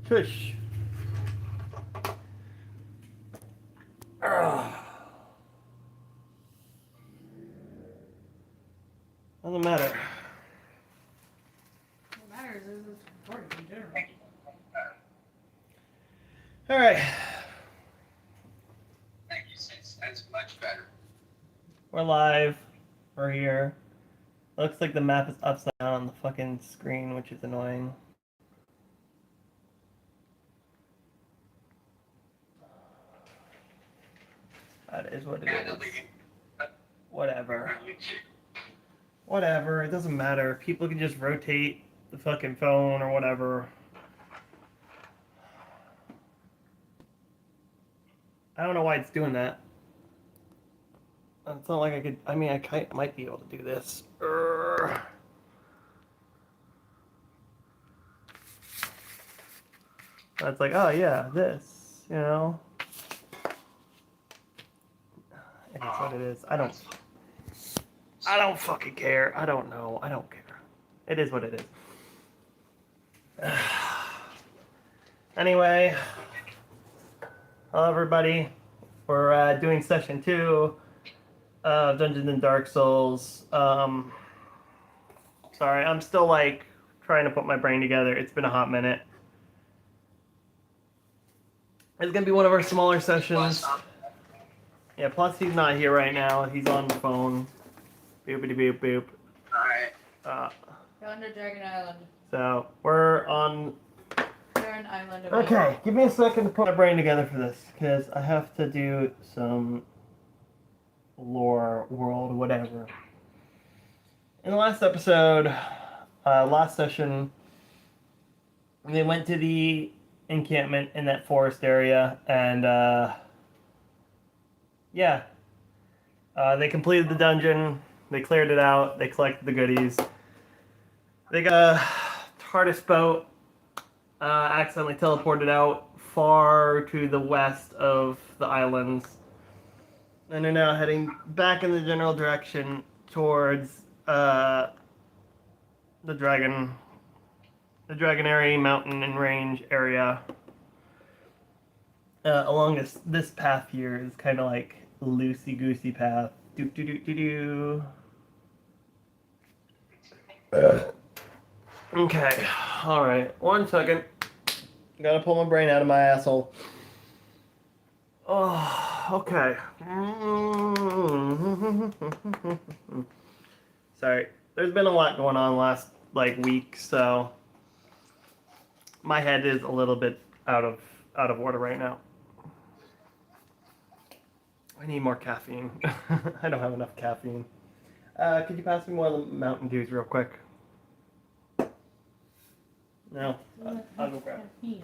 Shush. Doesn't matter. What matters is it's recording in general. All right. Thank you, Sis. That's much better. We're live. We're here. Looks like the map is upside down on the fucking screen, which is annoying. That is what it is. Whatever. Whatever. It doesn't matter. People can just rotate the fucking phone or whatever. I don't know why it's doing that. It's not like I could. I mean, I might be able to do this. That's like, oh yeah, this. You know. It is what it is. I don't fucking care. I don't know. I don't care. It is what it is. Anyway, hello everybody. We're doing session 2 of Dungeons and Dark Souls. Sorry, I'm still like trying to put my brain together. It's been a hot minute. It's gonna be one of our smaller sessions. Yeah, plus he's not here right now. He's on the phone. Boopity boop boop. Alright. Going to Dragon Island. So, we're on... They're an island of Okay, give me a second to put my brain together for this, because I have to do some lore, world, whatever. In the last episode, last session, they went to the encampment in that forest area, and, yeah. They completed the dungeon, they cleared it out, they collected the goodies. They got a TARDIS boat, accidentally teleported out far to the west of the islands. And they're now heading back in the general direction towards the Dragonary mountain and range area. Along this path here is kind of like loosey-goosey path. Do. Okay, alright, 1 second. Gotta pull my brain out of my asshole. Oh, okay. Sorry, there's been a lot going on last, week, so my head is a little bit out of order right now. I need more caffeine. I don't have enough caffeine. Could you pass me one of the Mountain Dews real quick? No, I'll go grab it. caffeine.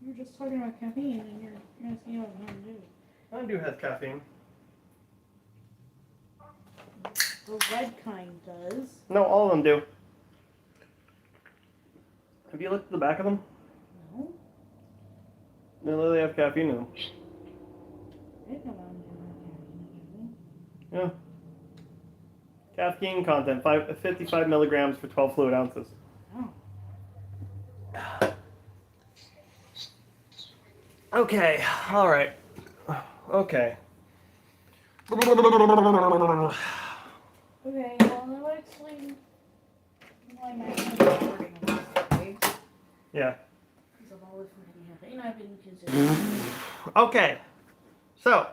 You were just talking about caffeine and you're asking about Mountain Dew. Mountain Dew has caffeine. The red kind does. No, all of them do. Have you looked at the back of them? No. They literally have caffeine in them. I didn't know Mountain Dew had caffeine. Yeah. Caffeine content, 55 milligrams for 12 fluid ounces. Oh. Okay, alright. Okay. Okay, well, that would explain why my phone is recording on this way. Yeah. Because of all this fucking caffeine I've been consuming. Okay. So,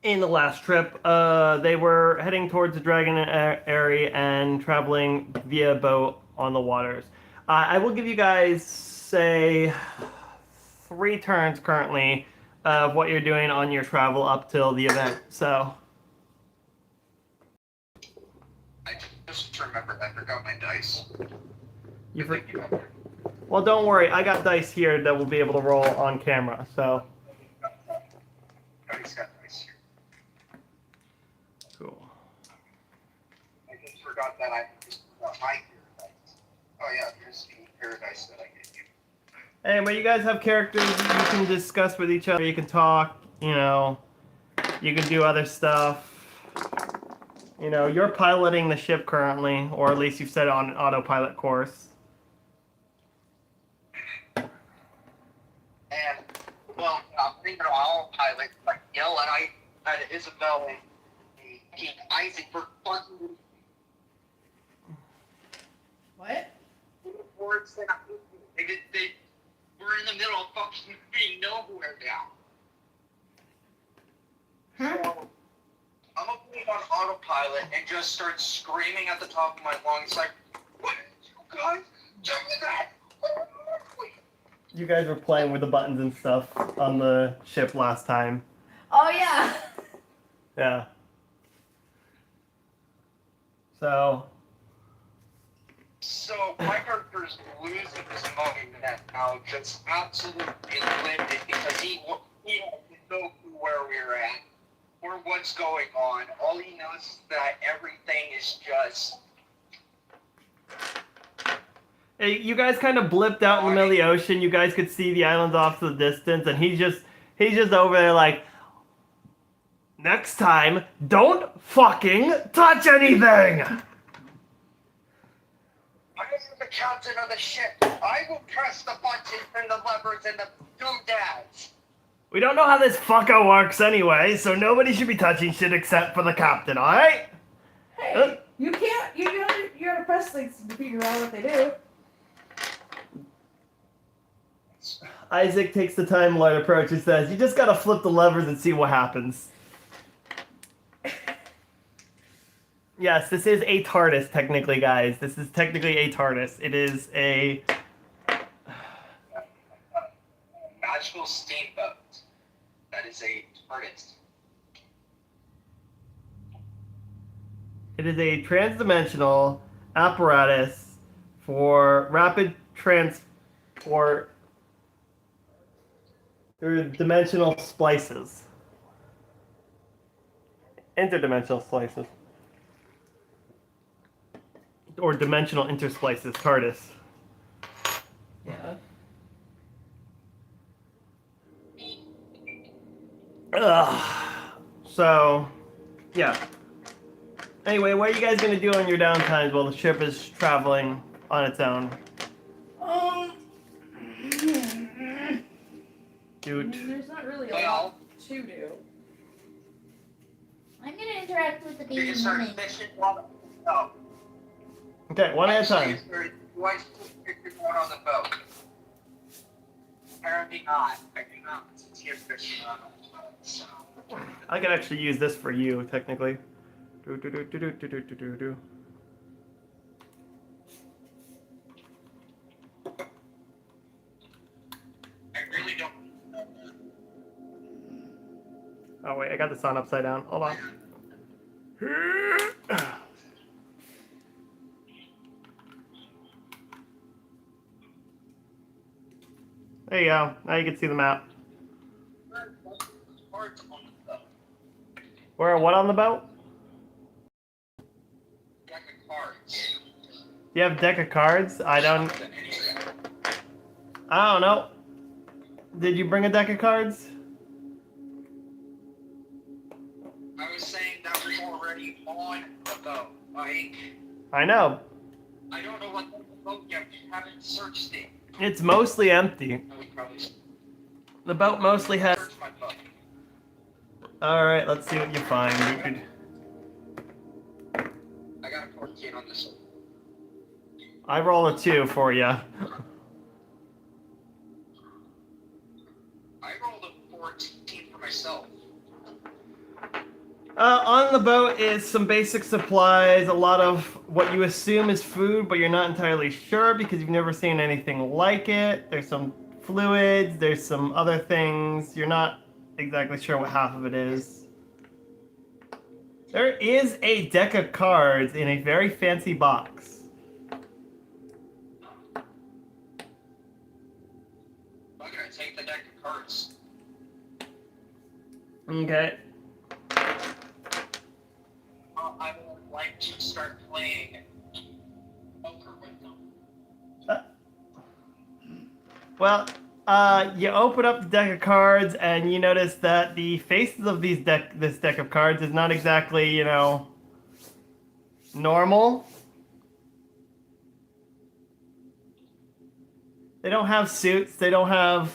in the last trip, they were heading towards the Dragon area and traveling via boat on the waters. I will give you guys, say, 3 turns currently of what you're doing on your travel up till the event. So, I just remembered I forgot my dice. you well, don't worry. I got dice here that will be able to roll on camera. So, Everybody's got dice here. cool. I just forgot that I just forgot my paradise. Oh yeah, here's the paradise that I gave you. Hey, but you guys have characters that you can discuss with each other. You can talk, you know, you can do other stuff. You know, you're piloting the ship currently, or at least you've set it on an autopilot course. And, well, I'm thinking I'll pilot, like, yell at Isabel and King Isaac for fucking What? words that we're in the middle of fucking being nowhere now. So, I'm gonna put it on autopilot and just start screaming at the top of my lungs like, what did you guys do with that? You guys were playing with the buttons and stuff on the ship last time. Oh yeah. Yeah. So my character's losing his mind now, just absolutely livid because he has no clue where we're at or what's going on. All he knows is that everything is just. Hey, you guys kind of blipped out in the middle of the ocean. You guys could see the islands off to the distance, and he's just over there like, next time, don't fucking touch anything! I am the captain of the ship. I will press the buttons and the levers and the doodads. We don't know how this fucker works anyway, so nobody should be touching shit except for the captain, alright? Hey, you can't. You gotta press things to figure out what they do. Isaac takes the Time Lord approach and says, you just gotta flip the levers and see what happens. Yes, this is a TARDIS, technically, guys. This is technically a TARDIS. It is a Magical steamboat. That is a TARDIS. It is a transdimensional apparatus for rapid transport through dimensional splices. Interdimensional slices. Or dimensional intersplices, TARDIS. Yeah. Ugh. So, yeah. Anyway, what are you guys gonna do on your downtimes while the ship is traveling on its own? Dude. There's not really a Well, lot to do. I'm gonna interact with the you baby can start mermaid. fishing while no. Okay, one at a time. Do I still pick one on the boat? Apparently not. I do not. Since he has fishing on the boat, so. I could actually use this for you, technically. Do, do, do, do, do, do, do, do, do, do. I really don't. Oh wait, I got this on upside down. Hold on. There you go. Now you can see the map. Cards on the boat. Where what on the boat? Deck of cards. You have a deck of cards? I don't know. Did you bring a deck of cards? I was saying that was already on the boat. Like, I know. I don't know what's on the boat yet. We haven't searched it. It's mostly empty. I would probably The boat mostly has... search my boat. Alright, let's see what you find, dude. I got a 14 on this one. I roll a 2 for you. I rolled a 14 for myself. On the boat is some basic supplies, a lot of what you assume is food, but you're not entirely sure because you've never seen anything like it. There's some fluids, there's some other things. You're not exactly sure what half of it is. There is a deck of cards in a very fancy box. I'm gonna take the deck of cards. Okay. I would like to start playing poker with them. Well, you open up the deck of cards and you notice that the faces of this deck of cards is not exactly, you know, normal. They don't have suits. They don't have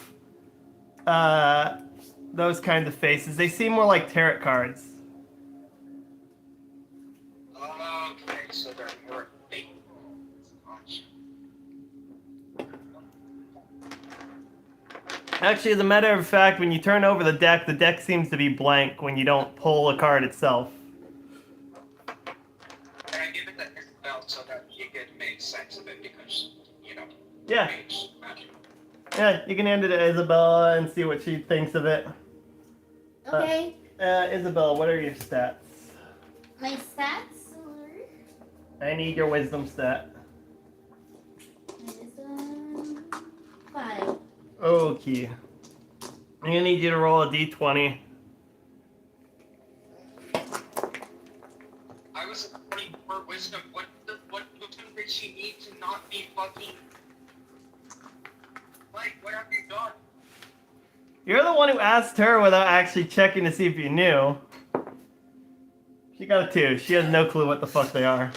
those kinds of faces. They seem more like tarot cards. Okay, so they're more fake. Actually, as a matter of fact, when you turn over the deck seems to be blank when you don't pull a card itself. And I give it that belt so that you can make sense of it because, you know, Yeah. it's magic. Yeah, you can hand it to Isabella and see what she thinks of it. Okay. Isabella, what are your stats? My stats are I need your wisdom stat. wisdom 5. Okay. I'm gonna need you to roll a d20. I was a 24 wisdom. What wisdom did she need to not be fucking... Like, what have you done? You're the one who asked her without actually checking to see if you knew. She got a 2. She has no clue what the fuck they are.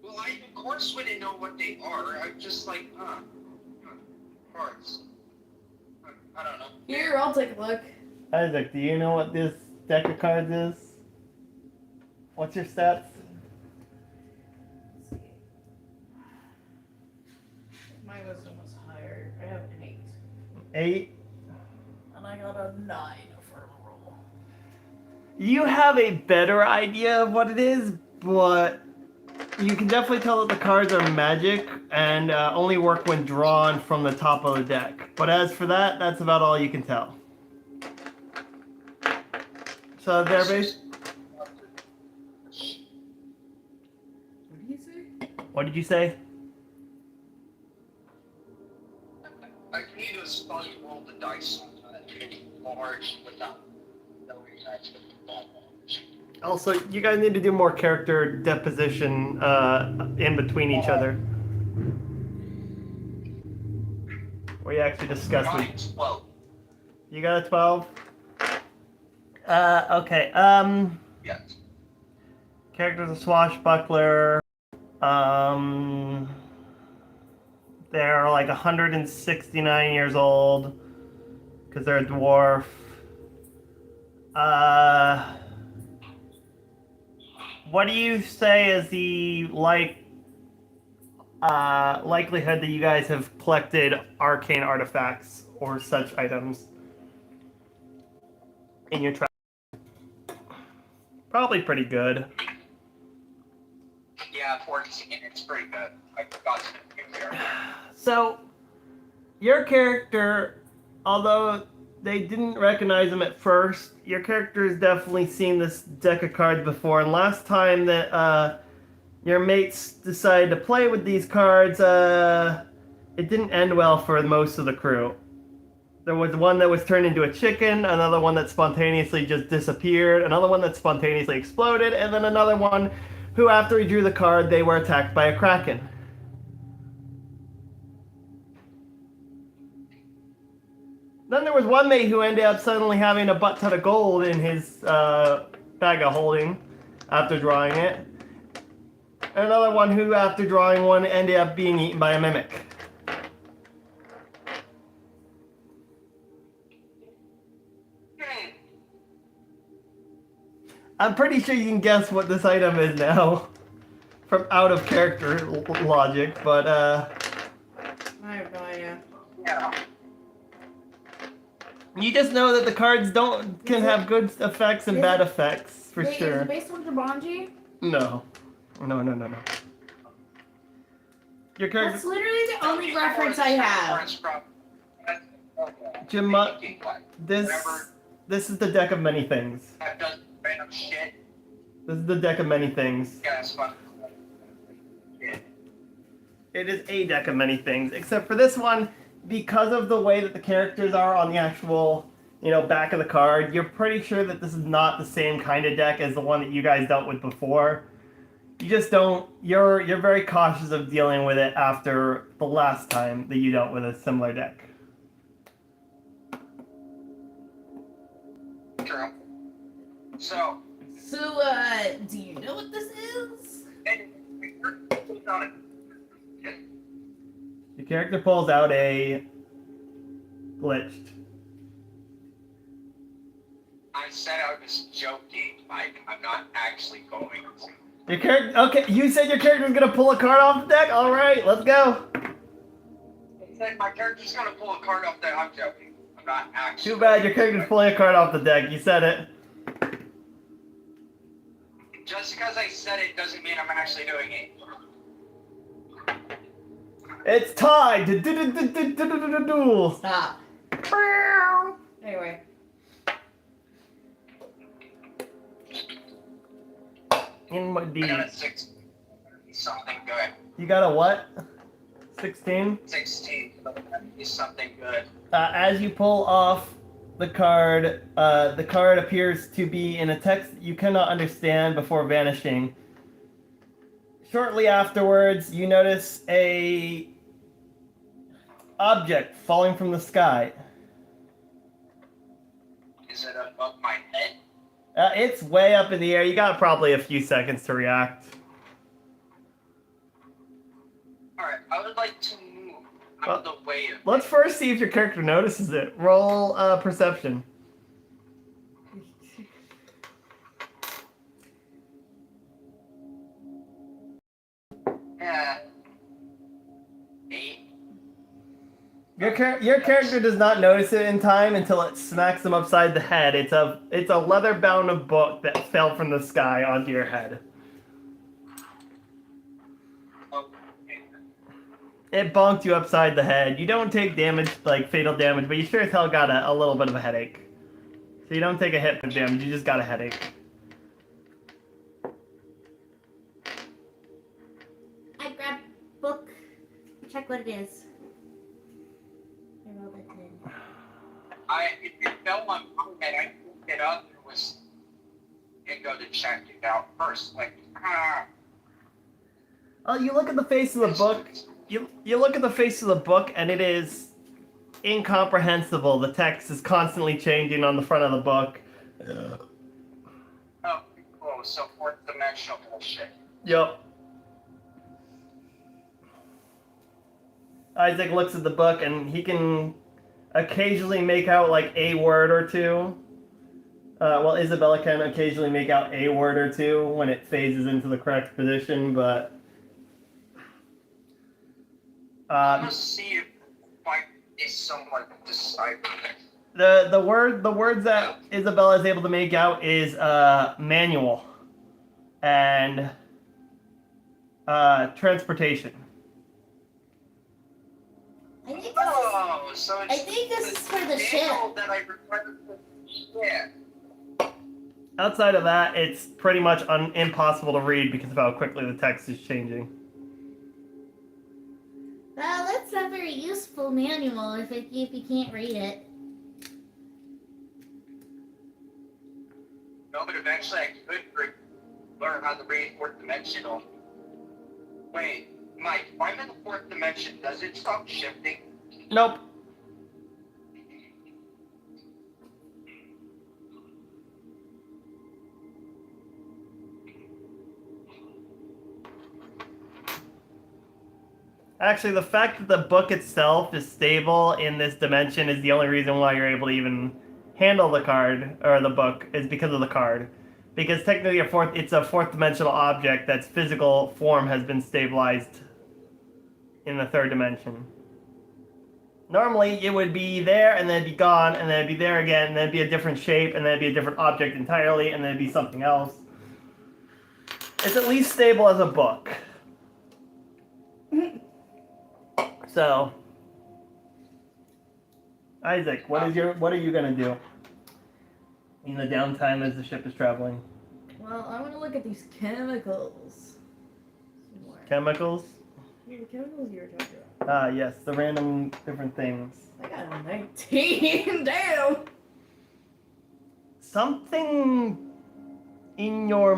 Well, I of course wouldn't know what they are. I'm just like, cards. I don't know. Here, I'll take a look. Isaac, do you know what this deck of cards is? What's your stats? My wisdom was higher. I have an 8. 8. And I got a 9 for a roll. You have a better idea of what it is, but you can definitely tell that the cards are magic and only work when drawn from the top of the deck. But as for that, that's about all you can tell. So they're based. What did you say? What did you say? I can either do a spell, you roll the dice large without knowing actually that much. Also, you guys need to do more character deposition in between each other. Where you actually discuss it. Mine's 12. You got a 12? Okay. Yes. Character's a swashbuckler. They're like 169 years old because they're a dwarf. What do you say is the likelihood that you guys have collected arcane artifacts or such items in your travel? Probably pretty good. Yeah, 14, it's pretty good. I forgot to get there. So, your character, although they didn't recognize him at first, your character has definitely seen this deck of cards before. And last time that your mates decided to play with these cards, it didn't end well for most of the crew. There was one that was turned into a chicken, another one that spontaneously just disappeared, another one that spontaneously exploded, and then another one who, after he drew the card, they were attacked by a kraken. Then there was one mate who ended up suddenly having a butt ton of gold in his bag of holding after drawing it. And another one who, after drawing one, ended up being eaten by a mimic. I'm pretty sure you can guess what this item is now from out of character logic, but I have no idea. Yeah. you just know that the cards can have good effects and bad effects for Wait, sure. Is it based on Jumanji? No. Your character, That's literally the only reference I have. this is the deck of many things. That does random shit. This is the deck of many things. Yeah, it's fun. Yeah. It is a deck of many things, except for this one, because of the way that the characters are on the actual, back of the card, you're pretty sure that this is not the same kind of deck as the one that you guys dealt with before. You just don't, you're very cautious of dealing with it after the last time that you dealt with a similar deck. True. So, So, do you know what this is? Your character pulls out a glitched. I said I was joking, Mike. I'm not actually going to. Your character. Okay, you said your character's gonna pull a card off the deck. All right, let's go. I said my character's gonna pull a card off that. I'm joking. I'm not actually. Too bad your character's pulling a card off the deck. You said it. Just because I said it doesn't mean I'm actually doing it. It's tied to duel. Stop. Anyway. Indeed. I got a 6. Something good. You got a what? 16? 16. Is something good. As you pull off the card appears to be in a text that you cannot understand before vanishing. Shortly afterwards, you notice a object falling from the sky. Is it above my head? It's way up in the air. You got probably a few seconds to react. Alright, I would like to move out of the way of Let's first see if your character notices it. Roll perception. Yeah. 8. Your character does not notice it in time until it smacks him upside the head. It's a leather-bound book that fell from the sky onto your head. It bonked you upside the head. You don't take damage, like fatal damage, but you sure as hell got a little bit of a headache. So you don't take a hit for damage, you just got a headache. I grabbed book. Check what it is. I rolled a 10. It fell on my head. I picked it up and go to check it out first. Like, Oh, you look at the face of the book. You look at the face of the book, and it is incomprehensible. The text is constantly changing on the front of the book. oh, cool. So fourth dimensional bullshit. Yup. Isaac looks at the book, and he can occasionally make out like a word or two. Well, Isabella can occasionally make out a word or two when it phases into the correct position, but I'm gonna see if I is somewhat deciphered. the words that Isabella is able to make out is manual and transportation. I think this Oh, so it's I think this is for the ship. manual that I required for the ship. Outside of that, it's pretty much impossible to read because of how quickly the text is changing. Well, that's a very useful manual if you can't read it. No, but eventually I could learn how to read fourth dimensional. Wait, Mike, if I'm in the fourth dimension, does it stop shifting? Nope. Actually, the fact that the book itself is stable in this dimension is the only reason why you're able to even handle the card, or the book, is because of the card. Because technically it's a fourth dimensional object that's physical form has been stabilized in the third dimension. Normally, it would be there, and then it'd be gone, and then it'd be there again, and then it'd be a different shape, and then it'd be a different object entirely, and then it'd be something else. It's at least stable as a book. So, Isaac, what are you gonna do in the downtime as the ship is traveling? Well, I want to look at these chemicals. Some more. Chemicals? Yeah, the chemicals you were talking about. Yes, the random different things. I got a 19. Damn. Something in your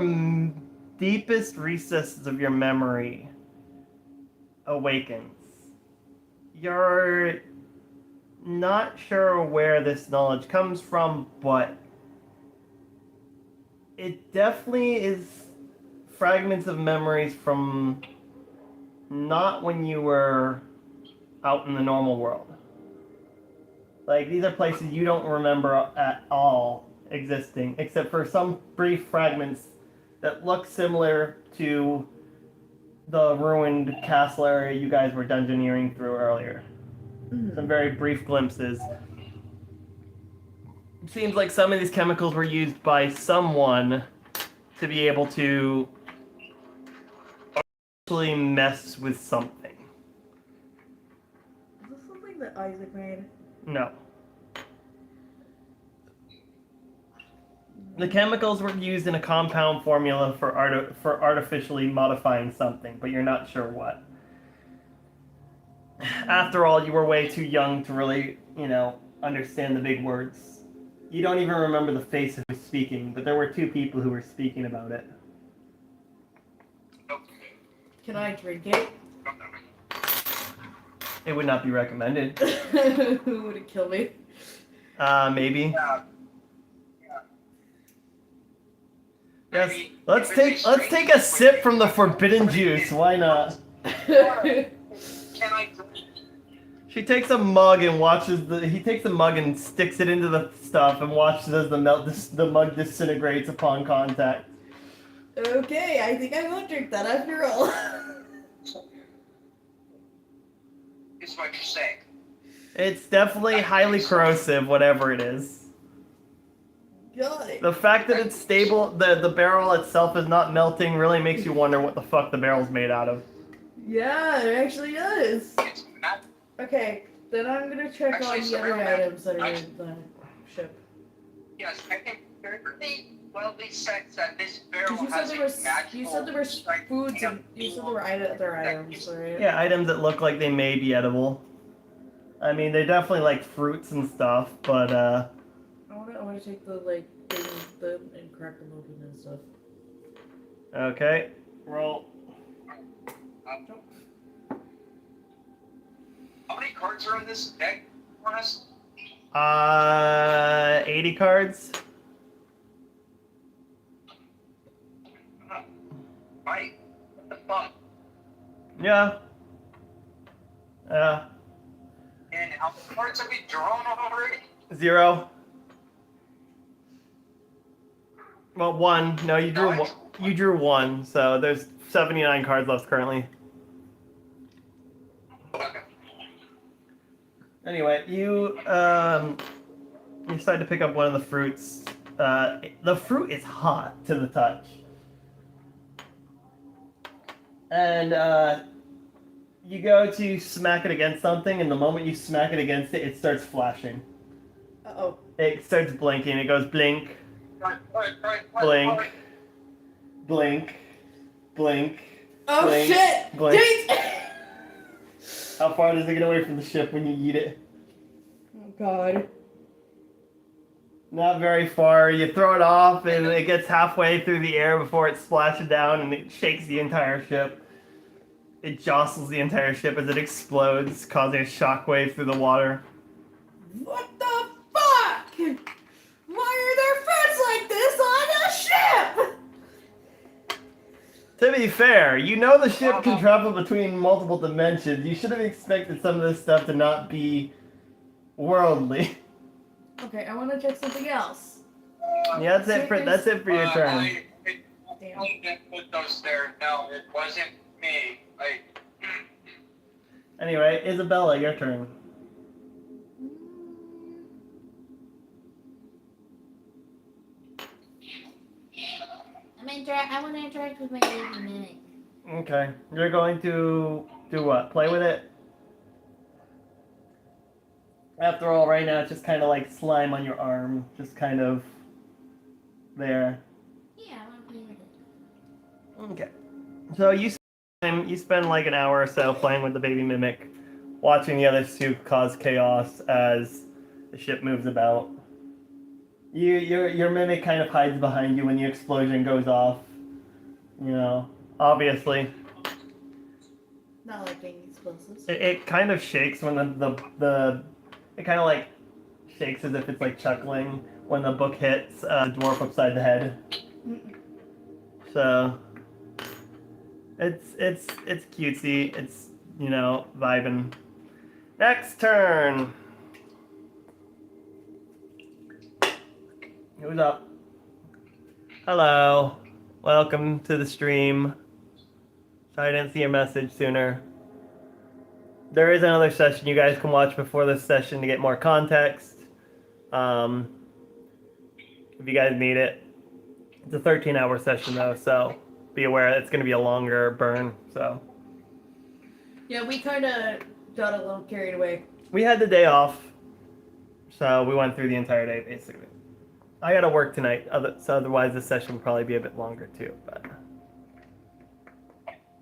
deepest recesses of your memory awakens. You're not sure where this knowledge comes from, but It definitely is fragments of memories from not when you were out in the normal world. Like, these are places you don't remember at all existing, except for some brief fragments that look similar to the ruined castle area you guys were dungeoneering through earlier. Some very brief glimpses. It seems like some of these chemicals were used by someone to be able to actually mess with something. Is this something that Isaac made? No. The chemicals were used in a compound formula for artificially modifying something, but you're not sure what. After all, you were way too young to really, understand the big words. You don't even remember the face who was speaking, but there were two people who were speaking about it. Can I drink it? It would not be recommended. Would it kill me? Maybe. Yeah. Yes. Maybe. Let's take a sip from the forbidden juice. Why not? Can I drink? She takes a mug and he takes a mug and sticks it into the stuff and watches as the mug disintegrates upon contact. Okay, I think I won't drink that after all. Is what you're saying. It's definitely highly corrosive, whatever it is. Got it. The fact that it's stable, the barrel itself is not melting, really makes you wonder what the fuck the barrel's made out of. Yeah, it actually does. It's not. Okay, then I'm gonna check Actually, on the so other remember- items that are in the ship. Yes, I think pretty well sense that this barrel Because you said has there a was magical you said there were strength foods and and you said there were other items, right? Yeah, items that look like they may be edible. I mean, they're definitely like fruits and stuff, but I wanna take the thing and crack them open and stuff. okay. Roll. How many cards are in this deck for us? 80 cards. Right. What the fuck? Yeah. And how many cards have we drawn already? 0. Well, 1. No, you drew one. You drew 1, so there's 79 cards left currently. Okay. Anyway, you decide to pick up one of the fruits. The fruit is hot to the touch. And you go to smack it against something, and the moment you smack it against it, it starts flashing. Uh-oh. It starts blinking. It goes blink, Right. blink, blink, blink. Oh Blink, shit! blink. Dang it! How far does it get away from the ship when you eat it? Oh god. Not very far. You throw it off, and it gets halfway through the air before it splashes down, and it shakes the entire ship. It jostles the entire ship as it explodes, causing a shockwave through the water. What the fuck? Why are there fruits like this on a ship? To be fair, you know the ship can travel between multiple dimensions. You should have expected some of this stuff to not be worldly. Okay, I want to check something else. Yeah, that's it for your turn. I didn't put those there. No, it wasn't me. Anyway, Isabella, your turn. I want to interact with my baby mimic. Okay, you're going to do what? Play with it? After all, right now it's just kind of like slime on your arm, just kind of there. Yeah, I want to play with it. Okay. So you spend like an hour or so playing with the baby mimic, watching the others two cause chaos as the ship moves about. Your mimic kind of hides behind you when the explosion goes off. You know, obviously. Not liking explosives. It kind of shakes when it kind of like shakes as if it's like chuckling when the book hits the dwarf upside the head. So it's cutesy. It's, you know, vibing. Next turn. Who's up? Hello. Welcome to the stream. Sorry I didn't see your message sooner. There is another session you guys can watch before this session to get more context. If you guys need it. It's a 13-hour session though, so be aware it's going to be a longer burn. So Yeah, we kind of got a little carried away. we had the day off, so we went through the entire day basically. I got to work tonight, so otherwise this session will probably be a bit longer too. But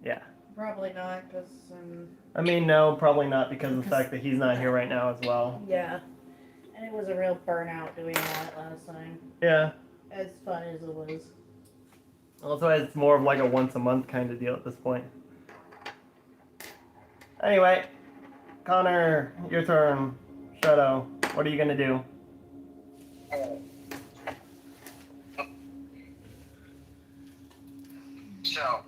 yeah, Probably not, because I mean, no, probably not because of the fact that he's not here right now as well. yeah, and it was a real burnout doing that last time. Yeah. As fun as it was. Also, it's more of like a once a month kind of deal at this point. Anyway, Connor, your turn. Shadow, what are you gonna do? So.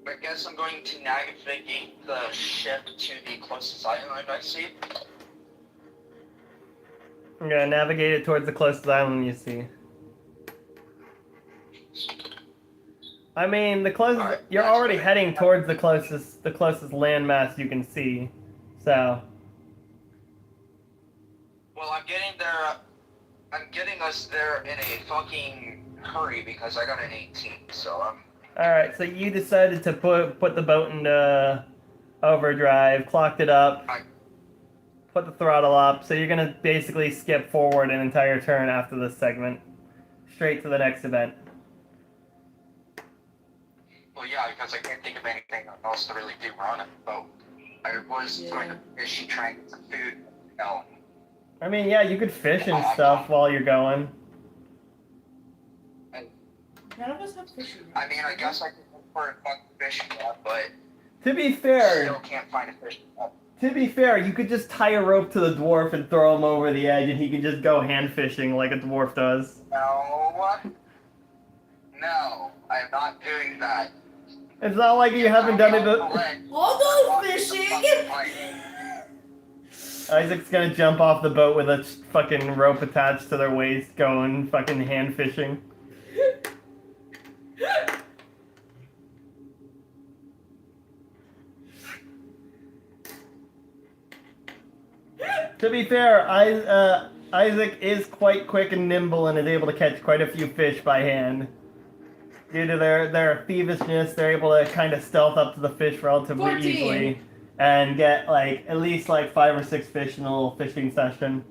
I guess I'm going to navigate the ship to the closest island I see. I'm gonna navigate it towards the closest island you see. I mean, the closest. Alright, You're that's already good. heading towards the closest landmass you can see. So. Well, I'm getting there. I'm getting us there in a fucking hurry because I got an 18, so I'm. All right. So you decided to put the boat into overdrive, clocked it up, put the throttle up. So you're gonna basically skip forward an entire turn after this segment, straight to the next event. Well, yeah, because I can't think of anything else to really do. We're on a boat. I was going to fish and try and get some food. No. I mean, yeah, you could fish and stuff while you're going. None of us have fishing. I mean, I guess I could look for a fucking fishing rod, but To be still fair, can't find a fishing rod. you could just tie a rope to the dwarf and throw him over the edge, and he could just go hand fishing like a dwarf does. No, I am not doing that. It's not like you haven't done it. I'll go fishing! Isaac's gonna jump off the boat with a fucking rope attached to their waist, going fucking hand fishing. To be fair, Isaac is quite quick and nimble and is able to catch quite a few fish by hand. Due to their thievishness, they're able to kind of stealth up to the fish relatively 14. easily and get like at least like 5 or 6 fish in a little fishing session.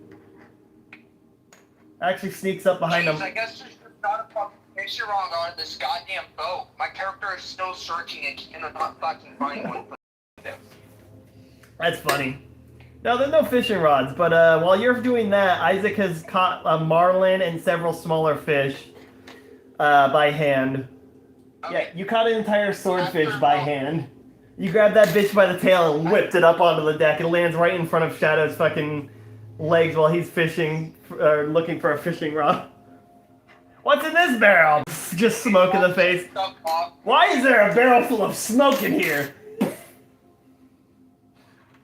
Actually sneaks up behind Jeez, them. I guess there's not a fucking picture wrong on this goddamn boat. My character is still searching and cannot fucking find one. That's funny. No, there's no fishing rods, but while you're doing that, Isaac has caught a marlin and several smaller fish by hand. Okay. Yeah, you caught an entire swordfish by hand. You grabbed that bitch by the tail and whipped it up onto the deck. It lands right in front of Shadow's fucking legs while he's fishing, looking for a fishing rod. What's in this barrel? Just smoke in the face. Why is there a barrel full of smoke in here?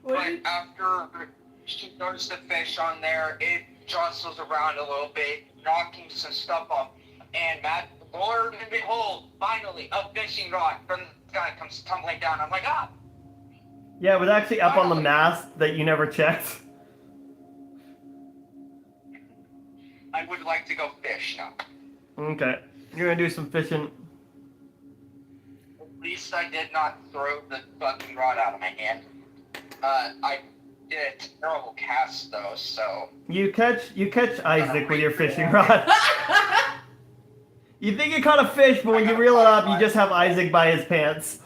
But after she noticed the fish on there, it jostles around a little bit, knocking some stuff off. And Lord and behold, finally, a fishing rod from the sky comes tumbling down. I'm like, ah! Yeah, it was actually up on the mast that you never checked. I would like to go fish now. Okay, you're gonna do some fishing. At least I did not throw the fucking rod out of my hand. I did a terrible cast though, so. You catch Isaac with your fishing rod. You think you caught a fish, but when you reel it up, you just have Isaac by his pants.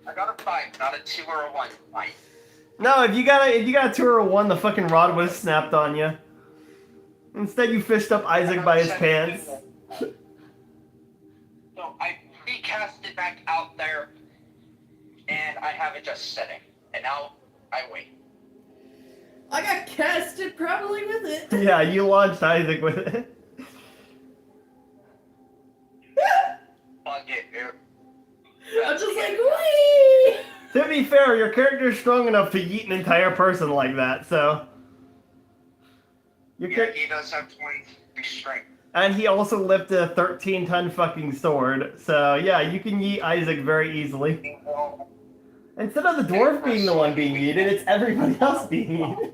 I got a 5, not a 2 or a 1. Fine. No, if you got a 2 or a 1, the fucking rod would have snapped on you. Instead, you fished up Isaac by his pants. back out there, and I have it just sitting. And now I wait. I got casted probably with it. Yeah, you launched Isaac with it. Bug it. I'm just like, wee! To be fair, your character's strong enough to yeet an entire person like that, so. Your Yeah, character. he does have 23 strength. And he also lifted a 13-ton fucking sword, so yeah, you can yeet Isaac very easily. Well, Instead of the dwarf being the one being yeeted, it's everybody else being yeeted.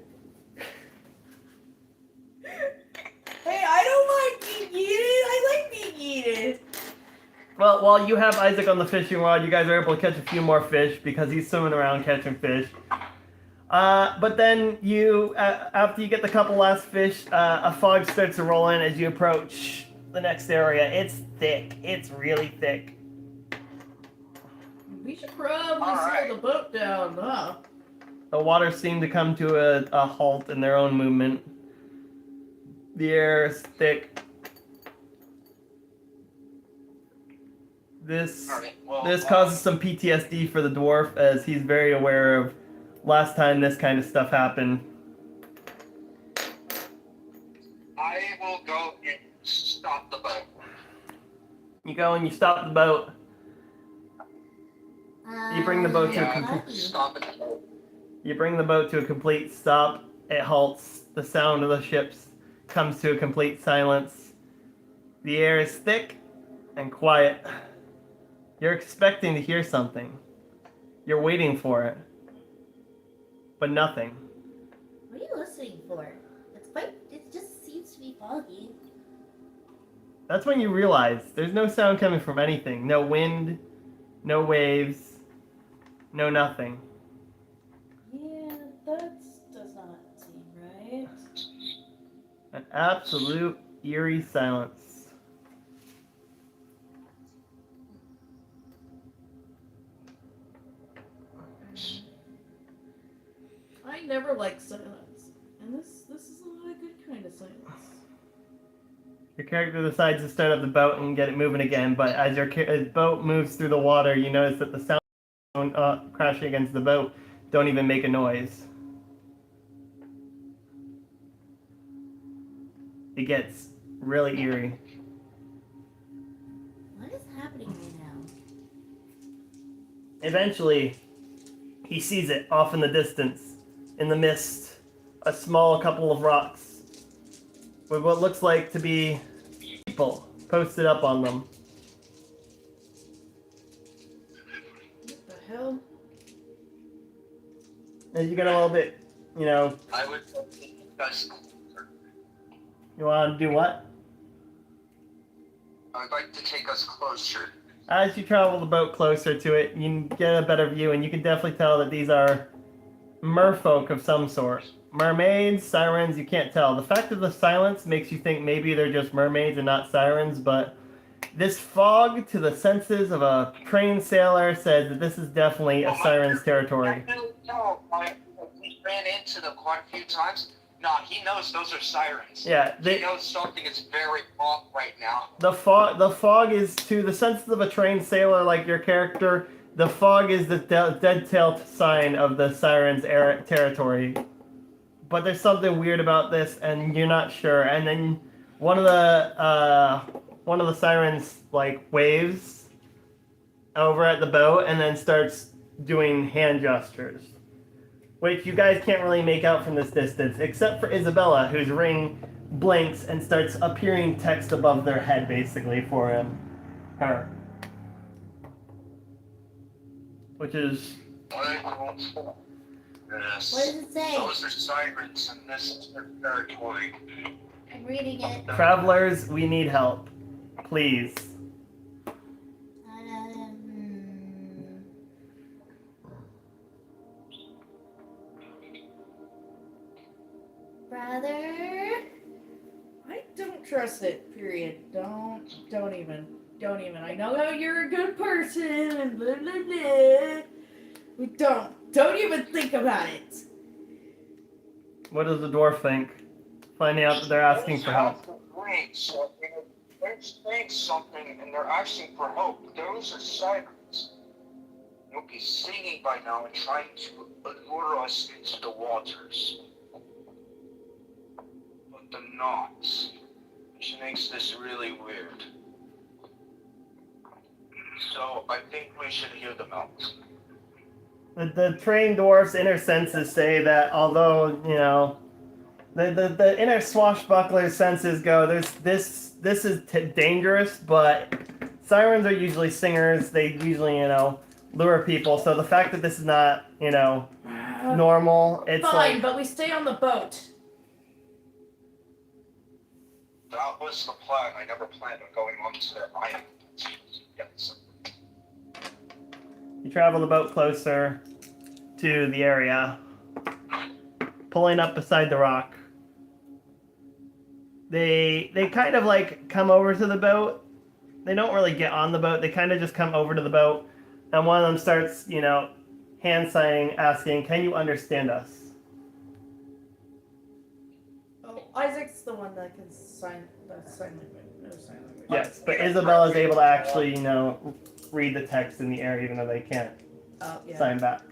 Hey, I don't mind being yeeted. I like being yeeted. Well, while you have Isaac on the fishing rod, you guys are able to catch a few more fish because he's swimming around catching fish. But then you, after you get the couple last fish, a fog starts to roll in as you approach the next area. It's thick. It's really thick. We should probably Alright. slow the boat down, huh? The waters seem to come to a halt in their own movement. The air is thick. This well, causes some PTSD for the dwarf, as he's very aware of last time this kind of stuff happened. I will go and stop the boat. You go and you stop the boat. You bring the boat to a Yeah, complete. stop it. You bring the boat to a complete stop. It halts. The sound of the ships comes to a complete silence. The air is thick and quiet. You're expecting to hear something. You're waiting for it. But nothing. What are you listening for? It just seems to be foggy. That's when you realize there's no sound coming from anything. No wind, no waves, no nothing. Yeah, that does not seem right. An absolute eerie silence. I never like silence. And this is not a good kind of silence. Your character decides to start up the boat and get it moving again, but as your boat moves through the water, you notice that the sound crashing against the boat don't even make a noise. It gets really eerie. What is happening right now? Eventually, he sees it off in the distance, in the mist, a small couple of rocks with what looks like to be people posted up on them. What the hell? As you get a little bit, I would discuss. you want to do what? I'd like to take us closer. As you travel the boat closer to it, you can get a better view, and you can definitely tell that these are merfolk of some sort. Mermaids, sirens, you can't tell. The fact of the silence makes you think maybe they're just mermaids and not sirens, but this fog to the senses of a trained sailor says that this is definitely a siren's territory. No, we ran into them quite a few times. Nah, he knows those are sirens. Yeah, He knows something is very off right now. the fog is to the senses of a trained sailor like your character. The fog is the dead tail sign of the siren's territory. But there's something weird about this, and you're not sure. And then one of the sirens like waves over at the boat, and then starts doing hand gestures, which you guys can't really make out from this distance, except for Isabella, whose ring blinks and starts appearing text above their head, basically for her, which is. Yes. What does it say? Those are sirens, and this is their territory. I'm reading it. Travelers, we need help. Please. Brother? I don't trust it, period. Don't even. I know how you're a good person and blah blah blah. We don't even think about it. What does the dwarf think? Finding out that they're asking for help. They're saying something, and they're asking for help. Those are sirens. would be singing by now and trying to lure us into the waters. But they're not, which makes this really weird. So I think we should hear them out. The trained dwarfs' inner senses say that although, you know, the inner swashbuckler senses go, this is dangerous, but sirens are usually singers. They usually, you know, lure people. So the fact that this is not, you know, normal, it's Fine, like, but we stay on the boat. That was the plan. I never planned on going onto the island. Yes. you travel the boat closer to the area, pulling up beside the rock. They kind of like come over to the boat. They don't really get on the boat. They kind of just come over to the boat, and one of them starts, you know, hand signing, asking, "Can you understand us?" Oh, Isaac's the one that can sign language. No sign language. Yes, but Isabella is able to actually, you know, read the text in the air, even though they can't Oh, yeah. sign back.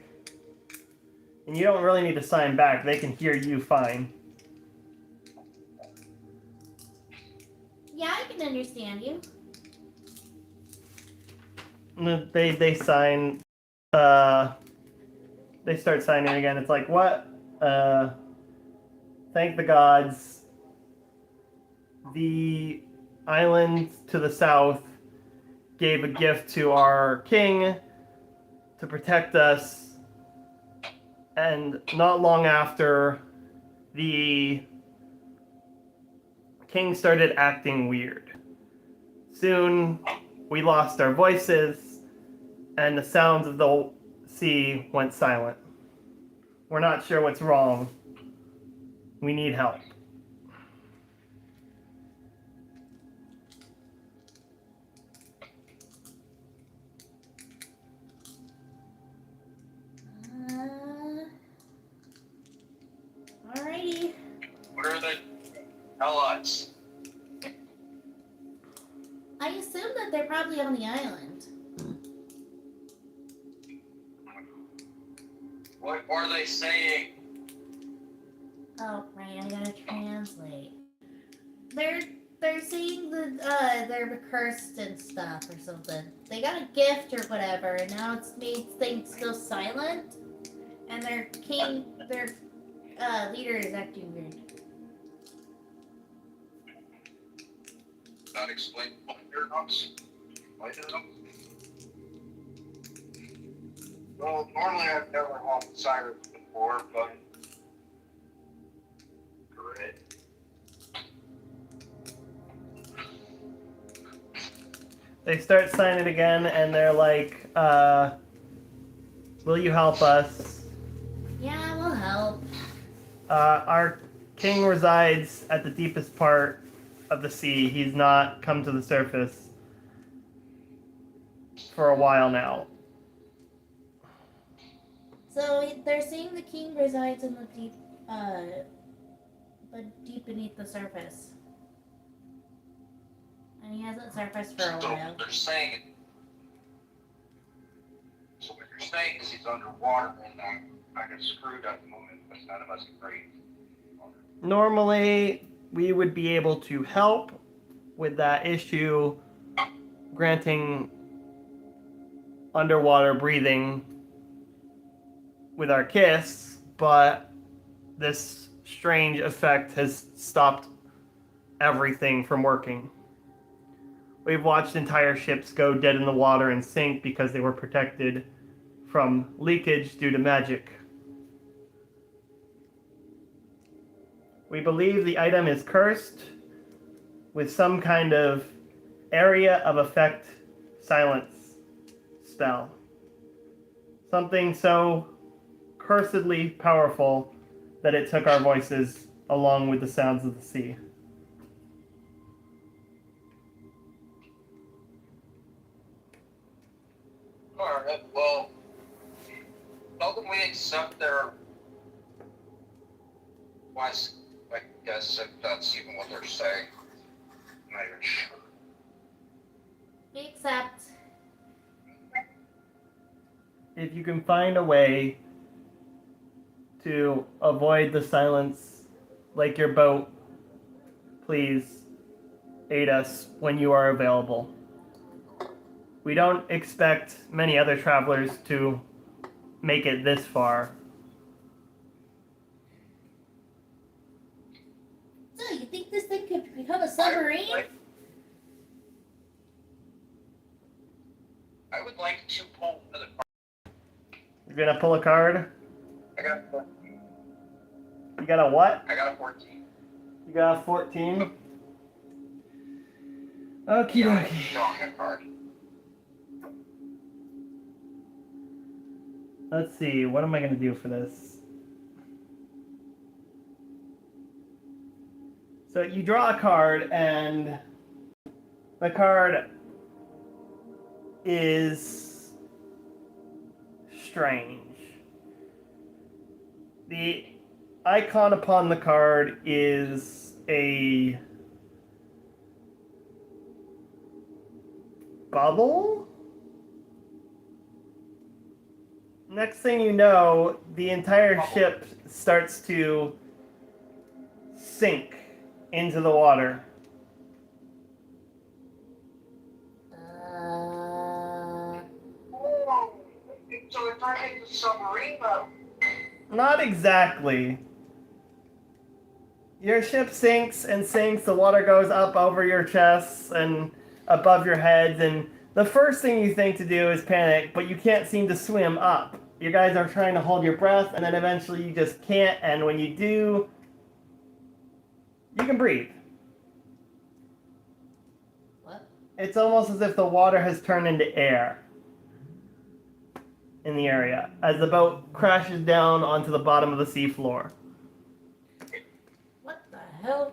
And you don't really need to sign back. They can hear you fine. Yeah, I can understand you. They sign. They start signing again. It's like, what? Thank the gods. The island to the south gave a gift to our king to protect us, and not long after, the king started acting weird. Soon, we lost our voices, and the sounds of the sea went silent. We're not sure what's wrong. We need help. Alrighty. What are the odds? I assume that they're probably on the island. What are they saying? Oh, right, I gotta translate. They're saying that they're cursed and stuff or something. They got a gift or whatever, and now it's made things go silent. And their leader is acting weird. That explains why they're not. Why did them? Well, normally I've never helped sirens before, but great. They start signing again, and they're like, will you help us? Yeah, we'll help. Our king resides at the deepest part of the sea. He's not come to the surface for a while now. So they're saying the king resides in the deep beneath the surface. And he hasn't surfaced for a So while. they're saying. So what you're saying is he's underwater and I'm kind of screwed at the moment, but none of us can breathe. Normally, we would be able to help with that issue, granting underwater breathing with our kiss, but this strange effect has stopped everything from working. We've watched entire ships go dead in the water and sink because they were protected from leakage due to magic. We believe the item is cursed with some kind of area of effect silence spell. Something so cursedly powerful that it took our voices along with the sounds of the sea. Alright, well, tell them we accept their. Why, I guess if that's even what they're saying. I'm not even sure. We accept. if you can find a way to avoid the silence like your boat, please aid us when you are available. We don't expect many other travelers to make it this far. So, you think this thing could become a submarine? I would like to pull for the. You're gonna pull a card? I got 14. You got a what? I got a 14. You got a 14? Okie Yeah, I'm dokie. drawing a card. Let's see, what am I gonna do for this? So you draw a card, and the card is strange. The icon upon the card is a bubble? Next thing you know, the entire ship starts to sink into the water. Oh, so it turned into submarine mode. Not exactly. Your ship sinks and sinks, the water goes up over your chests and above your heads, and the first thing you think to do is panic, but you can't seem to swim up. You guys are trying to hold your breath, and then eventually you just can't, and when you do, you can breathe. What? It's almost as if the water has turned into air in the area as the boat crashes down onto the bottom of the seafloor. What the hell?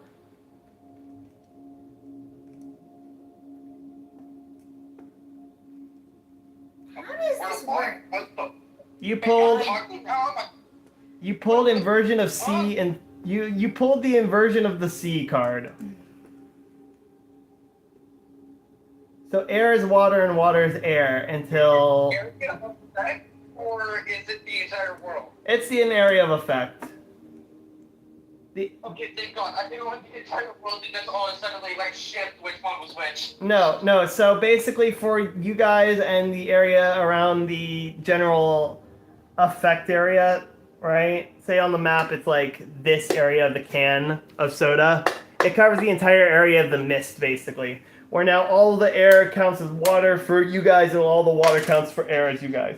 How does this work? You pulled How you pulled inversion of sea, and you pulled the inversion of the sea card. So air is water and water is air until area of effect, or is it the entire world? it's an area of effect. Okay, thank God. I didn't want the entire world to just all of a sudden like shift which one was which. No. So basically, for you guys and the area around the general effect area, right? Say on the map, it's like this area of the can of soda. It covers the entire area of the mist, basically. Where now all the air counts as water for you guys, and all the water counts for air as you guys.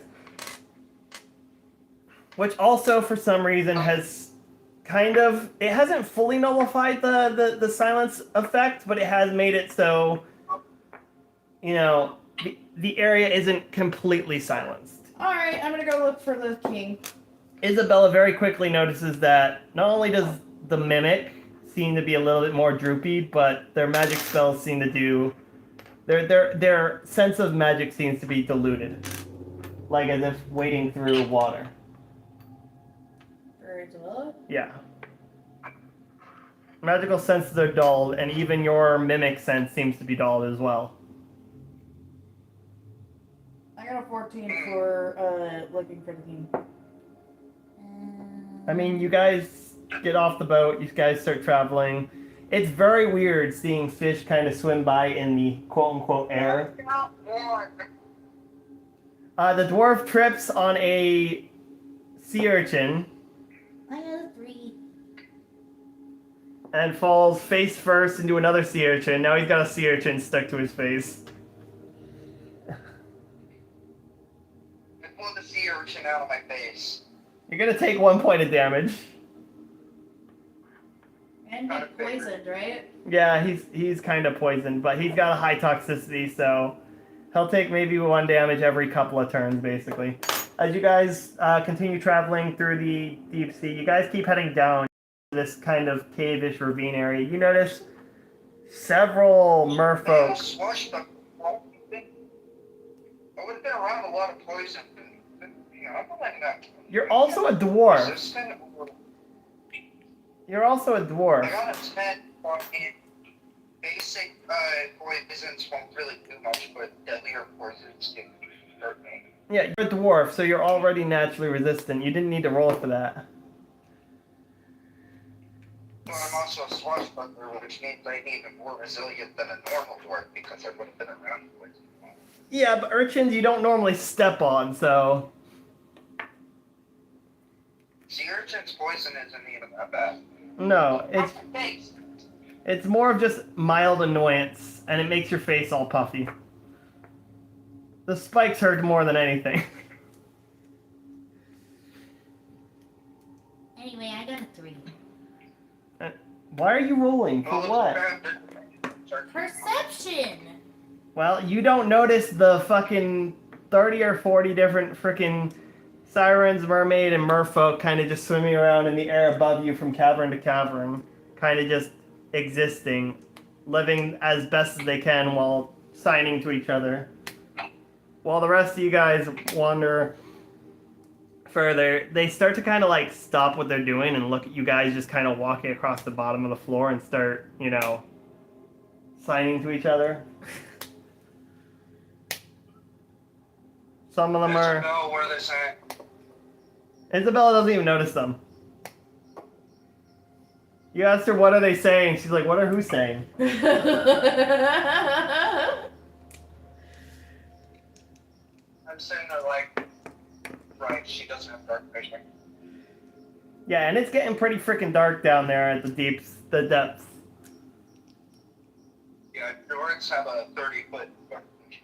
Which also, for some reason, has kind of, it hasn't fully nullified the silence effect, but it has made it so, you know, the area isn't completely silenced. Alright, I'm gonna go look for the king. Isabella very quickly notices that not only does the mimic seem to be a little bit more droopy, but their magic spells seem to do, their sense of magic seems to be diluted, like as if wading through water. Isabella? Yeah. Magical senses are dulled, and even your mimic sense seems to be dulled as well. I got a 14 for looking for the king. I mean, you guys get off the boat, you guys start traveling. It's very weird seeing fish kind of swim by in the quote-unquote air. The dwarf trips on a sea urchin I got a 3. and falls face first into another sea urchin. Now he's got a sea urchin stuck to his face. I pulled the sea urchin out of my face. You're gonna take 1 point of damage. And get poisoned, right? Yeah, he's kind of poisoned, but he's got a high toxicity, so he'll take maybe 1 damage every couple of turns, basically. As you guys continue traveling through the deep sea, you guys keep heading down this kind of cave-ish ravine area. You notice several merfolk. I would have been around a lot of poison. You know, I'm not letting that. You're also a dwarf. Resistant. You're also a I dwarf. got a 10 on it. Basic poisons won't really do much, but deadlier poisons can hurt me. Yeah, you're a dwarf, so you're already naturally resistant. You didn't need to roll for that. Well, I'm also a swashbuckler, which means I'm even more resilient than a normal dwarf because I would have been around for it. Yeah, but urchins you don't normally step on, so... See, urchin's poison isn't even that bad. No, Thanks. it's more of just mild annoyance, and it makes your face all puffy. The spikes hurt more than anything. Anyway, I got a 3. Why are you rolling? For Well, what? Perception! Well, you don't notice the fucking 30 or 40 different freaking sirens, mermaid, and merfolk kind of just swimming around in the air above you from cavern to cavern, kind of just existing, living as best as they can while signing to each other. While the rest of you guys wander further, they start to kind of like stop what they're doing and look at you guys just kind of walking across the bottom of the floor and start, you know, signing to each other. Some of them are... Isabel, where they say? Isabella doesn't even notice them. You asked her, what are they saying? She's like, what are who saying? I'm saying they're like, right, she doesn't have dark vision. Yeah, and it's getting pretty freaking dark down there at the depths. Yeah, dwarves have a 30-foot dark vision.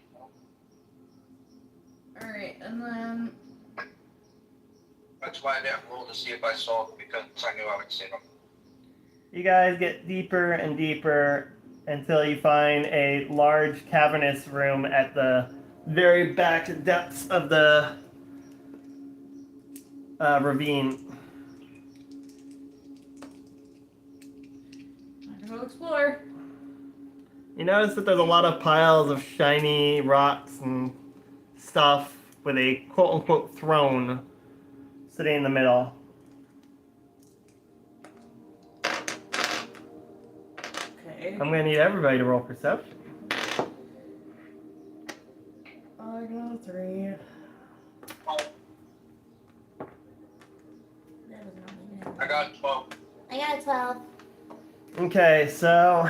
Alright, and then That's why I didn't roll to see if I saw them, because I knew I would see them. You guys get deeper and deeper until you find a large cavernous room at the very back depths of the ravine. I'm gonna go explore. You notice that there's a lot of piles of shiny rocks and stuff with a quote-unquote throne sitting in the middle. Okay. I'm gonna need everybody to roll perception. I got a 3. That was not me. I got 12. I got a 12. Okay, so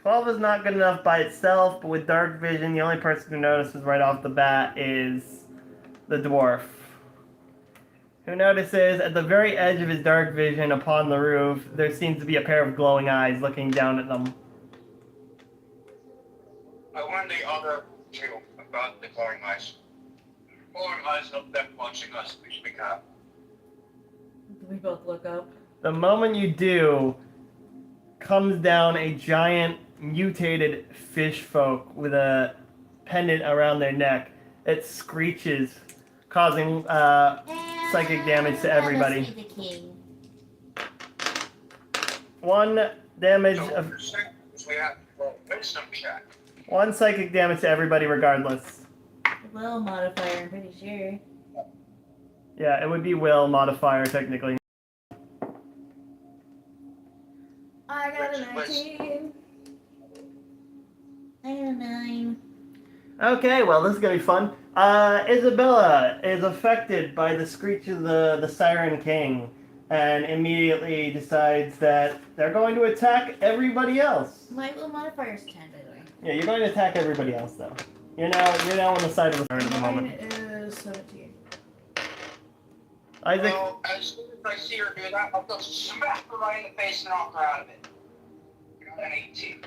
12 is not good enough by itself, but with dark vision, the only person who notices right off the bat is the dwarf, who notices at the very edge of his dark vision upon the roof, there seems to be a pair of glowing eyes looking down at them. I warned the other two about the glowing eyes. Glowing eyes of them watching us, we speak up. We both look up. The moment you do, comes down a giant mutated fish folk with a pendant around their neck. It screeches, causing psychic damage to everybody. Let's be the king. 1 damage So of we're saying we have to roll a wisdom check. 1 psychic damage to everybody regardless. Will modifier, I'm pretty sure. Yeah, it would be will modifier technically. I got a Which was- 19. I got a 9. Okay, well this is gonna be fun. Isabella is affected by the screech of the Siren King and immediately decides that they're going to attack everybody else. My will modifier is 10, by the way. Yeah, you're going to attack everybody else though. You're now on the side of the Siren at the Mine moment. is 17. Isaac, Well, as soon as I see her do that, I'll just smack her right in the face and knock her out of it. Got an 18.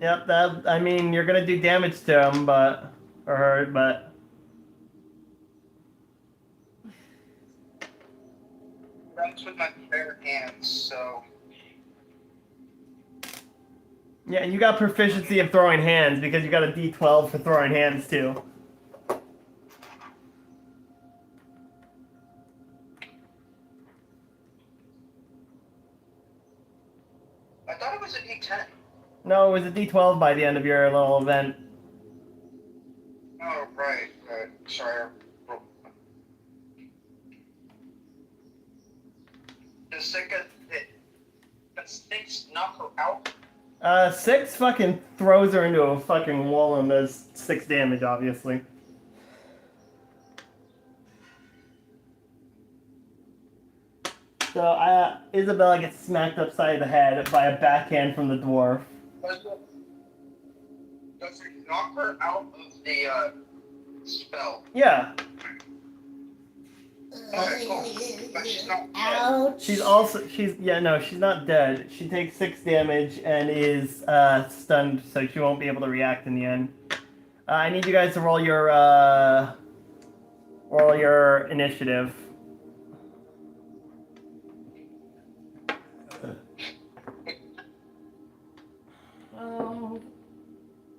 yep, that, I mean, you're gonna do damage to him, or her, but... That's with my bare hands, so... Yeah, and you got proficiency of throwing hands because you got a D12 for throwing hands too. I thought it was a D10. No, it was a D12 by the end of your little event. Oh, right. Sorry. The second that sticks knock her out. 6 fucking throws her into a fucking wall and does 6 damage, obviously. So Isabella gets smacked upside the head by a backhand from the dwarf. Does it knock her out of the spell? Yeah. Okay, cool. But she's not dead. Ouch. She's not dead. She takes 6 damage and is stunned, so she won't be able to react in the end. I need you guys to roll your initiative. Oh.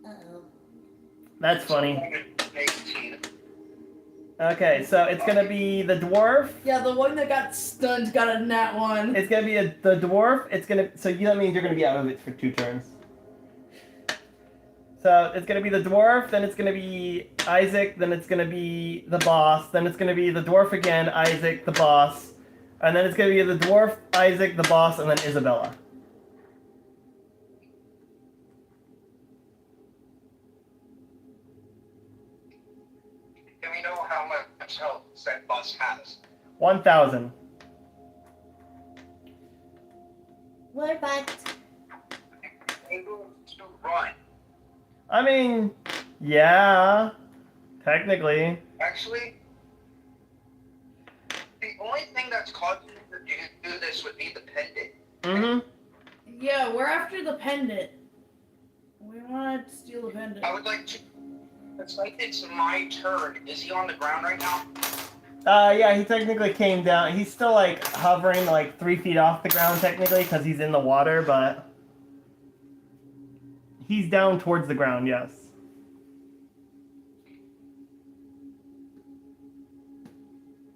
Uh-oh. That's funny. 18. Okay, so it's gonna be the dwarf. Yeah, the one that got stunned got a nat 1. It's gonna be the dwarf. That means you're gonna be out of it for 2 turns. So it's gonna be the dwarf, then it's gonna be Isaac, then it's gonna be the boss, then it's gonna be the dwarf again, Isaac, the boss, and then it's gonna be the dwarf, Isaac, the boss, and then Isabella. Do we know how much health said boss has? 1,000. We're back. Able to run. I mean, yeah, technically. Actually, the only thing that's causing me to do this would be the pendant. Mm-hmm. Yeah, we're after the pendant. We want to steal the pendant. I would like to. It's like it's my turn. Is he on the ground right now? Yeah, he technically came down. He's still like hovering like 3 feet off the ground technically because he's in the water, but he's down towards the ground, yes.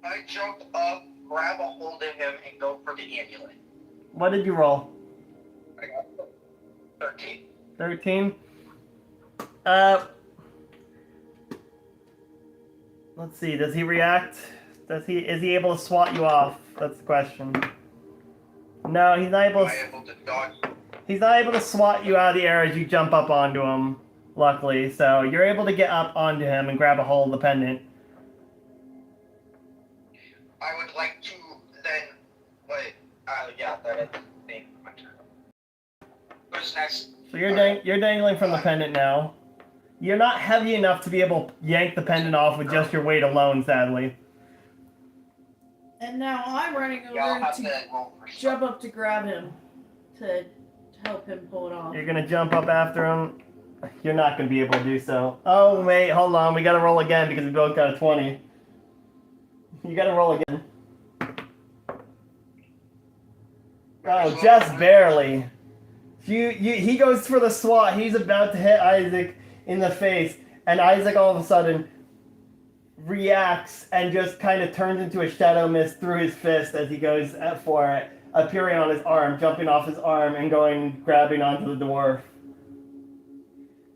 I jump up, grab a hold of him, and go for the amulet. What did you roll? I got 13. 13? Let's see, does he react? Is he able to swat you off? That's the question. No, he's not able Am to, I able to dodge? he's not able to swat you out of the air as you jump up onto him, luckily. So you're able to get up onto him and grab a hold of the pendant. I would like to then. Wait. Yeah, that is the thing. My turn. Who's next? So you're dangling from the pendant now. You're not heavy enough to be able to yank the pendant off with just your weight alone, sadly. And now I'm running Yeah, I'll over have to to roll for jump up to grab him to help him pull it off. You're gonna jump up after him. You're not gonna be able to do so. Oh wait, hold on. We gotta roll again because we both got a 20. You gotta roll again. Oh, just barely. He goes for the swat. He's about to hit Isaac in the face, and Isaac all of a sudden reacts and just kind of turns into a shadow mist through his fist as he goes for it, appearing on his arm, jumping off his arm, and grabbing onto the dwarf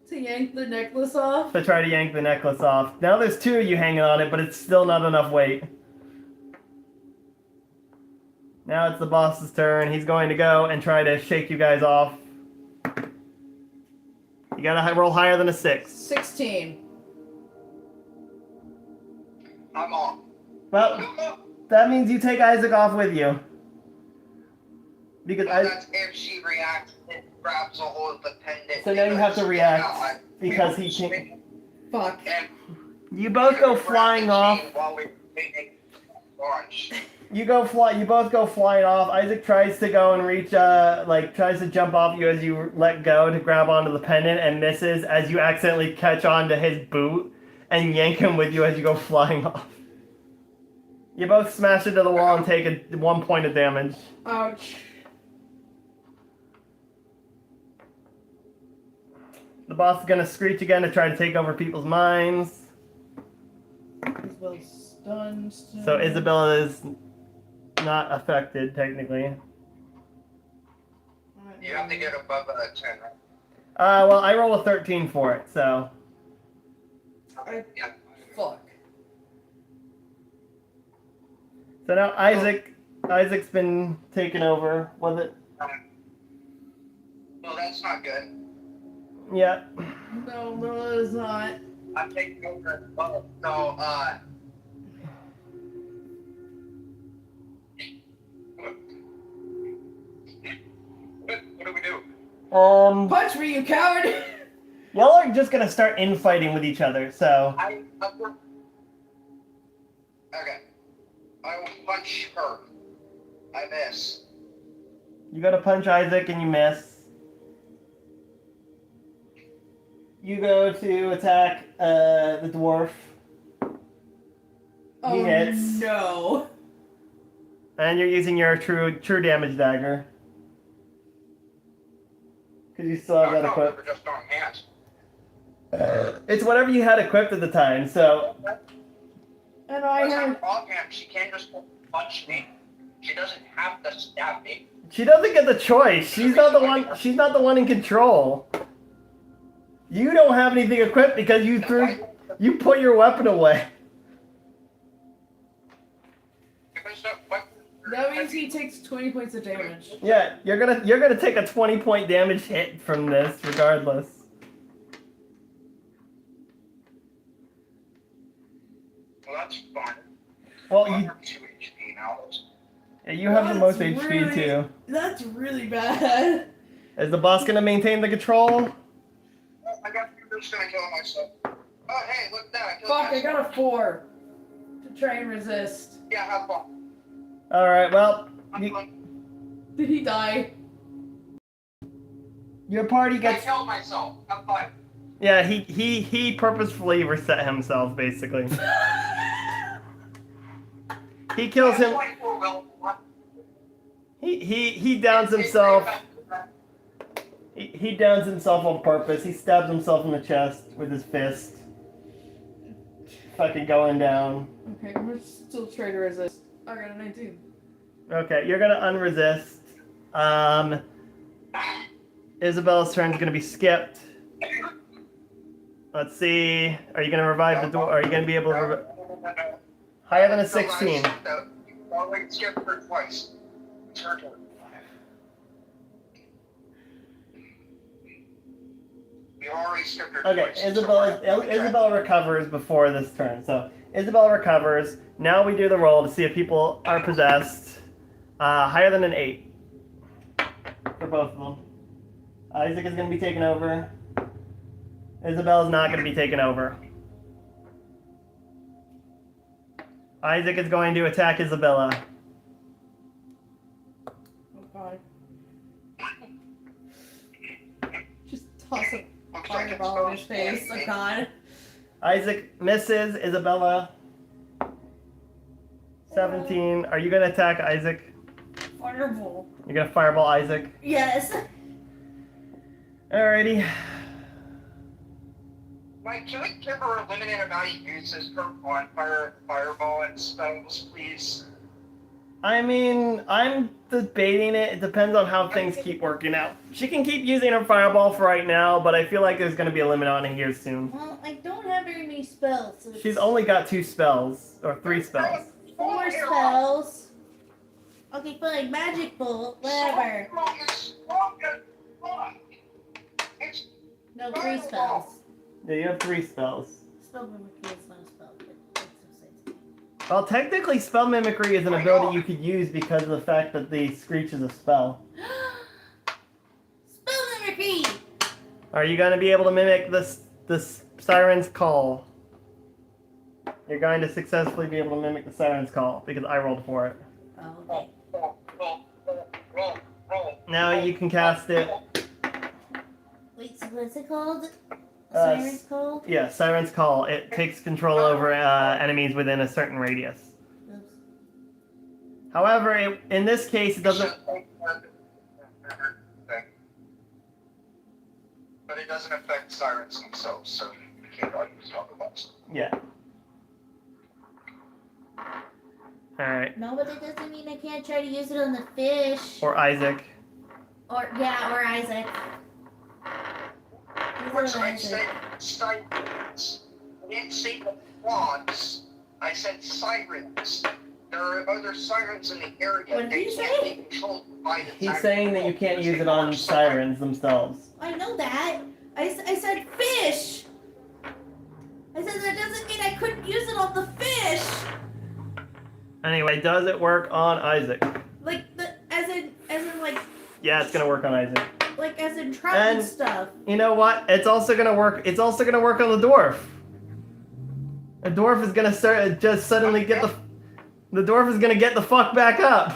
To yank the necklace off? to try to yank the necklace off. Now there's 2 of you hanging on it, but it's still not enough weight. Now it's the boss's turn. He's going to go and try to shake you guys off. You gotta roll higher than a 6. 16. I'm on. Well, that means you take Isaac off with you. Because That's if she reacts and grabs a hold of the pendant. So now you have to react because he can. can't. Fuck. And You both go grab flying the off. chain while we're waiting for launch. You both go flying off. Isaac tries to go and reach, tries to jump off you as you let go to grab onto the pendant and misses as you accidentally catch onto his boot and yank him with you as you go flying off. You both smash into the wall and take 1 point of damage. Ouch. The boss is gonna screech again to try to take over people's minds. He's well stunned. Still. So Isabella is not affected, technically. You have to get above a 10. Well, I roll a 13 for it, so. Yeah. Fuck. So now Isaac's been taken over. Was it? Well, that's not good. Yeah. No, it is not. I'm taking over. So, what do we do? Punch me, you coward! Y'all are just gonna start infighting with each other, so. Okay. I will punch her. I miss. You go to punch Isaac and you miss. You go to attack the dwarf. Oh hits. no. And you're using your true damage dagger. Because you still have that We're equipped. just on hands. It's whatever you had equipped at the time, so. And I That's have. not offhand. She can't just punch me. She doesn't have to stab me. She doesn't get the choice. She's not the one. She's not the one in control. You don't have anything equipped because you put your weapon away. That means he takes 20 points of damage. Yeah, you're gonna take a 20-point damage hit from this regardless. Well, that's fine. Well, I you have 2 HP now. yeah, you have the most That's HP really- too. That's really bad. Is the boss gonna maintain the control? I got I'm just gonna kill myself. Oh, hey, look at that. I killed Fuck, I myself. got a 4 to try and resist. Yeah, have fun. All right. Well, Did he die? your party I gets. killed myself. Have fun. Yeah, he purposefully reset himself basically. He kills him. 24 will. He downs himself. He downs himself on purpose. He stabs himself in the chest with his fist. Fucking going down. Okay, I'm gonna still try to resist. I got a 19. Okay, you're gonna unresist. Isabella's turn's gonna be skipped. Let's see. Are you gonna revive the door? Are you gonna be able to higher than a 16? Already skipped her twice. It's her turn. You already skipped her Okay, twice. Isabella recovers before this turn. So Isabella recovers. Now we do the roll to see if people are possessed. Higher than an 8 for both of them. Isaac is going to be taken over. Isabella's not going to be taken over. Isaac is going to attack Isabella. Oh god. Just toss a fireball in his face. Oh god. Isaac misses. Isabella. 17. Are you going to attack Isaac? Fireball. You're going to fireball Isaac? Yes. Alrighty. Mike, can we give her a limited amount of uses for fireball and spells, please? I mean, I'm debating it. It depends on how things keep working out. She can keep using her fireball for right now, but I feel like there's going to be a limit on it here soon. Well, I don't have very many spells. So She's only got 2 spells, or 3 spells. 4 spells. Okay, fine. Magic bolt, whatever. No, 3 spells. Yeah, you have 3 spells. Spell mimicry is not a spell, but it's so sensitive. Well, technically, spell mimicry is an ability you could use because of the fact that the screech is a spell. Spell mimicry! Are you going to be able to mimic the siren's call? You're going to successfully be able to mimic the siren's call because I rolled for it. Oh, okay. Roll. Now you can cast it. Wait, so what's it called? Uh, Siren's called? Yeah, siren's call. It takes control over enemies within a certain radius. Oops. However, in this case, it doesn't. But it doesn't affect sirens themselves, so we can't argue talk about it. Yeah. All right. No, but it doesn't mean I can't try to use it on the fish. Or Isaac. Or Isaac. Use it on I Isaac. said sirens. I didn't say the frogs. I said sirens. There are other sirens in the area. What did They he can't say? be controlled by the He's siren saying that you control can't because use they it on work so sirens themselves. I know that. I said fish. I said that doesn't mean I couldn't use it on the fish. Anyway, does it work on Isaac? Like as in like Yeah, it's gonna work on Isaac. as in trout And- and stuff. You know what? It's also gonna work. It's also gonna work on the dwarf. The dwarf is gonna start just suddenly get the. The dwarf is gonna get the fuck back up.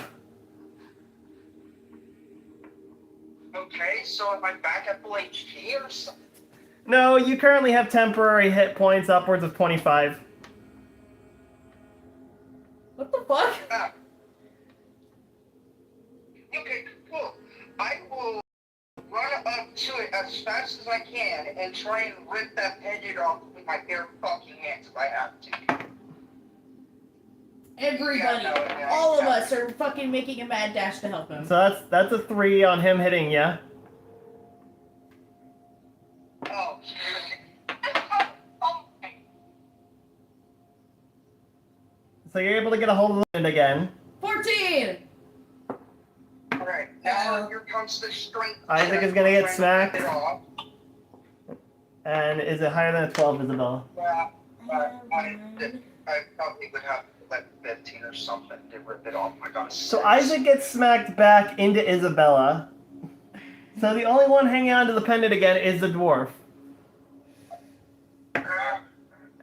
Okay, so am I back at full HP or something? No, you currently have temporary hit points upwards of 25. What the fuck? Ah. Okay, cool. I will run up to it as fast as I can and try and rip that pendant off with my bare fucking hands if I have to. Everybody, Yeah, no, all of yeah. us are fucking making a mad dash to help him. So that's a 3 on him hitting ya. Oh, oh my. So you're able to get a hold of it again. 14. Alright, now here comes the strength. Isaac check. is gonna get Trying to smacked. rip it off. And is it higher than a 12, Isabella? Yeah, I have one. I probably would have like 15 or something to rip it off. I got a So 6. Isaac gets smacked back into Isabella. So the only one hanging on to the pendant again is the dwarf.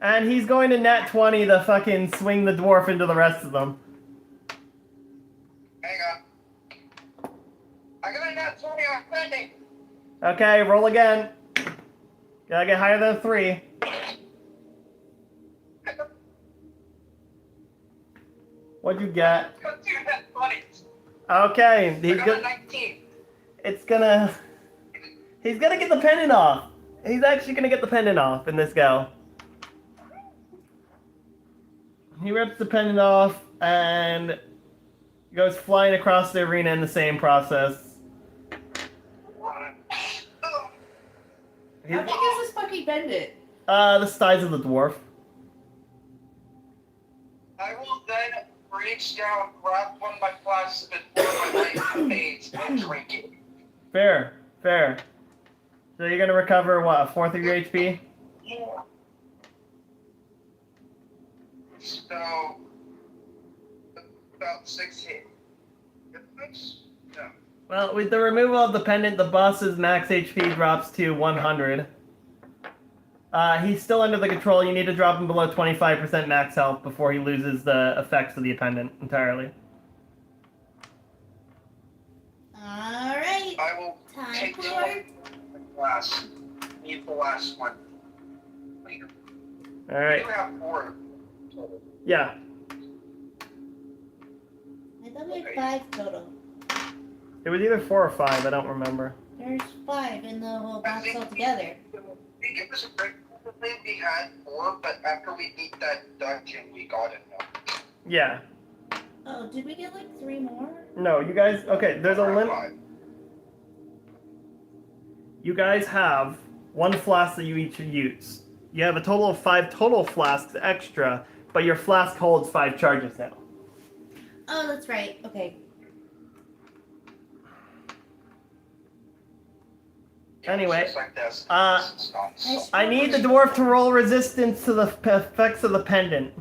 And he's going to net 20 to fucking swing the dwarf into the rest of them. Hang on. I got a nat 20 on pending. Okay, roll again. Gotta get higher than a 3. What'd you get? Got 2 nat 20s. Okay, I he's got a gonna. 19. It's gonna. He's gonna get the pendant off. He's actually gonna get the pendant off in this go. He rips the pendant off and goes flying across the arena in the same process. He's, How big is this fucking bandit? the size of the dwarf. I will then reach down, grab one of my flasks before my light fades, and drink it. Fair, fair. So you're gonna recover what, a fourth of your HP? Yeah. So, about 6 hit. No. Well, with the removal of the pendant, the boss's max HP drops to 100. He's still under the control. You need to drop him below 25% max health before he loses the effects of the pendant entirely. Alright. I will Time take for. the last. Need the last one later. Alright. You have 4 total. Yeah. I thought we had 5 total. It was either 4 or 5. I don't remember. There's 5 in the whole box think- altogether. I think it was a break. We had 4, but after we beat that dungeon, we got enough. Yeah. Oh, did we get like 3 more? No, you guys. Okay, there's a limit. 5. You guys have 1 flask that you each use. You have a total of 5 total flasks extra, but your flask holds 5 charges now. Oh, that's right. Okay. Anyway, Just like this. uh, This is nonsense. I need the dwarf to roll resistance to the effects of the pendant.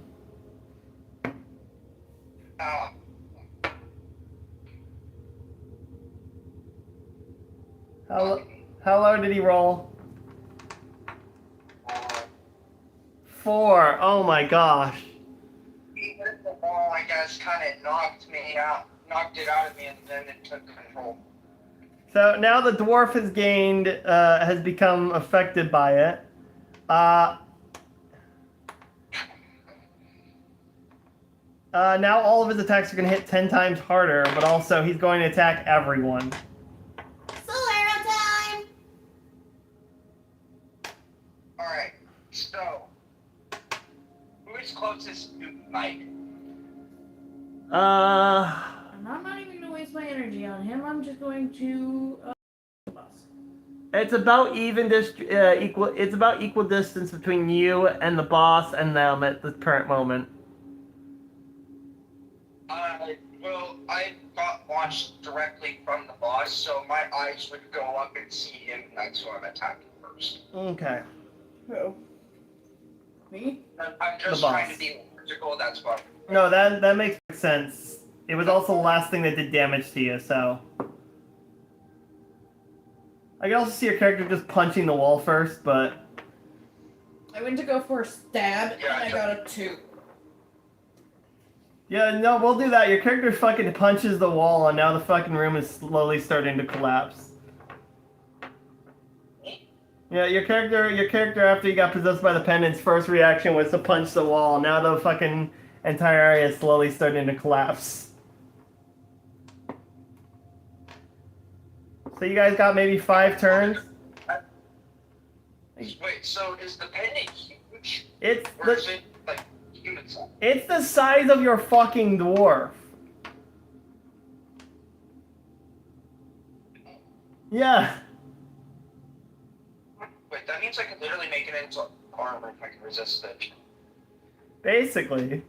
Ah, How low did he roll? 4. Oh my gosh. he hit the ball, I guess, kind of knocked it out of me, and then it took control. So now the dwarf has gained, has become affected by it. Now all of his attacks are going to hit 10 times harder, but also he's going to attack everyone. Soul arrow time! Alright, so, who is closest to Mike? And I'm not even gonna waste my energy on him. I'm just going to. Boss. It's about equal. It's about equal distance between you and the boss and them at the current moment. Well, I got launched directly from the boss, so my eyes would go up and see him, and that's who I'm attacking first. Okay. Who? Me? I'm just The boss. trying to be logical, that's why. No, that makes sense. It was also the last thing that did damage to you, so. I can also see your character just punching the wall first, but. I went to go for a stab and I got a 2. Yeah, no, we'll do that. Your character fucking punches the wall, and now the fucking room is slowly starting to collapse. Yeah, your character after you got possessed by the pendant's first reaction was to punch the wall. Now the fucking entire area is slowly starting to collapse. So you guys got maybe 5 turns. Wait, so is the pendant huge? It's Or is the, it like human size? it's the size of your fucking dwarf. Yeah. Wait, that means I can literally make it into armor if I can resist it. Basically.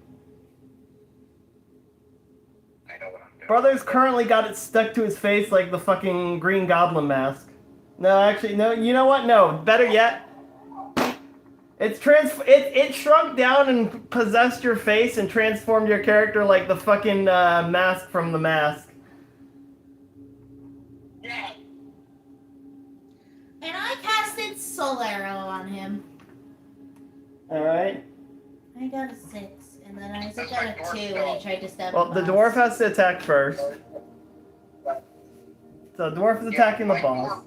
I know what I'm doing. Brother's currently got it stuck to his face like the fucking Green Goblin mask. No, actually, no. You know what? No. Better yet. It shrunk down and possessed your face and transformed your character like the fucking mask from The Mask. Yeah. And I casted Soul Arrow on him. Alright. I got a 6, and then Isaac got a 2 when he tried to stab Well, the dwarf has to attack first. So the dwarf is attacking the boss.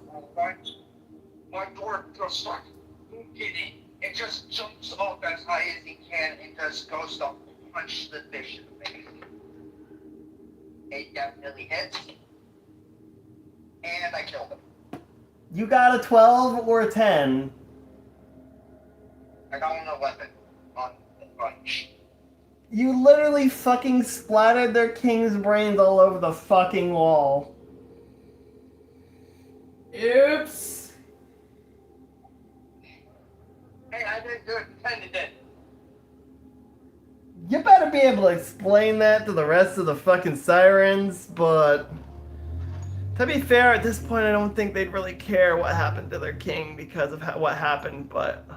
My dwarf just starts hitting. It just jumps up as high as he can and just goes to punch the fish in the face. It definitely hits. And I killed him. You got a 12 or a 10. I got an 11 on the punch. You literally fucking splattered their king's brains all over the fucking wall. Oops. Hey, I didn't do it. Kinda did. You better be able to explain that to the rest of the fucking sirens, but to be fair, at this point, I don't think they'd really care what happened to their king because of what happened, but...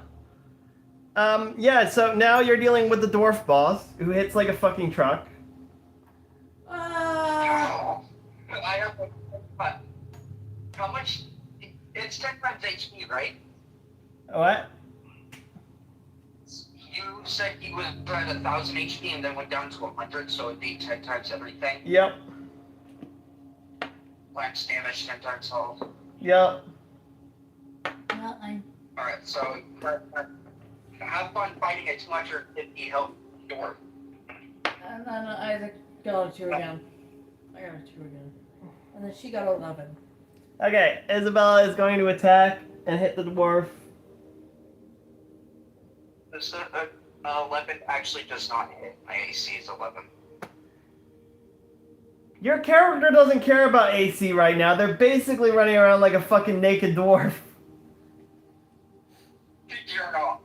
yeah, so now you're dealing with the dwarf boss, who hits like a fucking truck. I have a... How much? It's 10 times HP, right? What? You said he was at 1,000 HP and then went down to 100, so it'd be 10 times everything. Yep. Lance damage, 10 times health. Yep. Well, I'm Alright, so have fun fighting a 250 health dwarf. And then Isaac got a 2 again. I got a 2 again. And then she got 11. Okay, Isabella is going to attack and hit the dwarf. This 11 actually does not hit. My AC is 11. Your character doesn't care about AC right now. They're basically running around like a fucking naked dwarf. You're not.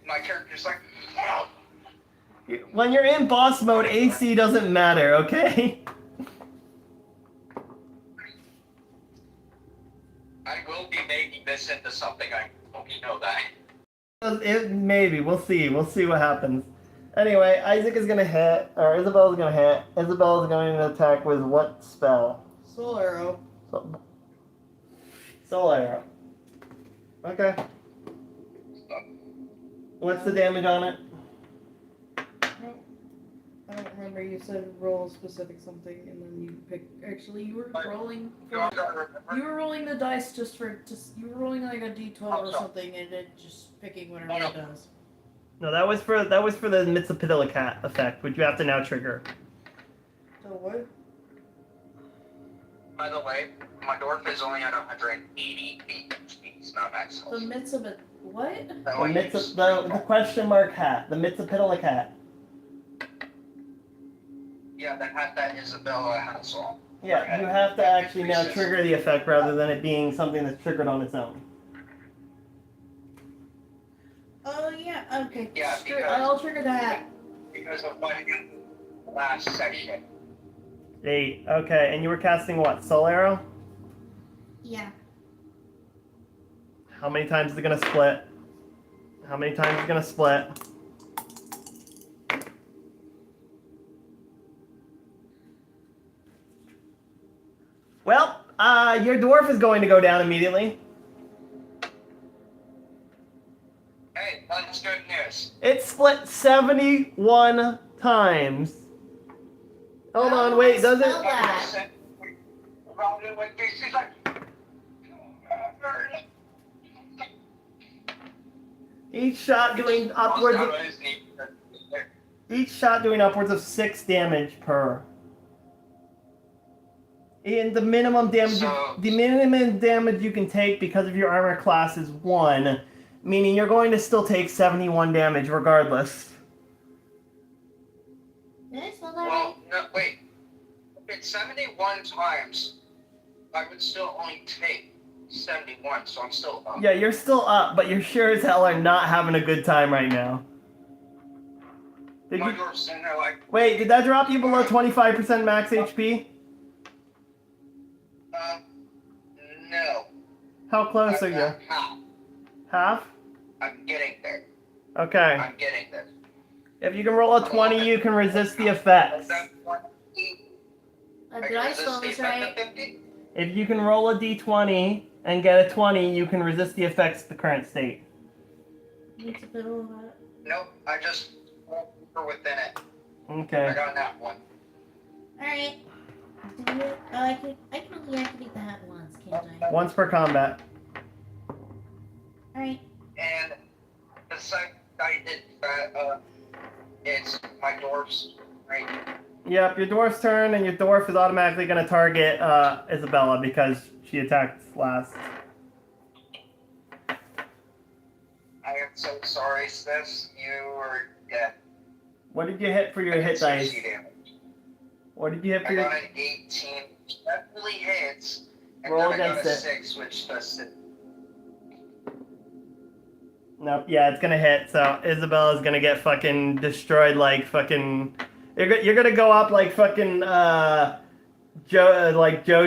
My character's like, help! When you're in boss mode, AC doesn't matter, okay? I will be making this into something, I hope you know that. Maybe. We'll see. We'll see what happens. Anyway, Isaac is gonna hit, or Isabella's gonna hit. Isabella's going to attack with what spell? Soul Arrow. Soul Arrow. Okay. What's the damage on it? I don't remember. You said roll a specific something, and then you picked. Actually, you were rolling. You all gotta remember. You were rolling the dice just for. You were rolling like a d12 or something, and then just picking whatever it does. No, that was for the Mitsapitilicat effect, which you have to now trigger. So what? By the way, my dwarf is only at 180 feet. It's not max The health. midst of it. What? The question mark hat, the Mitsapitilicat. Yeah, that Isabella has all. Yeah, you have to actually now trigger the effect rather than it being something that's triggered on its own. Oh yeah. Okay. Yeah, Sure, because- I'll trigger that. Because of what in the last section, 8. Okay, and you were casting what? Soul Arrow? Yeah. How many times is it gonna split? How many times is it gonna split? Well, your dwarf is going to go down immediately. Hey, that's good news. It split 71 times. Hold How on, do wait, I does spell it? that? Around it like this, he's like, Each shot doing upwards of, each shot doing upwards of 6 damage per. And the minimum damage, the minimum damage you can take because of your armor class is 1, meaning you're going to still take 71 damage regardless. Did I spell that right? Well, no, wait. If it's 71 times, I would still only take 71, so I'm still up. Yeah, you're still up, but you're sure as hell are not having a good time right now. Did My you, dwarf's sitting there like, wait, did that drop you below 25% max HP? no. How close are I'm you? at half. Half? I'm getting there. Okay. I'm getting there. If you can roll a 20, you can resist the effects. Did I spell this right? If you can roll a d20 and get a 20, you can resist the effects of the current state. Need to build that. Nope, I just rolled for within it. I Okay. got that one. Alright. I can only activate that once, can't I? Once per combat. Alright. And the site I did that, it's my dwarfs, right? Yep, your dwarf's turn, and your dwarf is automatically going to target Isabella because she attacked last. I am so sorry, sis. You were dead. What did you hit for your hit dice? What did you hit for I your... got an 18, which definitely hits. And Roll then I got a against it. 6, which does it. Nope, yeah, it's going to hit, so Isabella's going to get fucking destroyed like fucking... You're going to go up like fucking, Joe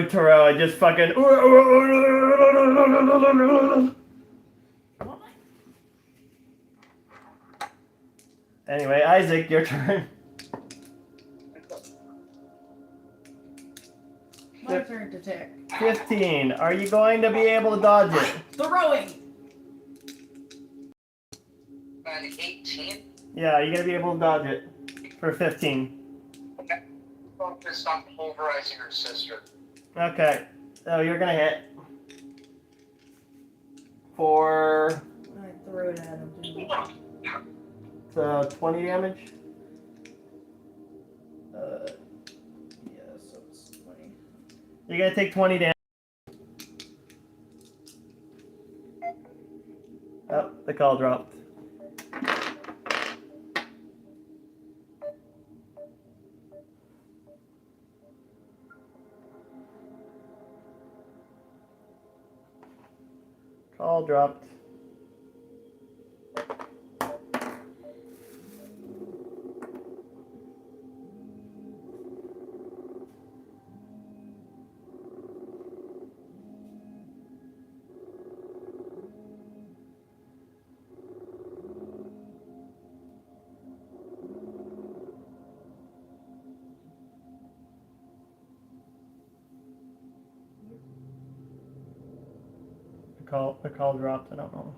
Taro and just fucking... Anyway, Isaac, your turn. My turn to tick. 15. Are you going to be able to dodge it? Throwing. An 18. Yeah, you're going to be able to dodge it for 15. Focused on pulverizing her sister. Okay, so you're going to hit for I threw it at him. Didn't I? 20 damage. Yeah, so it's 20. You're going to take 20 damage. Oh, the call dropped. Call dropped. The call dropped, I don't know.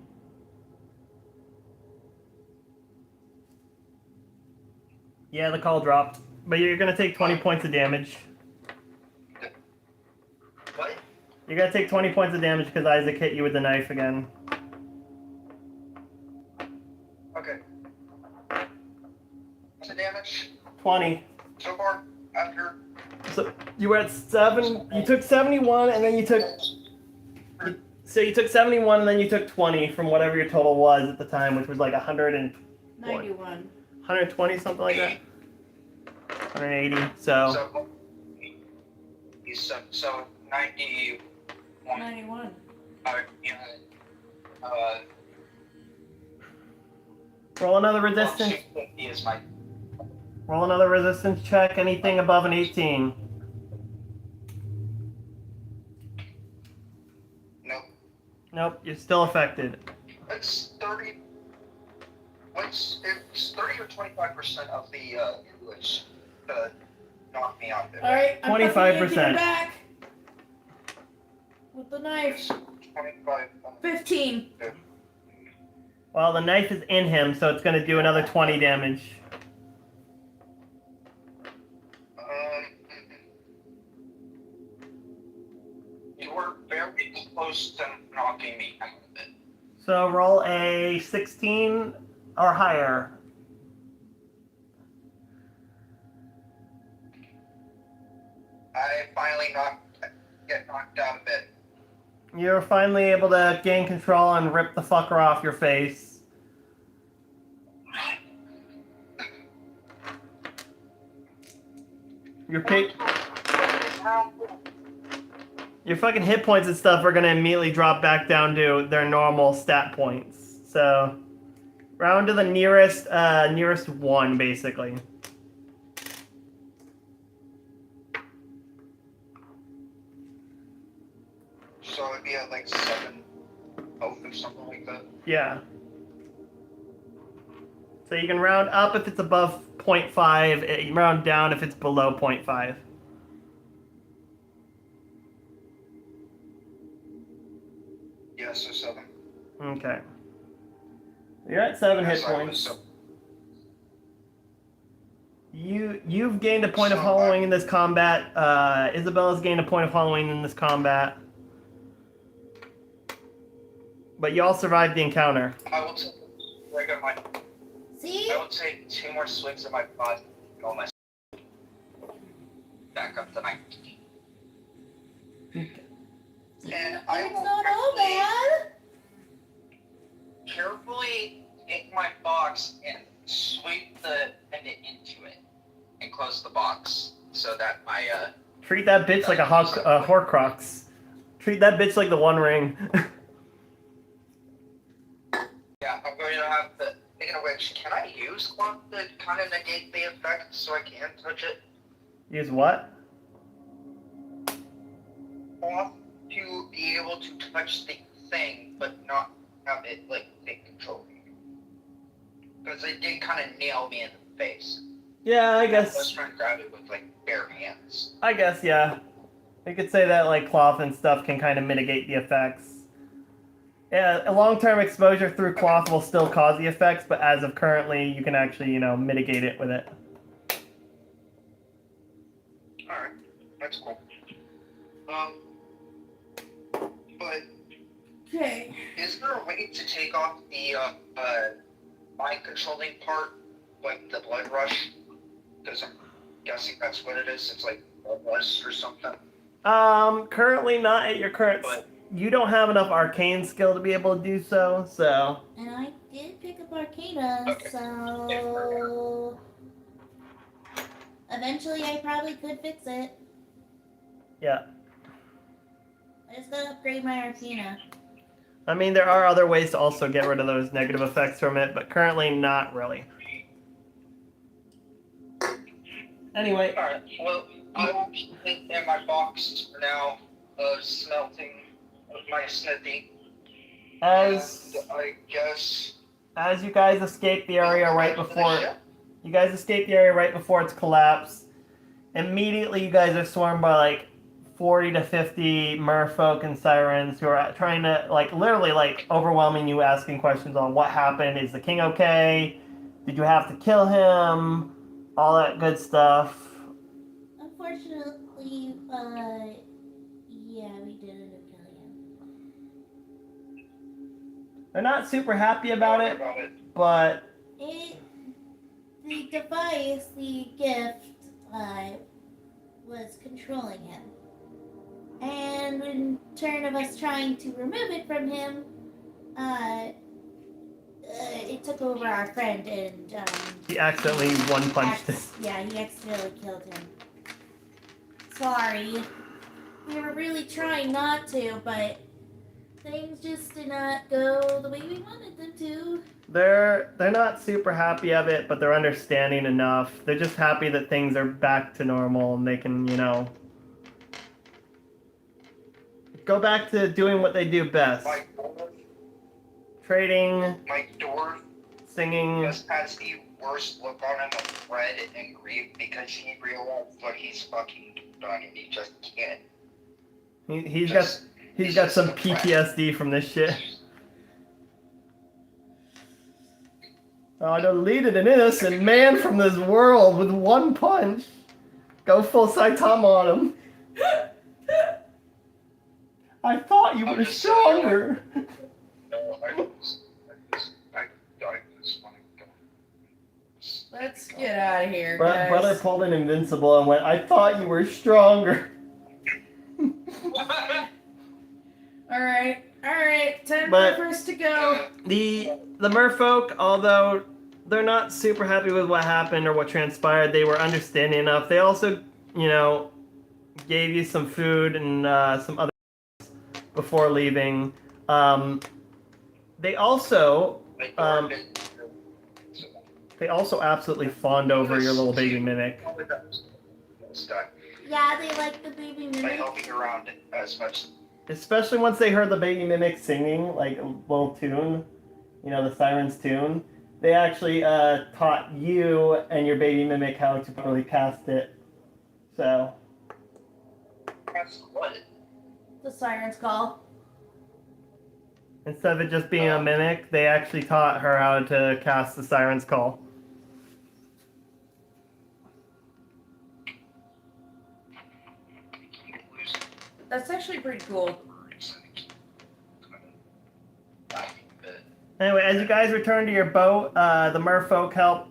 Yeah, the call dropped. But you're gonna take 20 points of damage. What? You're gonna take 20 points of damage because Isaac hit you with the knife again. Okay. What's the damage? 20. So far, after. So you were at 7. You took 71, and then you took. So you took 71, and then you took 20 from whatever your total was at the time, which was like 100 91. 120, something like that. 180. So So 91. 91. roll another resistance. 250 is my. Roll another resistance check. Anything above an 18. Nope, you're still affected. It's 30. It's 30 or 25% of the English to knock me out there. All right, I'm 25%. fucking back with the knife. It's 25. 15. Well, the knife is in him, so it's going to do another 20 damage. You were very close to knocking me out of it. So roll a 16 or higher. I finally get knocked out of it. You're finally able to gain control and rip the fucker off your face. Your fucking hit points and stuff are gonna immediately drop back down to their normal stat points. So, round to the nearest one, basically. So it'd be at like 7 health or something like that. Yeah. So you can round up if it's above 0.5, you round down if it's below 0.5. Yeah, so 7. Okay. You're at 7 hit Yes, I was points. so- You've gained a point of Halloween in this combat. Isabella's gained a point of Halloween in this combat. But you all survived the encounter. I will take like my. See? I will take 2 more swings of my body and all my back up to 19. And I It's will not all bad. carefully take my box and sweep the pendant into it and close the box so that my Treat that bitch like a Horcrux. Treat that bitch like the One Ring. yeah, I'm going to have to. Speaking of which, can I use cloth to kind of negate the effect so I can touch it? Use what? Cloth to be able to touch the thing, but not have it like take control of me. Because it did kind of nail me in the face. Yeah, I I was guess. trying to grab it with like bare hands. I guess, yeah. You could say that like cloth and stuff can kind of mitigate the effects. Yeah, a long-term exposure through cloth will still cause the effects, but as of currently, you can actually, mitigate it with it. Alright, that's cool. But Okay. is there a way to take off the mind controlling part, like the blood rush? Because I'm guessing that's what it is. It's like blood rush or something. Currently not at your current. But You don't have enough arcane skill to be able to do so. So And I did pick up Arcana, Okay. so eventually I probably could fix it. yeah. I just gotta upgrade my Arcana. I mean, there are other ways to also get rid of those negative effects from it, but currently not really. Anyway, alright, well, I will keep it in my box for now of smelting of my smithy. as And I guess. as you guys escape the area right before it's collapsed, immediately you guys are swarmed by like 40 to 50 merfolk and sirens who are trying to literally overwhelming you, asking questions on what happened. Is the king okay? Did you have to kill him? All that good stuff. Unfortunately, yeah, we did end up killing him. They're not super happy about it, but The device, the gift, was controlling him. And in turn of us trying to remove it from him, it took over our friend and, he accidentally one-punched it. yeah, he accidentally killed him. Sorry. We were really trying not to, but things just did not go the way we wanted them to. They're not super happy of it, but they're understanding enough. They're just happy that things are back to normal and they can, go back to doing what they do best. My dwarf, Trading, my dwarf singing. just has the worst look on him of dread and grief because he realized what he's fucking done and he just can't. He's got some PTSD from this shit. I deleted an innocent man from this world with one punch. Go full Saitama on him. I thought you were stronger. No, I just want to go. Let's get out of here, Brother guys. pulled an invincible and went, I thought you were stronger. Alright, time But- for us to go. The merfolk, although they're not super happy with what happened or what transpired, they were understanding enough. They also, gave you some food and some other before leaving. They also absolutely fawned over your little baby mimic. Yeah, they like the baby By mimic. helping around as much. Especially once they heard the baby mimic singing, like a little tune, the siren's tune. They actually taught you and your baby mimic how to properly cast it. So, That's what? The siren's call. instead of it just being a mimic, they actually taught her how to cast the siren's call. That's actually pretty cool. Anyway, as you guys return to your boat, the merfolk help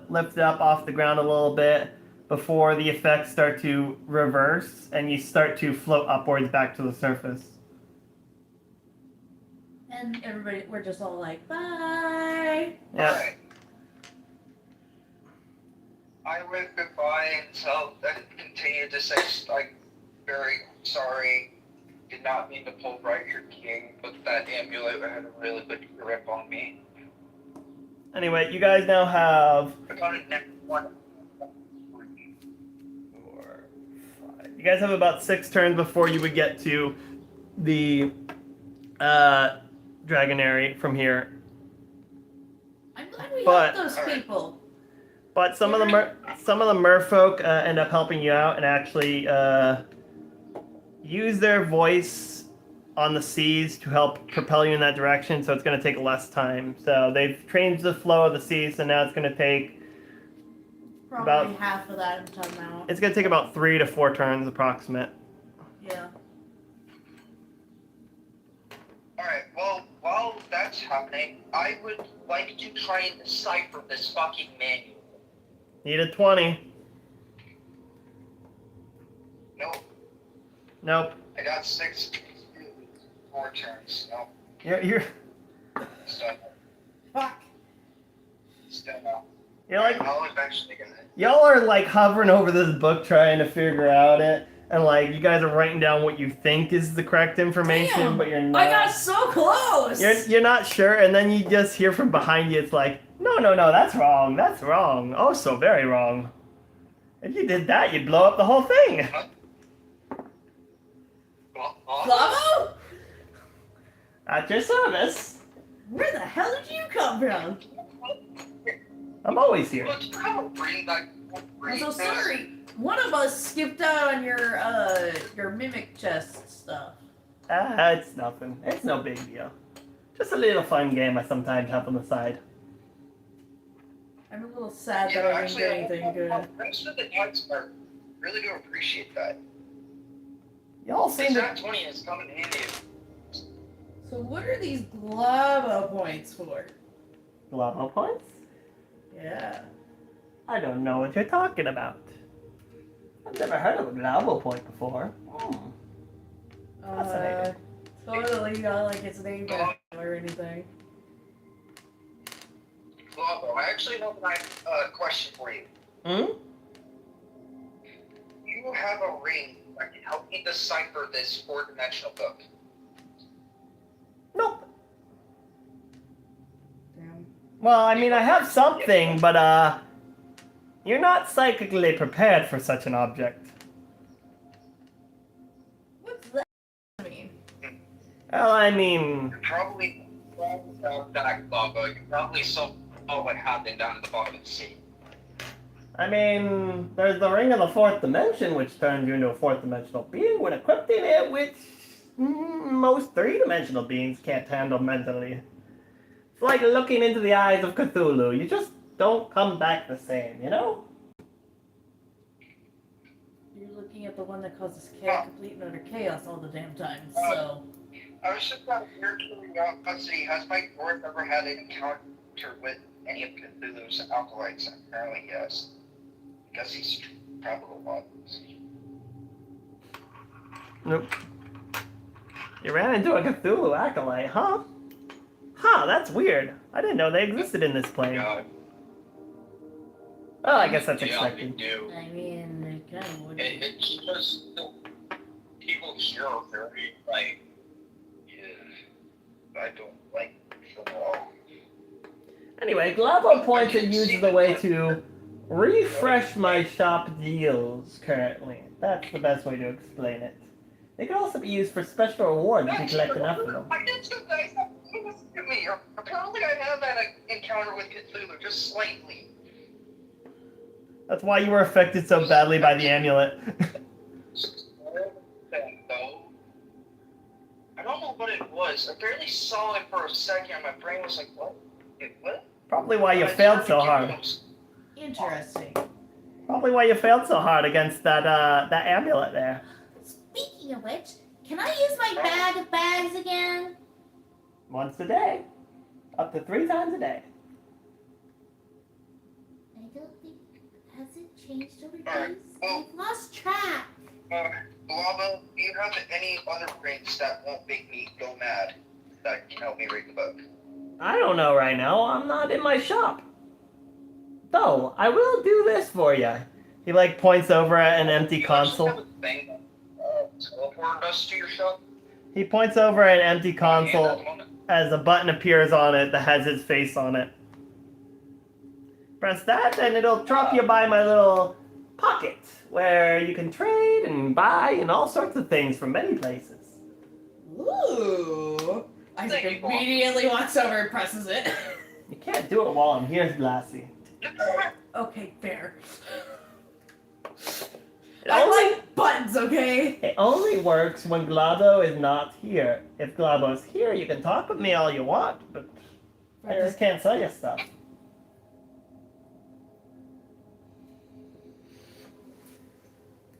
lift it up off the ground a little bit before the effects start to reverse and you start to float upwards back to the surface. And everybody, we're just all like, bye. Yeah. Alright. I wave goodbye and continue to say, very sorry. Did not mean to pull right your king, but that amulet had a really good grip on me. Anyway, you guys now have I got it next one. 4, 5. You guys have about 6 turns before you would get to the Dragonary from here. I'm glad we But- helped those people. But some of the merfolk end up helping you out and actually use their voice on the seas to help propel you in that direction, so it's going to take less time. So they've changed the flow of the sea, so now it's going to take Probably about- half of that until now. it's going to take about 3 to 4 turns approximate. Yeah. Alright, well, while that's happening, I would like to try and decipher this fucking manual. Need a 20. Nope, Nope. I got 6, 4 turns. Nope, You're still, Fuck. no. you're like I'll eventually get it. y'all are like hovering over this book trying to figure out it, and like you guys are writing down what you think is the correct information, Damn, but you're not. I got so close. You're not sure, and then you just hear from behind you. It's like, no, that's wrong. That's wrong. Oh, so very wrong. If you did that, you'd blow up the whole thing. Flavo? At your service. Where the hell did you come from? I'm always here. Look, you have a brain that I'm so sorry. One of us skipped out on your mimic chest stuff. It's nothing. It's no big deal. Just a little fun game I sometimes have on the side. I'm a little sad Yeah, that I didn't actually, get anything good. thanks for the nuts, I really do appreciate that. Y'all This seem to. nat 20 is coming in handy. So what are these Glavo points for? Lava points? Yeah. I don't know what you're talking about. I've never heard of a lava point before. Fascinating. Totally not like it's named after or anything. Well, I actually have a question for you. Hmm? You have a ring that can help me decipher this 4-dimensional book. Nope. Damn. Well, I mean, I have something, but you're not psychically prepared for such an object. What's that Well, I mean, You probably found that Glavo. You probably saw what happened down at the bottom of the sea. there's the Ring of the Fourth Dimension, which turns you into a fourth dimensional being with equipped in it, which most three-dimensional beings can't handle mentally. It's like looking into the eyes of Cthulhu. You just don't come back the same, you know? You're looking at the one that causes chaos, complete and utter chaos all the damn time. So I was just out of your curiosity. Has Mike North ever had an encounter with any of Cthulhu's acolytes? Apparently, yes. I guess he's traveled a lot. Nope. You ran into a Cthulhu acolyte, huh? Huh, that's weird. I didn't know they existed in this plane. Yeah, Well, I guess that's they expected. do. I mean, it kind of would. It's just people here are very like, yeah, I don't like them all. Anyway, Glavo points and uses the way to refresh my shop deals currently. That's the best way to explain it. They can also be used for special rewards if you collect enough of them. I did too, guys. Listen to me. Apparently, I have that encounter with Cthulhu, just slightly. That's why you were affected so badly by the amulet. Though, I don't know what it was. I barely saw it for a second. My brain was like, "What? What?" Probably why you failed so hard. Interesting. Probably why you failed so hard against that amulet there. Speaking of which, can I use my bag of bags again? Once a day. Up to 3 times a day. I don't think. Has it changed over Alright, days? well- I've lost track. Lava, do you have any other drinks that won't make me go mad that can help me read the book? I don't know right now. I'm not in my shop. Though, I will do this for you. He points over at an empty console. Have a thing teleport us to your shop? He points over at an empty Yeah, at console the moment. as a button appears on it that has his face on it. Press that and it'll drop you by my little pocket where you can trade and buy and all sorts of things from many places. Ooh. Isaac Thank you, immediately walks over and presses it. You can't do it while I'm here, Blassie. Okay, fair. It I only, like buttons, okay? it only works when Glabo is not here. If Glabo's here, you can talk with me all you want, but I just can't sell you stuff.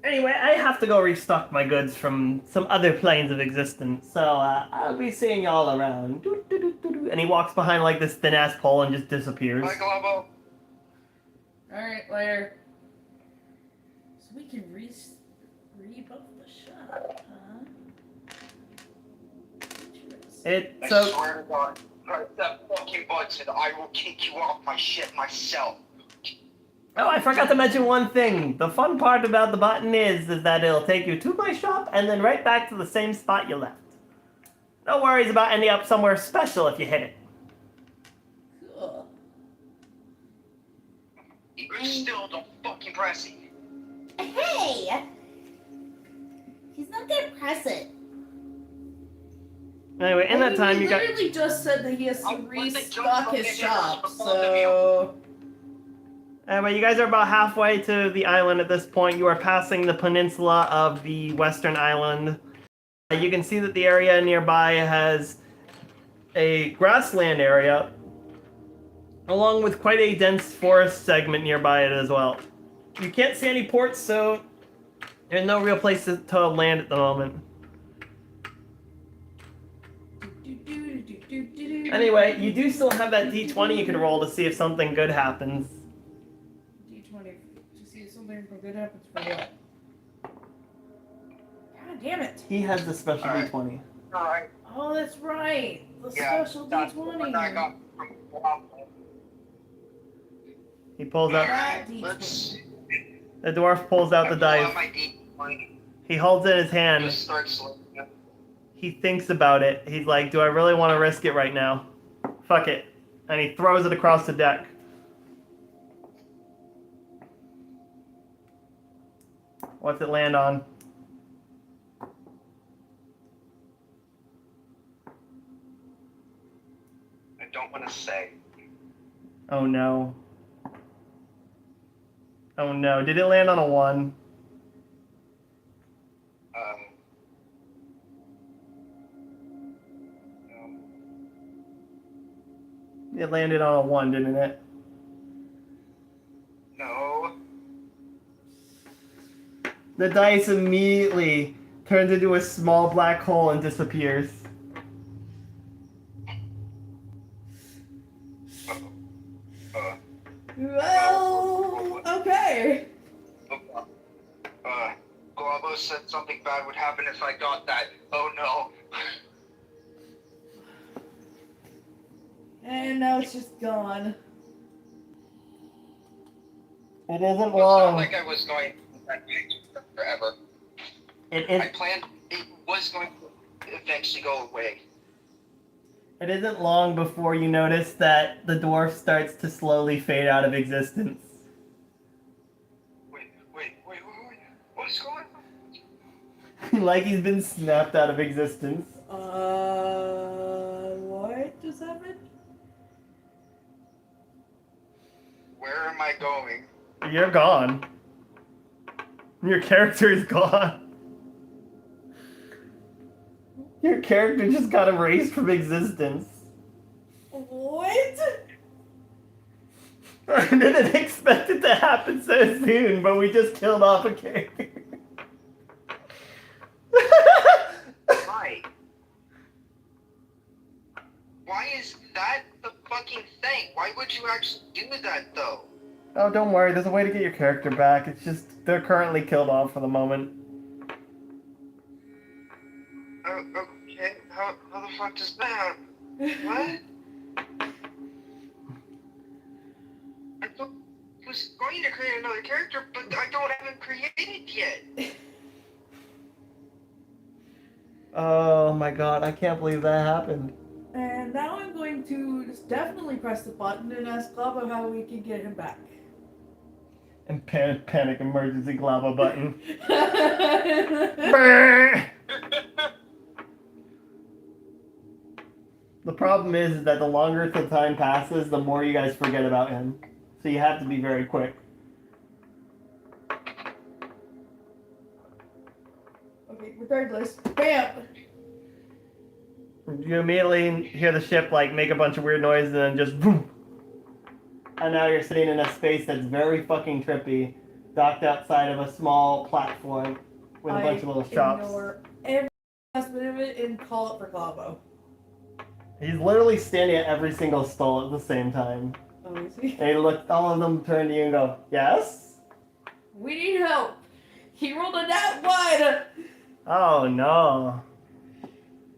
Anyway, I have to go restock my goods from some other planes of existence, so I'll be seeing y'all around. And he walks behind this thin-ass pole and just disappears. Bye, Glavo. Alright, later. So we can rebuff the shop, huh? Interesting. I So, swear to God, press that fucking button. I will kick you off my shit myself. oh, I forgot to mention one thing. The fun part about the button is that it'll take you to my shop and then right back to the same spot you left. No worries about ending up somewhere special if you hit it. Cool. You still don't fucking press it. Hey! He's not gonna press it. Anyway, in that time he you got... literally just said that he has to I want the restock jump his from shop, the so... Anyway, you guys are about halfway to the island at this point. You are passing the peninsula of the western island. You can see that the area nearby has a grassland area, along with quite a dense forest segment nearby it as well. You can't see any ports, so there's no real place to land at the moment. Anyway, you do still have that D20 you can roll to see if something good happens. D20, to see if something good happens for what? God damn it! He has the special Alright. D20. Alright. Oh, that's right! The Yeah, special that's the one I D20! got from Glavo. He pulls out... That Let's The dwarf pulls out the pull out dice. my D20. He holds it in his hand. Just starts looking. He thinks about it. He's like, do I really want to risk it right now? Fuck it. And he throws it across the deck. What's it land on? Oh no. Oh no. Did it land on a 1? No. It landed on a 1, didn't it? No. The dice immediately turns into a small black hole and disappears. Well, okay. Glavo said something bad would happen if I got that. Oh no. And now it's just gone. It isn't Well, it's not long. like I was going forever. It I is. planned it was going to eventually go away. It isn't long before you notice that the dwarf starts to slowly fade out of existence. Wait. What is going on? Like he's been snapped out of existence. What just happened? Where am I going? You're gone. Your character is gone. Your character just got erased from existence. What? I didn't expect it to happen so soon, but we just killed off a character. Why? Why is that the fucking thing? Why would you actually do that though? Oh, don't worry. There's a way to get your character back. It's just they're currently killed off for the moment. Okay. How the fuck does that happen? What? I was going to create another character, but I don't have him created yet. Oh my god, I can't believe that happened. And now I'm going to just definitely press the button and ask Glavo how we can get him back. And panic emergency Glava button. Brrr. The problem is that the longer the time passes, the more you guys forget about him. So you have to be very quick. Okay, regardless. Bam! You immediately hear the ship like make a bunch of weird noises and then just boom. And now you're sitting in a space that's very fucking trippy, docked outside of a small platform with a bunch of little shops. Ignore every last bit of it and call it for Glavo. He's literally standing at every single stall at the same time. Oh, is he? And he look, all of them turn to you and go, yes? We need help. He rolled a nat 1. Oh no.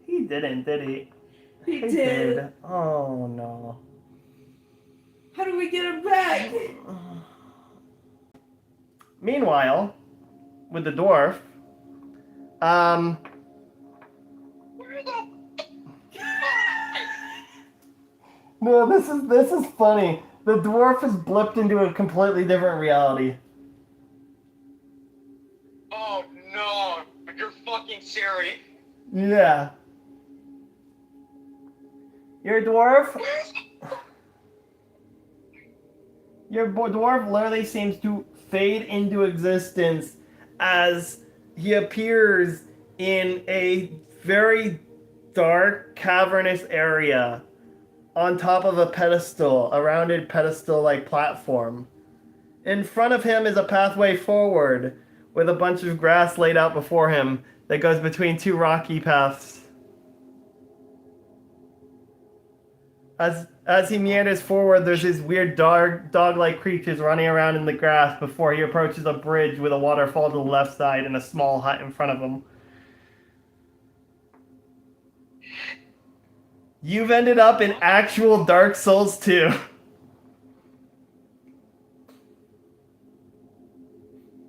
He didn't, did he? He did. Oh no. How do we get him back? Meanwhile, with the dwarf, Where the? no, this is funny. The dwarf has blipped into a completely different reality. Oh no! You're fucking serious. Yeah. Your dwarf, dwarf literally seems to fade into existence as he appears in a very dark, cavernous area on top of a pedestal, a rounded pedestal-like platform. In front of him is a pathway forward with a bunch of grass laid out before him that goes between two rocky paths. As he meanders forward, there's these weird dog-like creatures running around in the grass before he approaches a bridge with a waterfall to the left side and a small hut in front of him. You've ended up in actual Dark Souls 2.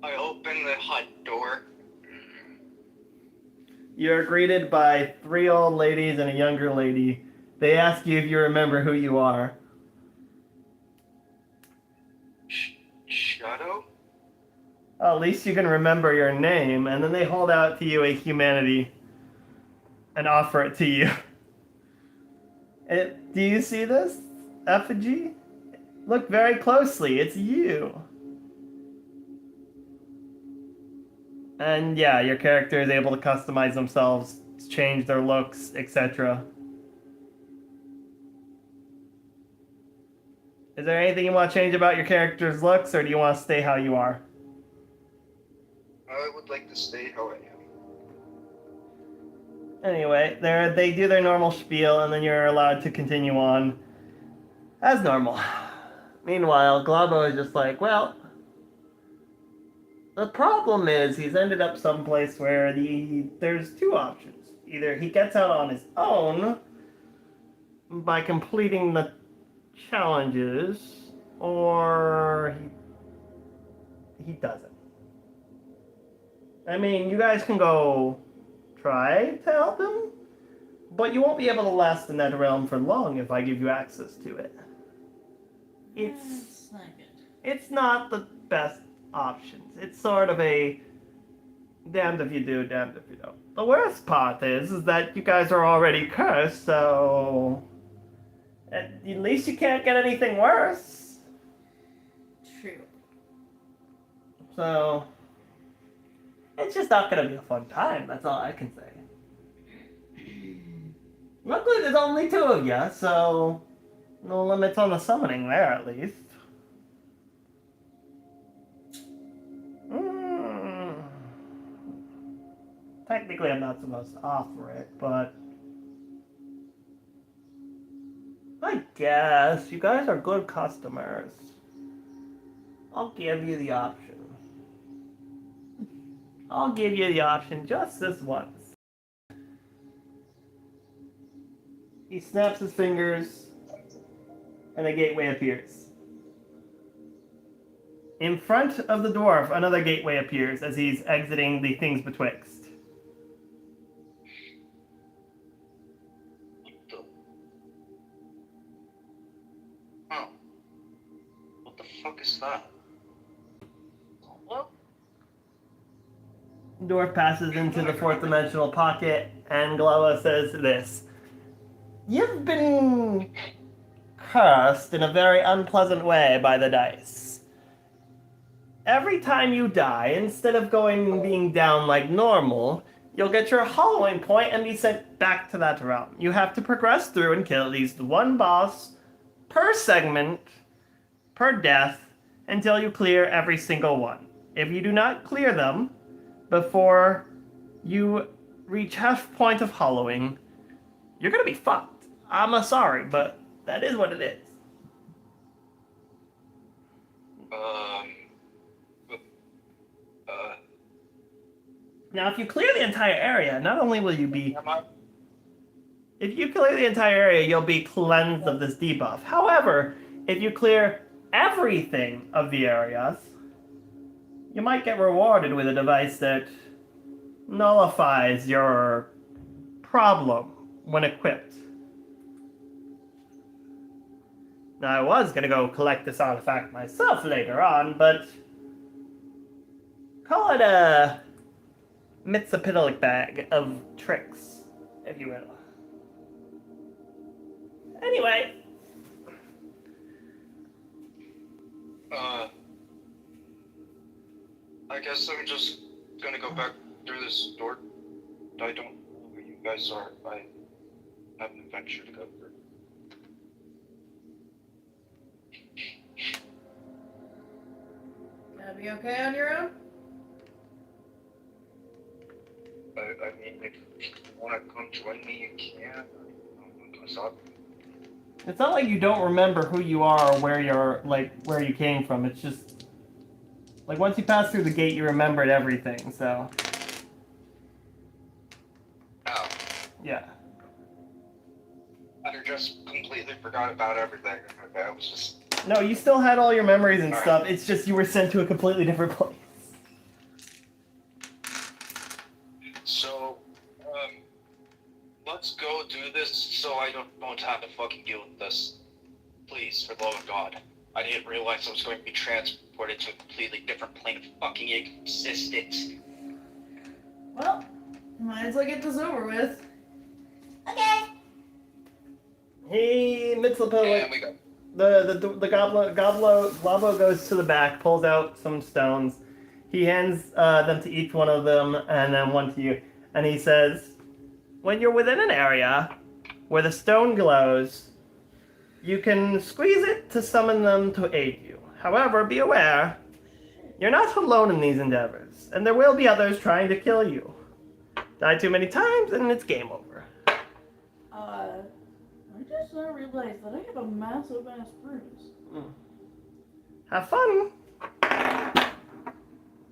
I open the hut door. You're greeted by 3 old ladies and a younger lady. They ask you if you remember who you are. Shadow? Well, at least you can remember your name, and then they hold out to you a humanity and offer it to you. Do you see this effigy? Look very closely. It's you. And yeah, your character is able to customize themselves, change their looks, etc. Is there anything you want to change about your character's looks, or do you want to stay how you are? I would like to stay how I am. Anyway, they do their normal spiel, and then you're allowed to continue on as normal. Meanwhile, Glabo is just like, well, the problem is he's ended up someplace where there's two options. Either he gets out on his own by completing the challenges, or he doesn't. I mean, you guys can go try to help him, but you won't be able to last in that realm for long if I give you access to it. It's not good. It's not the best options. It's sort of a damned if you do, damned if you don't. The worst part is that you guys are already cursed, so at least you can't get anything worse. True. So it's just not gonna be a fun time. That's all I can say. Luckily, there's only two of you, so no limits on the summoning there, at least. Technically, I'm not supposed to offer it, but I guess you guys are good customers. I'll give you the option. I'll give you the option just this once. He snaps his fingers, and a gateway appears. In front of the dwarf, another gateway appears as he's exiting the things betwixt. Oh. What the fuck is that? What? Dwarf passes into the fourth dimensional pocket, and Glowa says this. You've been cursed in a very unpleasant way by the dice. Every time you die, instead of being down like normal, you'll get your hollowing point and be sent back to that realm. You have to progress through and kill at least one boss per segment, per death, until you clear every single one. If you do not clear them before you reach half point of hollowing, you're gonna be fucked. I'm sorry, but that is what it is. Now, if you clear the entire area, not only will you be... If you clear the entire area, you'll be cleansed of this debuff. However, if you clear everything of the areas, you might get rewarded with a device that nullifies your problem when equipped. Now, I was going to go collect this artifact myself later on, but call it a Mitsapidalic bag of tricks, if you will. Anyway. I guess I'm just gonna go back through this door. I don't know where you guys are. I have an adventure to go through. Gonna be okay on your own? I mean, if you wanna come join me, you can. It's not like you don't remember who you are or where you came from. It's just like once you pass through the gate, you remembered everything. So Oh, yeah. I just completely forgot about everything. I was just... No, you still had all your memories and All right. stuff. It's just you were sent to a completely different place. So, let's go do this so I don't have to fucking deal with this. Please, for the love of God. I didn't realize I was going to be transported to a completely different plane of fucking existence. Well, might as well get this over with. Okay. Hey, Mitsapidalic. And we go. The Goblo goes to the back, pulls out some stones. He hands them to each one of them, and then one to you. And he says, "When you're within an area where the stone glows, you can squeeze it to summon them to aid you. However, be aware, you're not alone in these endeavors, and there will be others trying to kill you. Die too many times, and it's game over." I just now realized that I have a massive ass bruise. Have fun.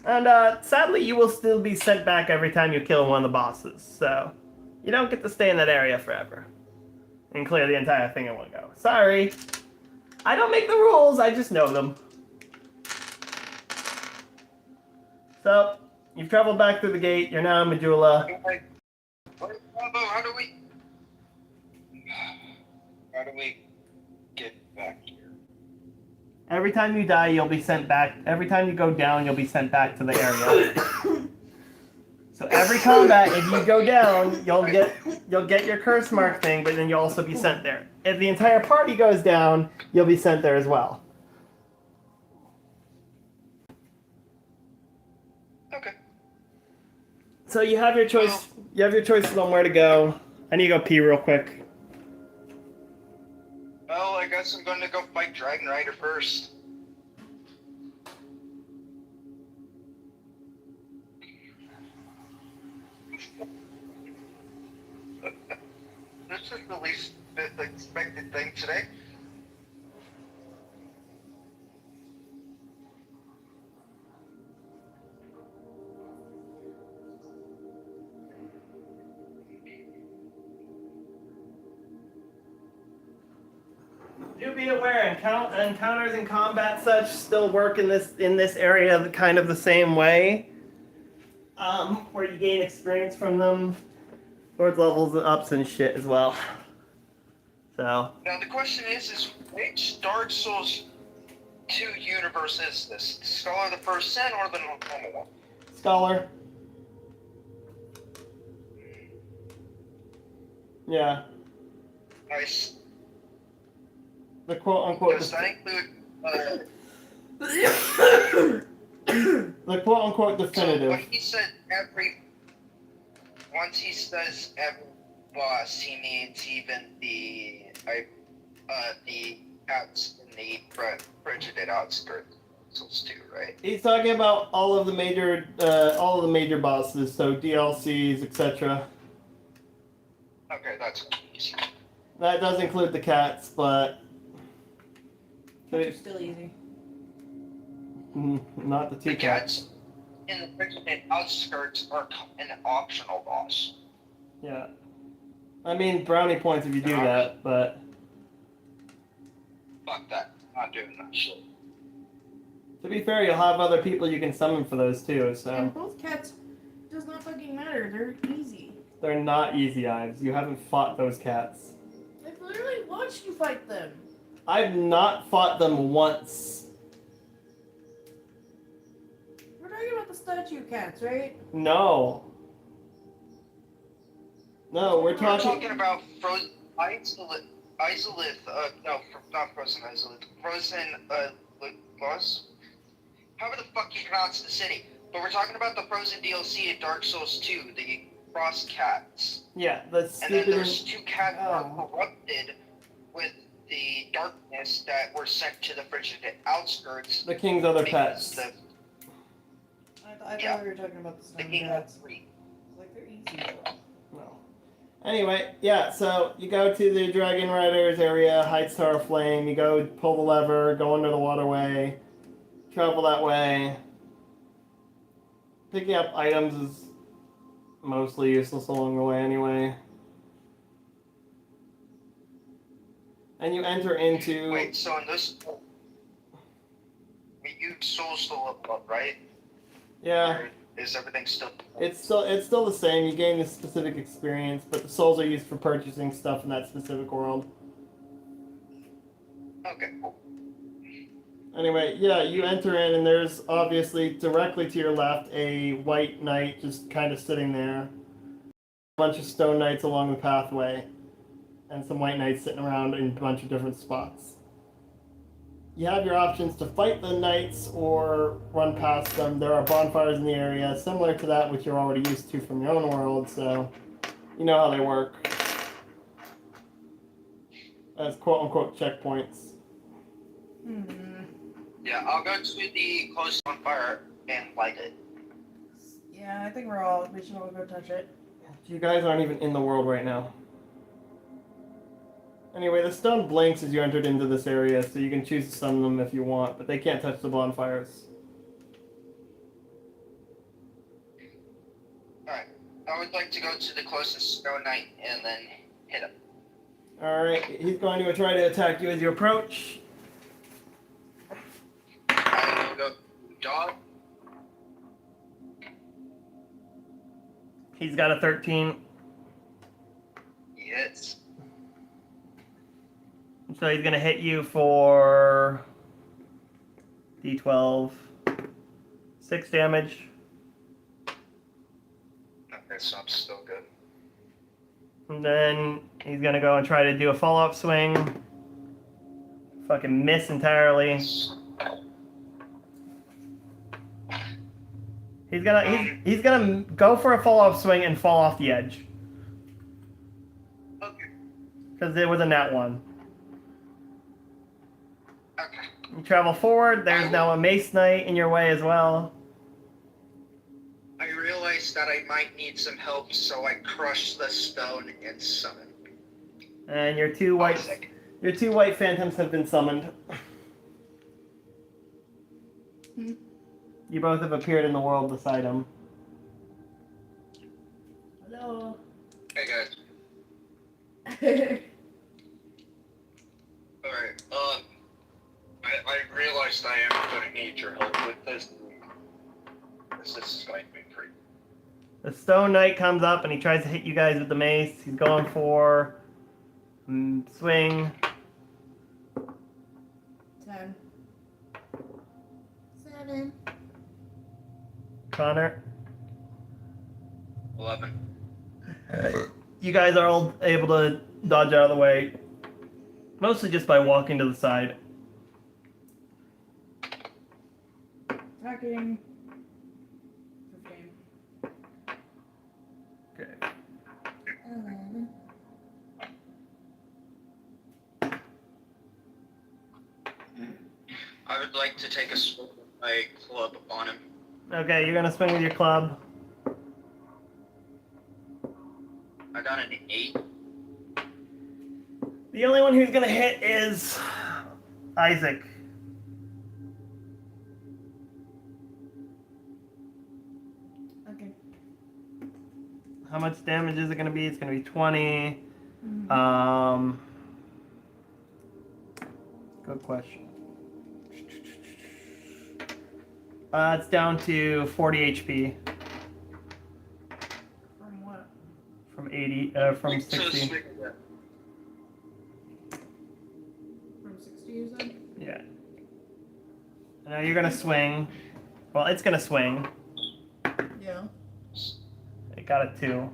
And sadly, you will still be sent back every time you kill one of the bosses, so you don't get to stay in that area forever and clear the entire thing in one go. Sorry. I don't make the rules, I just know them. So, you've traveled back through the gate, you're now in Majula. Wait, Bravo, how do we get back here? Every time you die, you'll be sent back. Every time you go down, you'll be sent back to the area. So every combat, if you go down, you'll get your curse mark thing, but then you'll also be sent there. If the entire party goes down, you'll be sent there as well. Okay. So you have your choice. You have your choices on where to go. I need to go pee real quick. Well, I guess I'm going to go fight Dragon Rider first. This is the least expected thing today. Do be aware, encounters and combat such still work in this area kind of the same way. Where you gain experience from them, towards levels and ups and shit as well. So. Now the question is which Dark Souls 2 universe is this? Scholar of the First Sin or the normal one? Scholar. Yeah. Nice. The quote-unquote... Does that include... the quote-unquote definitive. So when he said once he says every boss, he means even the cats in the Frigid outskirts too, right? He's talking about all of the major bosses, so DLCs, etc. Okay, that's easy. That does include the cats, but Which is still easy. not the two The cats. cats in the Frigid outskirts are an optional boss. Yeah. I mean, brownie points if you do that, but Fuck that. Not doing that shit. to be fair, you'll have other people you can summon for those too, so And both cats does not fucking matter. They're easy. they're not easy, Ives. You haven't fought those cats. I've literally watched you fight them. I've not fought them once. We're talking about the statue cats, right? No. No, we're We're talking... talking about Frozen Izalith, no, not Frozen Izalith, Frozen, Lost? However the fuck you pronounce the city. But we're talking about the Frozen DLC in Dark Souls 2, the Frost Cats. Yeah, the And stupid... then there's two cats that Oh. were corrupted with the darkness that were sent to the Frigid outskirts. The king's other because pets. I Yeah. thought we were talking about the The stone king had cats. three. Like they're easy. No. Anyway, yeah, so you go to the Dragon Riders area, Heights Tower Flame, you go pull the lever, go under the waterway, travel that way. Picking up items is mostly useless along the way anyway. And you enter into... Wait, so in this, we use souls to level up, right? Yeah, Or is everything still? it's still the same, you gain this specific experience, but the souls are used for purchasing stuff in that specific world. Okay, cool. Anyway, yeah, you enter in, and there's obviously directly to your left a white knight just kind of sitting there. A bunch of stone knights along the pathway, and some white knights sitting around in a bunch of different spots. you have your options to fight the knights or run past them. There are bonfires in the area, similar to that which you're already used to from your own world, so you know how they work. As quote-unquote checkpoints. Yeah, I'll go to the closest bonfire and light it. Yeah, I think we should all go touch it. You guys aren't even in the world right now. Anyway, the stone blinks as you entered into this area, so you can choose to summon them if you want, but they can't touch the bonfires. Alright, I would like to go to the closest Stone Knight and then hit him. Alright, he's going to try to attack you as you approach. I will go dog. He's got a 13. Yes. So he's going to hit you for D12. 6 damage. Okay, so I'm still good. And then he's going to go and try to do a follow-up swing. Fucking miss entirely. He's gonna go for a follow-up swing and fall off the edge. Okay. Because it was a nat 1. Okay. You travel forward, there's now a Mace Knight in your way as well. I realized that I might need some help, so I crushed the stone and summoned. And your two white phantoms have been summoned. You both have appeared in the world beside him. Hello. Hey guys. Alright, I realized I am going to need your help with this. This is going to be pretty. The Stone Knight comes up and he tries to hit you guys with the mace. He's going for swing. 10. 7. Connor. 11. You guys are all able to dodge out of the way. Mostly just by walking to the side. Attacking. 15. Okay. 11. I would like to take a swing with my club on him. Okay, you're gonna swing with your club. I got an 8. The only one who's gonna hit is Isaac. Okay. How much damage is it gonna be? It's gonna be 20. Good question. It's down to 40 HP From what? from 80, from 60. From 60, you said? Yeah. Now you're gonna swing. Well, it's gonna swing. Yeah. It got a 2.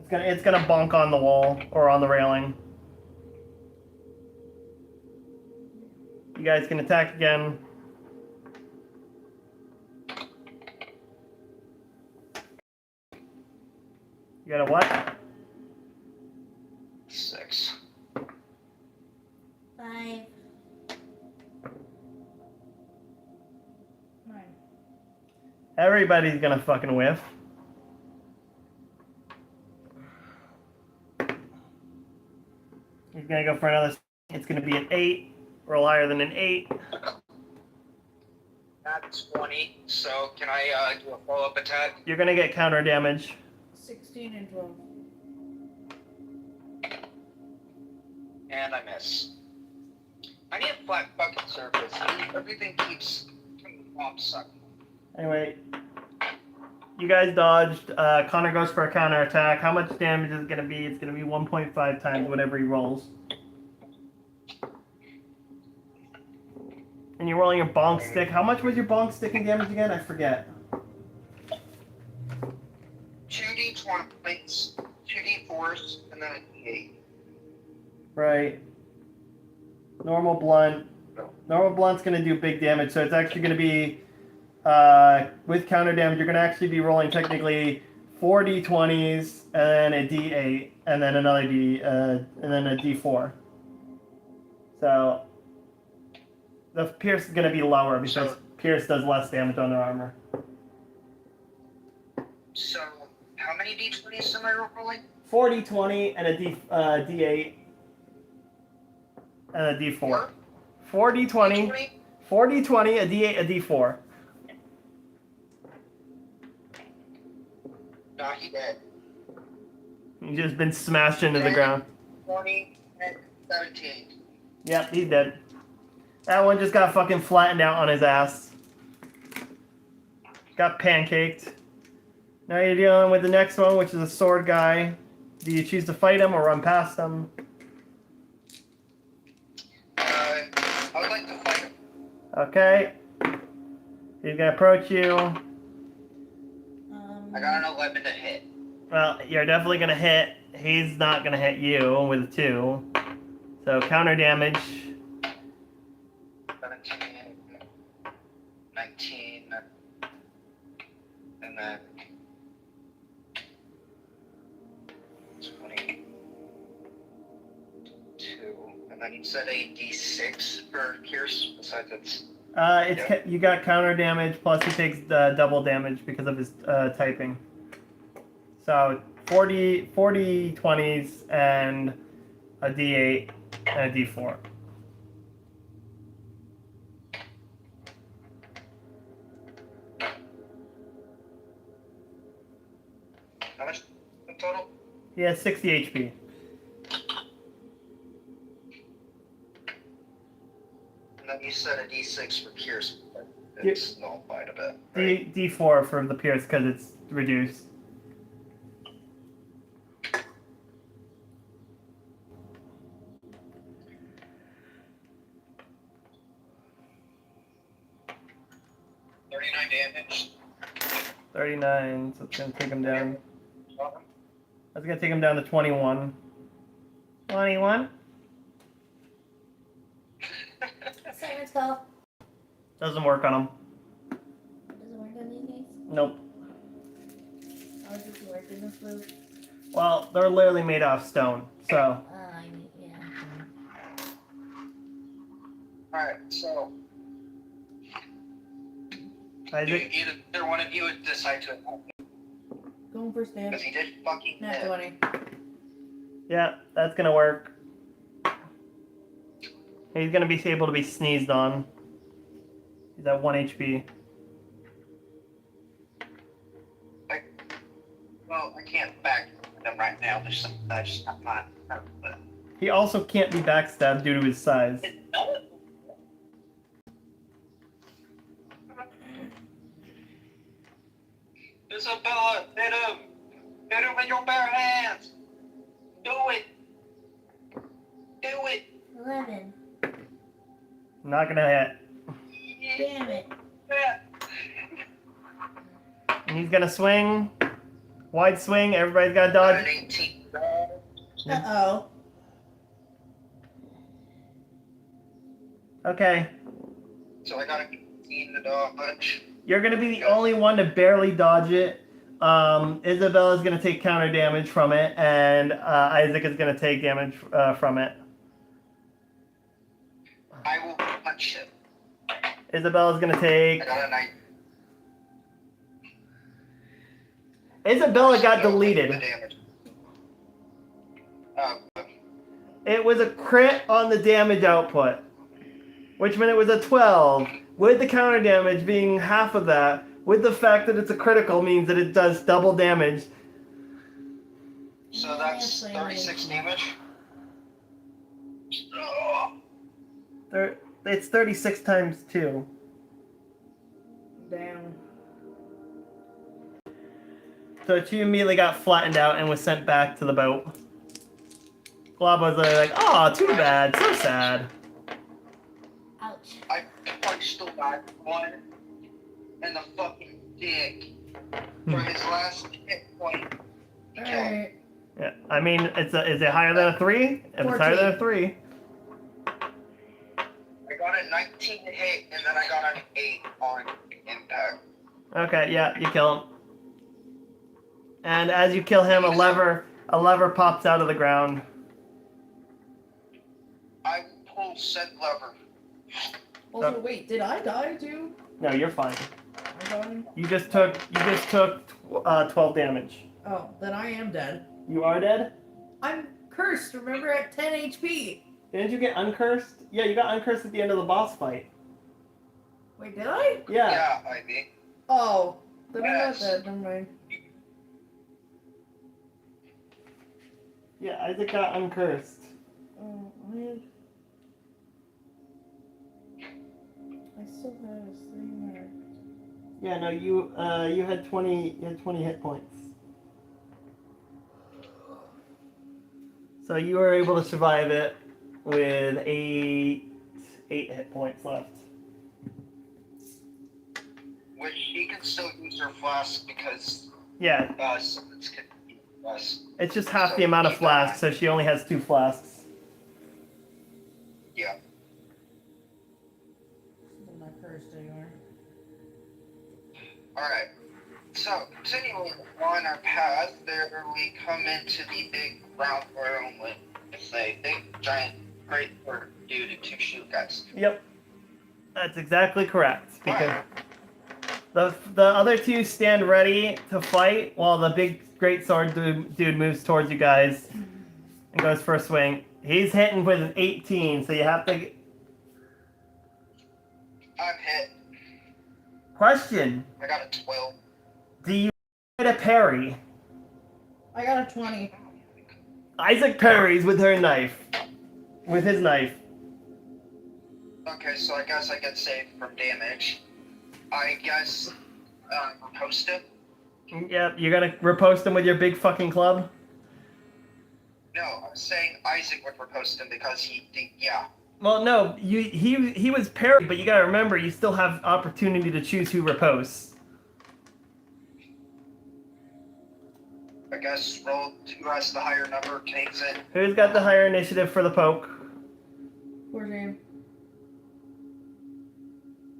It's gonna bonk on the wall or on the railing. You guys can attack again. You got a what? 6. 5. 9. Everybody's gonna fucking whiff. He's gonna go for another. It's gonna be an 8. Roll higher than an 8. That's 20. So can I do a follow-up attack? You're gonna get counter damage. 16 and 12. And I miss. I need a flat bucket surface. Everything keeps coming off sucking. Anyway, you guys dodged. Connor goes for a counter attack. How much damage is it gonna be? It's gonna be 1.5 times whatever he rolls. And you're rolling your bonk stick. How much was your bonk sticking damage again? I forget. 2d20, 2d4s, and then a d8. Right. Normal blunt. Normal blunt's going to do big damage, so it's actually going to be, with counter damage, you're going to actually be rolling technically 4 d20s, and then a d8, and then another and then a d4. So, the pierce is going to be lower because So- pierce does less damage on their armor. So, how many d20s am I rolling? 4 d20 and a d8, and a d4. 4 d20, 4 d20, a d8, a d4. No, he dead. He's just been smashed into the ground. 20 and 17. Yep, he's dead. That one just got fucking flattened out on his ass. Got pancaked. Now you're dealing with the next one, which is a sword guy. Do you choose to fight him or run past him? I would like to fight him. Okay. He's gonna approach you. I got an 11 to hit. Well, you're definitely gonna hit. He's not gonna hit you with a 2. So counter damage. 17, 19, and then 22, and then you said a d6 for Pierce, besides it's... You got counter damage, plus he takes double damage because of his typing. So 40 20s and a d8 and a d4. How much in total? He has 60 HP. And then you said a d6 for Pierce, but it's nullified a bit. Right? D4 for the pierce because it's reduced. Damage. 39, so it's gonna take him down. That's gonna take him down to 21. 21? Siren's call. Doesn't work on him. Doesn't work on these guys. Nope. How does it work in this move? Well, they're literally made out of stone, so. I mean, yeah. Alright, so Isaac? either one of you would decide to attack him, Going for stab. because he did fucking Not hit. 20. Yeah, that's gonna work. He's gonna be able to be sneezed on. He's at 1 HP. Well, I can't back them right now. I just not mine. But He also can't be backstabbed due to his size. Isabella, hit him! Hit him with your bare hands! Do it! Do it! 11. Not gonna hit. Damn it. Yeah. And he's gonna swing. Wide swing, everybody's gotta dodge. 18. Uh-oh. Okay. So I got a 18 to dodge. You're gonna be the only one to barely dodge it. Isabella's gonna take counter damage from it, and Isaac is gonna take damage from it. I will punch him. Isabella's gonna take. I got a 9. Isabella got The deleted. damage. Oh, It was a crit on the damage output, which meant it was a 12. With the counter damage being half of that, with the fact that it's a critical means that it does double damage. so that's 36 damage. Oh. It's 36 times 2. Damn. So she immediately got flattened out and was sent back to the boat. Glaba's like, oh, too bad, so sad. Ouch. I punched the last one in the fucking dick for his last hit point. He killed. Alright. Yeah, I mean, is it higher than a 3? If it's higher than a 3. 18 to hit, and then I got an 8 on impact. Okay, yeah, you kill him. And as you kill him, a lever pops out of the ground. I pull said lever. Also, wait, did I die too? No, you're fine. I'm dying? You just took 12 damage. Oh, then I am dead. You are dead? I'm cursed, remember, at 10 HP. Didn't you get uncursed? Yeah, you got uncursed at the end of the boss fight. Wait, did I? Yeah. Yeah, Ivy. Oh, then Yes. I'm not dead, never mind. Yeah, Isaac got uncursed. Oh, I still have this thing there. Yeah, no, you had 20 hit points. So you were able to survive it with eight hit points left. Which she can still use her flask because Yeah, someone's can us. it's just half the amount of flasks, so she only has 2 flasks. Yeah. I'm not cursed anymore. Alright. So, continuing on our path, there we come into the big round room with a big giant great sword dude to shoot guys. Yep, that's exactly correct. Because the other 2 stand ready to fight while the big great sword dude moves towards you guys and goes for a swing. He's hitting with an 18, so you have to. I'm hit. Question: I got a 12. do you get a parry? I got a 20. Isaac parries with her knife. With his knife. Okay, so I guess I get saved from damage. I guess, post it? Yep, you're gonna riposte him with your big fucking club? No, I'm saying Isaac would riposte him because yeah. Well, no, he was parried, but you gotta remember, you still have opportunity to choose who riposts. I guess roll who has the higher number takes it. Who's got the higher initiative for the poke? 14.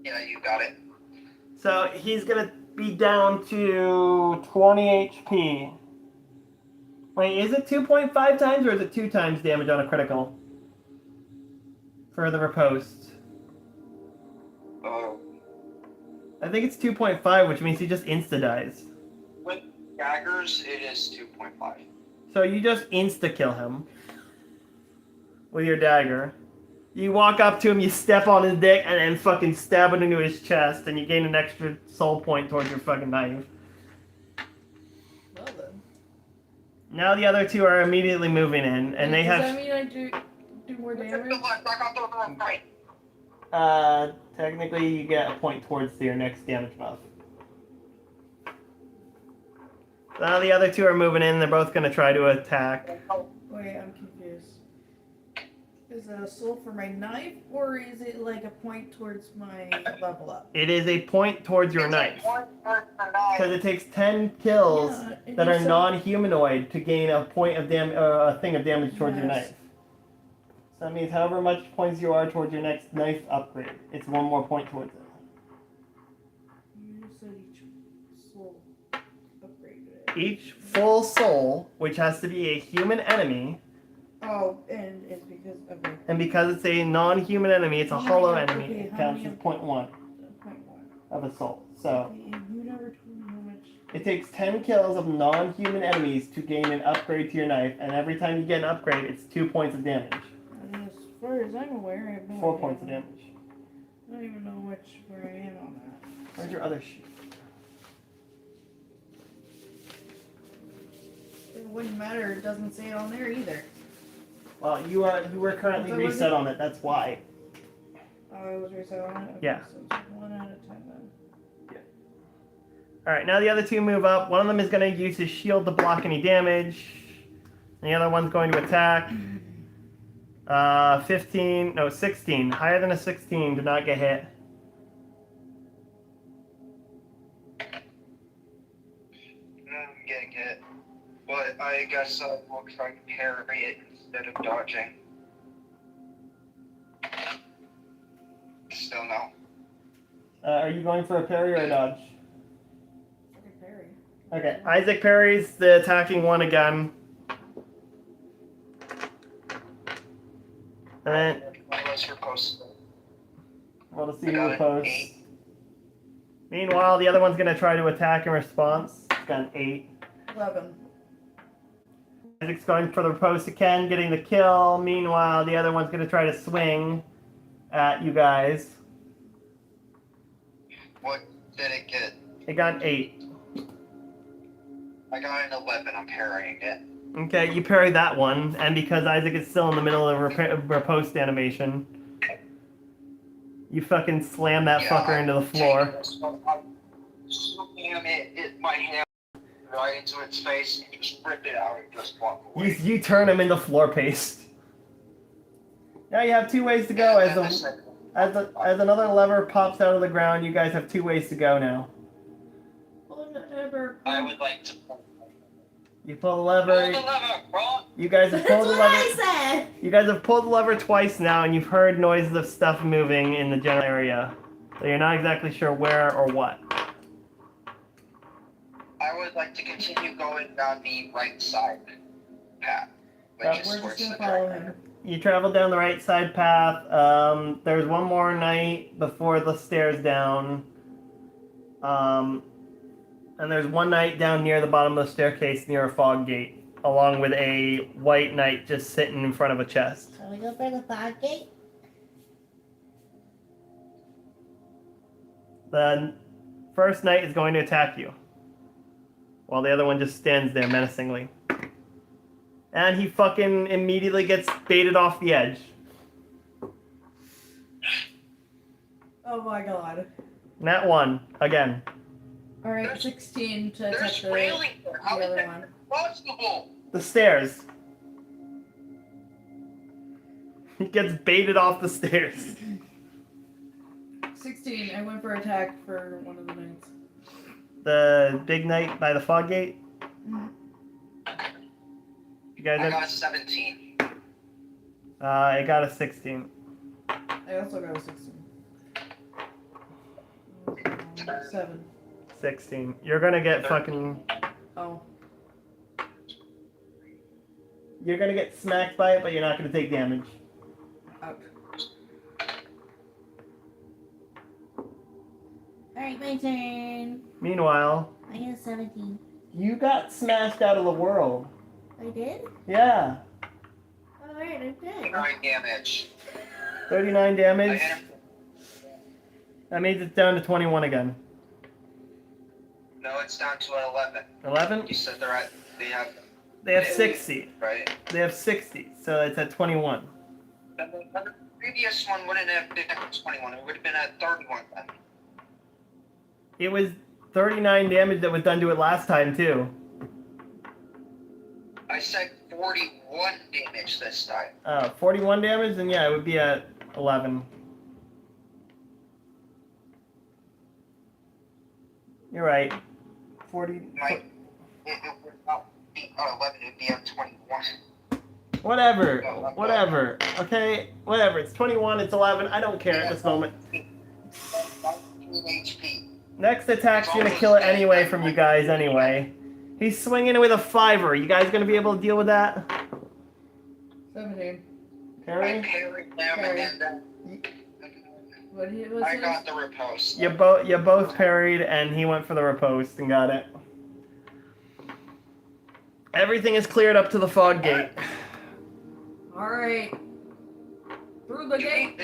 Yeah, you got it. So he's gonna be down to 20 HP. Wait, is it 2.5 times or is it 2 times damage on a critical? For the riposte. Oh. I think it's 2.5, which means he just insta-dies. With daggers, it is 2.5. So you just insta-kill him. With your dagger. You walk up to him, you step on his dick, and then fucking stab it into his chest, and you gain an extra soul point towards your fucking knife. Well then. Now the other 2 are immediately moving in, and they Does have... that mean I do more damage? I got the right. Technically you get a point towards your next damage buff. So now the other 2 are moving in, they're both gonna try to attack. Wait, I'm confused. Is it a soul for my knife, or is it like a point towards my level up? It is a point towards your knife. Because it takes 10 kills Yeah, and that you are said- non-humanoid to gain a point of a thing of damage towards your Yes. knife. So that means however much points you are towards your next knife upgrade, it's 1 more point towards it. You said each soul upgraded it. Each full soul, which has to be a human enemy, Oh, and it's because of the and because it's a non-human enemy, it's a hollow enemy, Okay, it how counts many as 0.1 point one. of a soul. So Okay, and you never told me how much. it takes 10 kills of non-human enemies to gain an upgrade to your knife, and every time you get an upgrade, it's 2 points of damage. And as far as I'm aware, I have no 4 idea. points of damage. I don't even know where I am on that. Where's your other sheet? It wouldn't matter. It doesn't say it on there either. Well, you were currently So was reset it- on it, that's why. Oh, I was reset on it? Okay, Yeah. So it's 1 out of 10 then. Alright, now the other 2 move up. One of them is going to use his shield to block any damage. And the other one's going to attack. 16. Higher than a 16 to not get hit. I'm getting hit. But I guess we'll try to parry it instead of dodging. Still no. Are you going for a parry or a dodge? Fucking Perry. Okay, Isaac parries the attacking one again. And then Unless you're posted. we'll see I who got an posts. 8. Meanwhile, the other one's gonna try to attack in response. It's got an 8. 11. Isaac's going for the riposte again, getting the kill. Meanwhile, the other one's gonna try to swing at you guys. What did it get? It got an 8. I got an 11. I'm parrying it. Okay, you parry that one, and because Isaac is still in the middle of riposte animation, you fucking slam that fucker into the floor. Damn it, my hand right into its face, and just rip it out and just walk away. You turn him into floor paste. Now you have 2 ways to go. As another lever pops out of the ground, you guys have 2 ways to go now. Whatever. I would like to You pull the pull lever. the lever, bro. You guys have That's pulled the what lever. I said. You guys have pulled the lever twice now, and you've heard noises of stuff moving in the general area. So you're not exactly sure where or what. I would like to continue going down the right side path, which We're is just towards gonna the follow dragon. him. You travel down the right side path. There's one more night before the stairs down. And there's one night down near the bottom of the staircase near a fog gate, along with a white knight just sitting in front of a chest. Shall we go for the fog gate? The first knight is going to attack you, while the other one just stands there menacingly. And he fucking immediately gets baited off the edge. Oh my god. Nat 1, again. Alright, There's- 16 to attack There's the railing there. How is other that one. possible? The stairs. He gets baited off the stairs. 16. I went for attack for one of the knights. The big knight by the fog gate. Mhm. You guys I have, got a 17. I got a 16. I also got a 16. 7. 16. You're gonna get fucking. Oh. You're gonna get smacked by it, but you're not gonna take damage. Ouch. Alright, my turn. Meanwhile, I got a 17. you got smashed out of the world. I did? Yeah. Alright, I'm good. 9 damage. 39 I damage. hit him. That means it's down to 21 again. No, it's down to an 11. 11? You said They have 60. right? They have 60, so it's at 21. The previous one wouldn't have been at 21. It would have been at 31 then. It was 39 damage that was done to it last time, too. I said 41 damage this time. 41 damage, then yeah, it would be at 11. You're right. 40. It would not be 11, it would be at 21. Whatever. Whatever. Okay? Whatever. It's 21, it's 11. I don't care at this moment. 19 HP. Next attack's gonna kill it anyway from you guys anyway. He's swinging with a 5-er. You guys gonna be able to deal with that? 17. I Parry? parried them and then What was I it? got the riposte. You both parried, and he went for the riposte and got it. Everything is cleared up to the fog gate. Alright. Through the gate.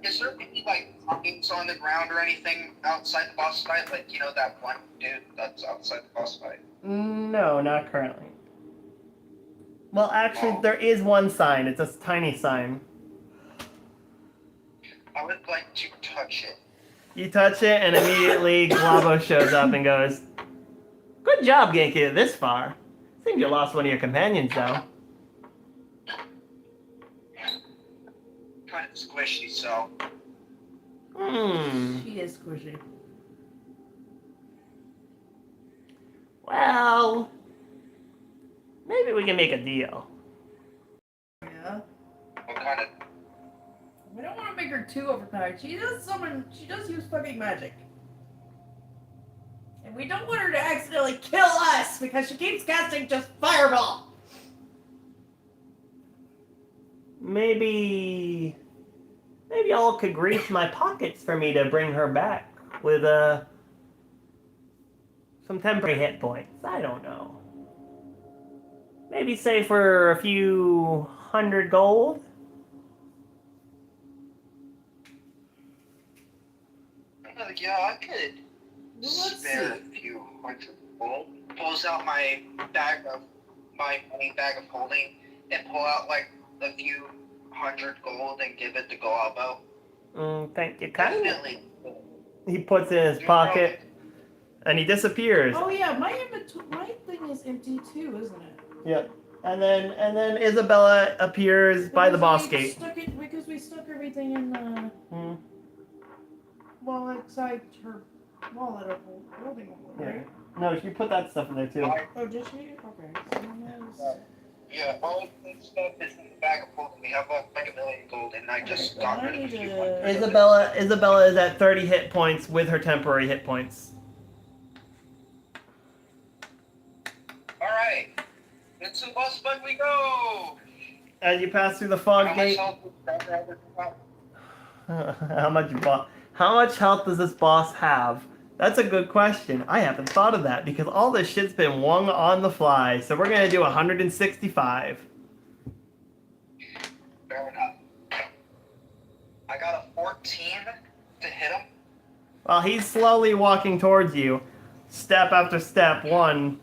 Is there any like pockets on the ground or anything outside the boss fight? Like, you know, that one dude that's outside the boss fight? No, not currently. Well, actually, there is one sign. It's a tiny sign. I would like to touch it. You touch it, and immediately Glavo shows up and goes, "Good job getting it this far. Seems you lost one of your companions, though." Kind of squishy, so. She is squishy. Well, maybe we can make a deal. Yeah. What kind of. We don't want to make make her too overpowered. She does use fucking magic. And we don't want her to accidentally kill us because she keeps casting just fireball. Maybe y'all could grease my pockets for me to bring her back with some temporary hit points. I don't know. Maybe say for a few 100 gold. Yeah, I could Well, let's spare see. a few hundred gold. Pulls out my money bag of holding and pull out like a few 100 gold and give it to Galabo. Thank you kindly. Definitely. He puts it in his pocket and he disappears. Oh yeah, my thing is empty too, isn't it? Yep. And then Isabella appears by the boss gate. Because we stuck everything in the well inside her wallet or holding wallet, right? No, she put that stuff in there too. Oh, did she? Okay. So Yeah, all the stuff is in the bag of holding. We have like 1 million gold, and I just Okay, got then rid I of a need few to- hundred. Isabella is at 30 hit points with her temporary hit points. Alright, into the boss fight we go! As you pass through the fog How much gate, health does that have? how much health does this boss have? That's a good question. I haven't thought of that because all this shit's been wung on the fly. So we're gonna do 165. Fair enough. I got a 14 to hit him. While he's slowly walking towards you, step after step. 1,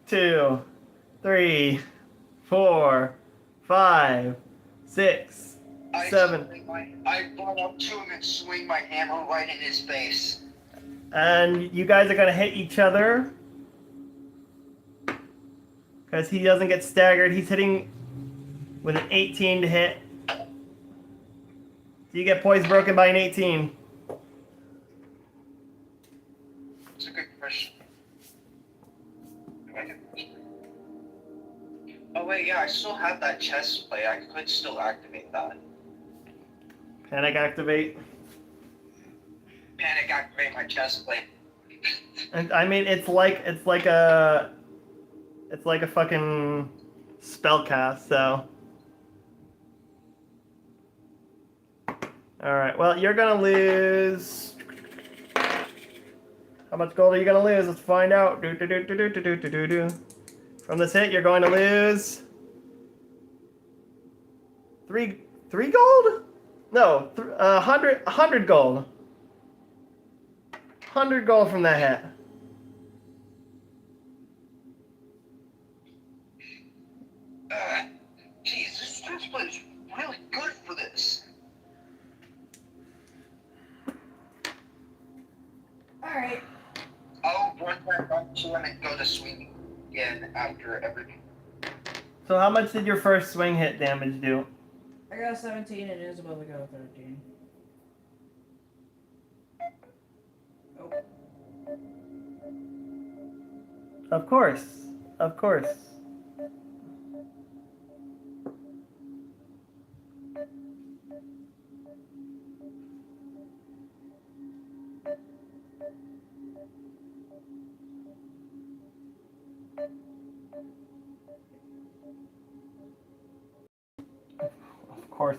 2, 3, 4, 5, 6, 7. I run up to him and swing my hammer right in his face. And you guys are gonna hit each other because he doesn't get staggered. He's hitting with an 18 to hit. So you get poise broken by an 18. It's a good question. Oh wait, yeah, I still have that chest plate. I could still activate that. Panic activate. Panic activate my chest plate. And I mean, it's like a fucking spell cast. So, all right. Well, you're gonna lose. How much gold are you gonna lose? Let's find out. From this hit, you're going to lose three gold. No, 100 gold. 100 gold from that hit. Jeez, this chest plate is really good for this. Alright. I'll run back up to him and go to swing again after everything. So how much did your first swing hit damage do? I got a 17 and Isabella got a 13. Oh. Of course. Of course. Of course.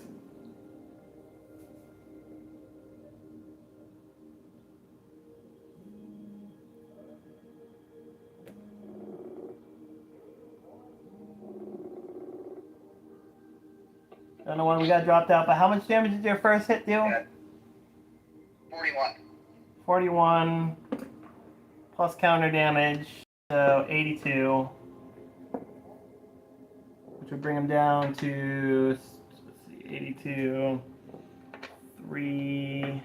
I don't know when we got dropped out, but how much damage did your first hit do? Yeah. 41. 41 plus counter damage, so 82. Which would bring him down to, let's see, 82, 3,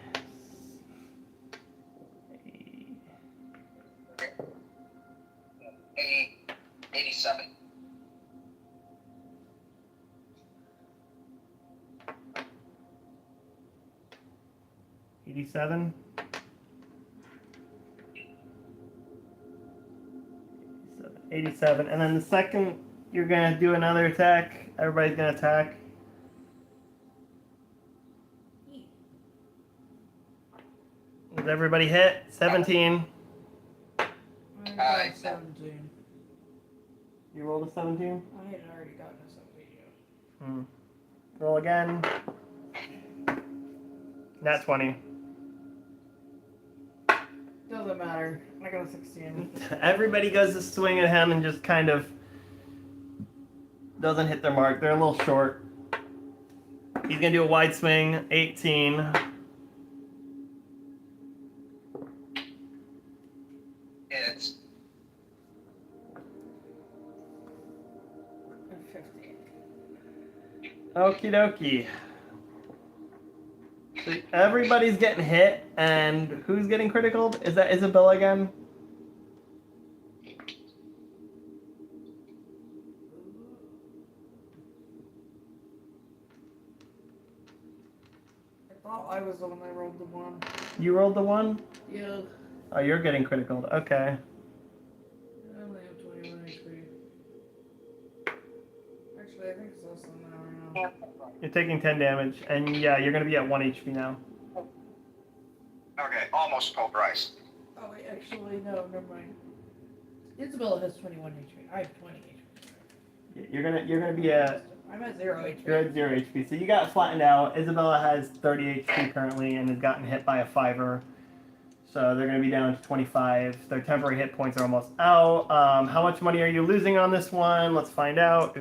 87. $87. 87. And then the second, you're going to do another attack. Everybody's going to attack. Does everybody hit? 17. I got 17. You rolled a 17? I had already gotten a 17. Hmm. Roll again. Nat 20. Doesn't matter. I got a 16. Everybody goes to swing at him and just kind of doesn't hit their mark. They're a little short. He's going to do a wide swing. 18. It's 15. Okie dokie. So everybody's getting hit, and who's getting critical? Is that Isabella again? I thought I was the one that rolled the 1. You rolled the 1? Yeah. Oh, you're getting critical. Okay. I only have 21 HP. Actually, I think it's less than that right now. You're taking 10 damage, and yeah, you're going to be at 1 HP now. okay, almost pulverized. Oh, wait, actually, no, never mind. Isabella has 21 HP. I have 20 HP. You're gonna be at I'm at 0 HP. you're at 0 HP. So you got flattened out. Isabella has 30 HP currently and has gotten hit by a 5er. So they're gonna be down to 25. Their temporary hit points are almost out. How much money are you losing on this one? Let's find out.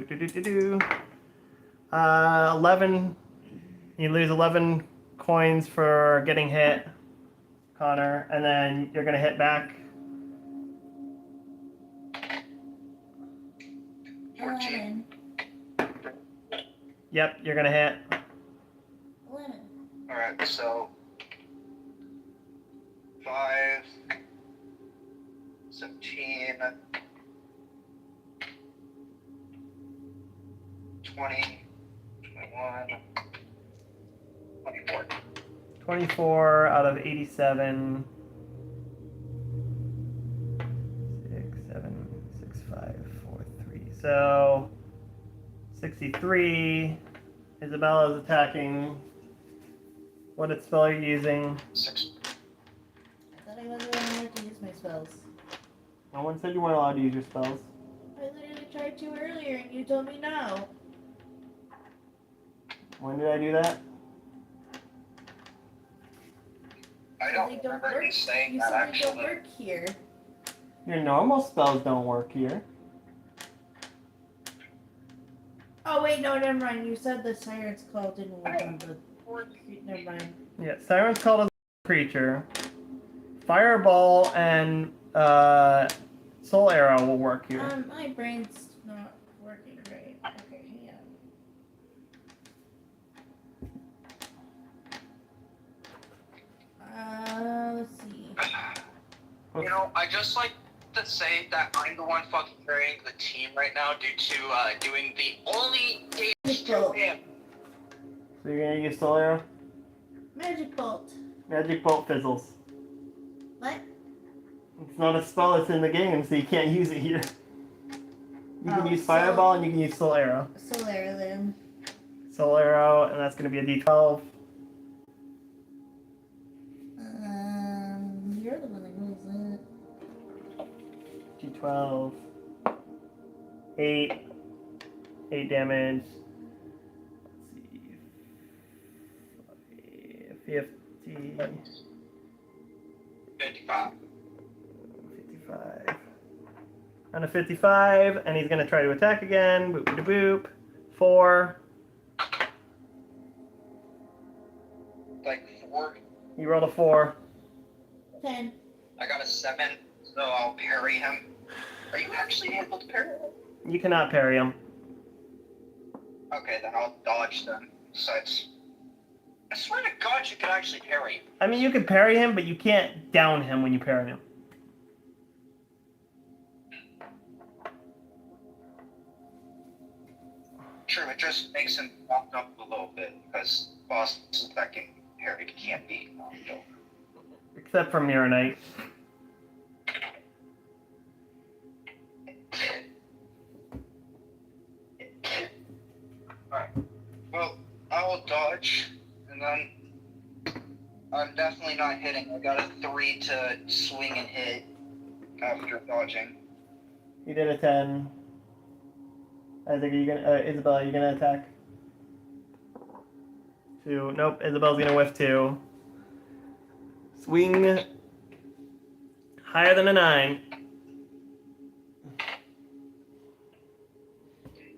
11. You lose 11 coins for getting hit, Connor, and then you're gonna hit back. 14. 11. Yep, you're gonna hit. 11. Alright, so 5, 17, 20, 21, 24. 24 out of 87. 6, 7, 6, 5, 4, 3. So 63. Isabella's attacking. What spell are you using? 6. I thought I wasn't allowed to use my spells. No one said you weren't allowed to use your spells. I literally tried to earlier and you told me no. When did I do that? I don't They don't remember work. you saying You that said they don't actually. work here. Your normal spells don't work here. Oh, wait, no, never mind. You said the Siren's Call didn't work on the... Never mind. Yeah, Siren's Call is a creature. Fireball and Soul Arrow will work here. My brain's not working right. Okay, hang on. Let's see. You know, I just like to say that I'm the one fucking carrying the team right now due to doing the only damage to him. So you're gonna use Soul Arrow? Magic Bolt. Magic Bolt fizzles. What? It's not a spell that's in the game, so you can't use it here. You can Oh, use so- Fireball and you can use Soul Arrow. Solar then. Soul Arrow, and that's gonna be a D12. You're the one that knows it. D12. 8. 8 damage. Let's see. 50. 55. 55. On a 55, and he's gonna try to attack again. Boop boop boop. 4. Like 4. You rolled a 4. 10. I got a 7, so I'll parry him. Are you actually able to parry him? You cannot parry him. Okay, then I'll dodge them. Besides, I swear to God you could actually parry him. I mean, you can parry him, but you can't down him when you parry him. True, it just makes him walk up a little bit, because bosses that can parry can't be knocked over. Except for Mirror Knight. Alright, well, I will dodge, and then I'm definitely not hitting. I got a 3 to swing and hit after dodging. You did a 10. Isaac, are you gonna, Isabella, are you gonna attack? 2. Nope, Isabella's gonna whiff 2. Swing higher than a 9.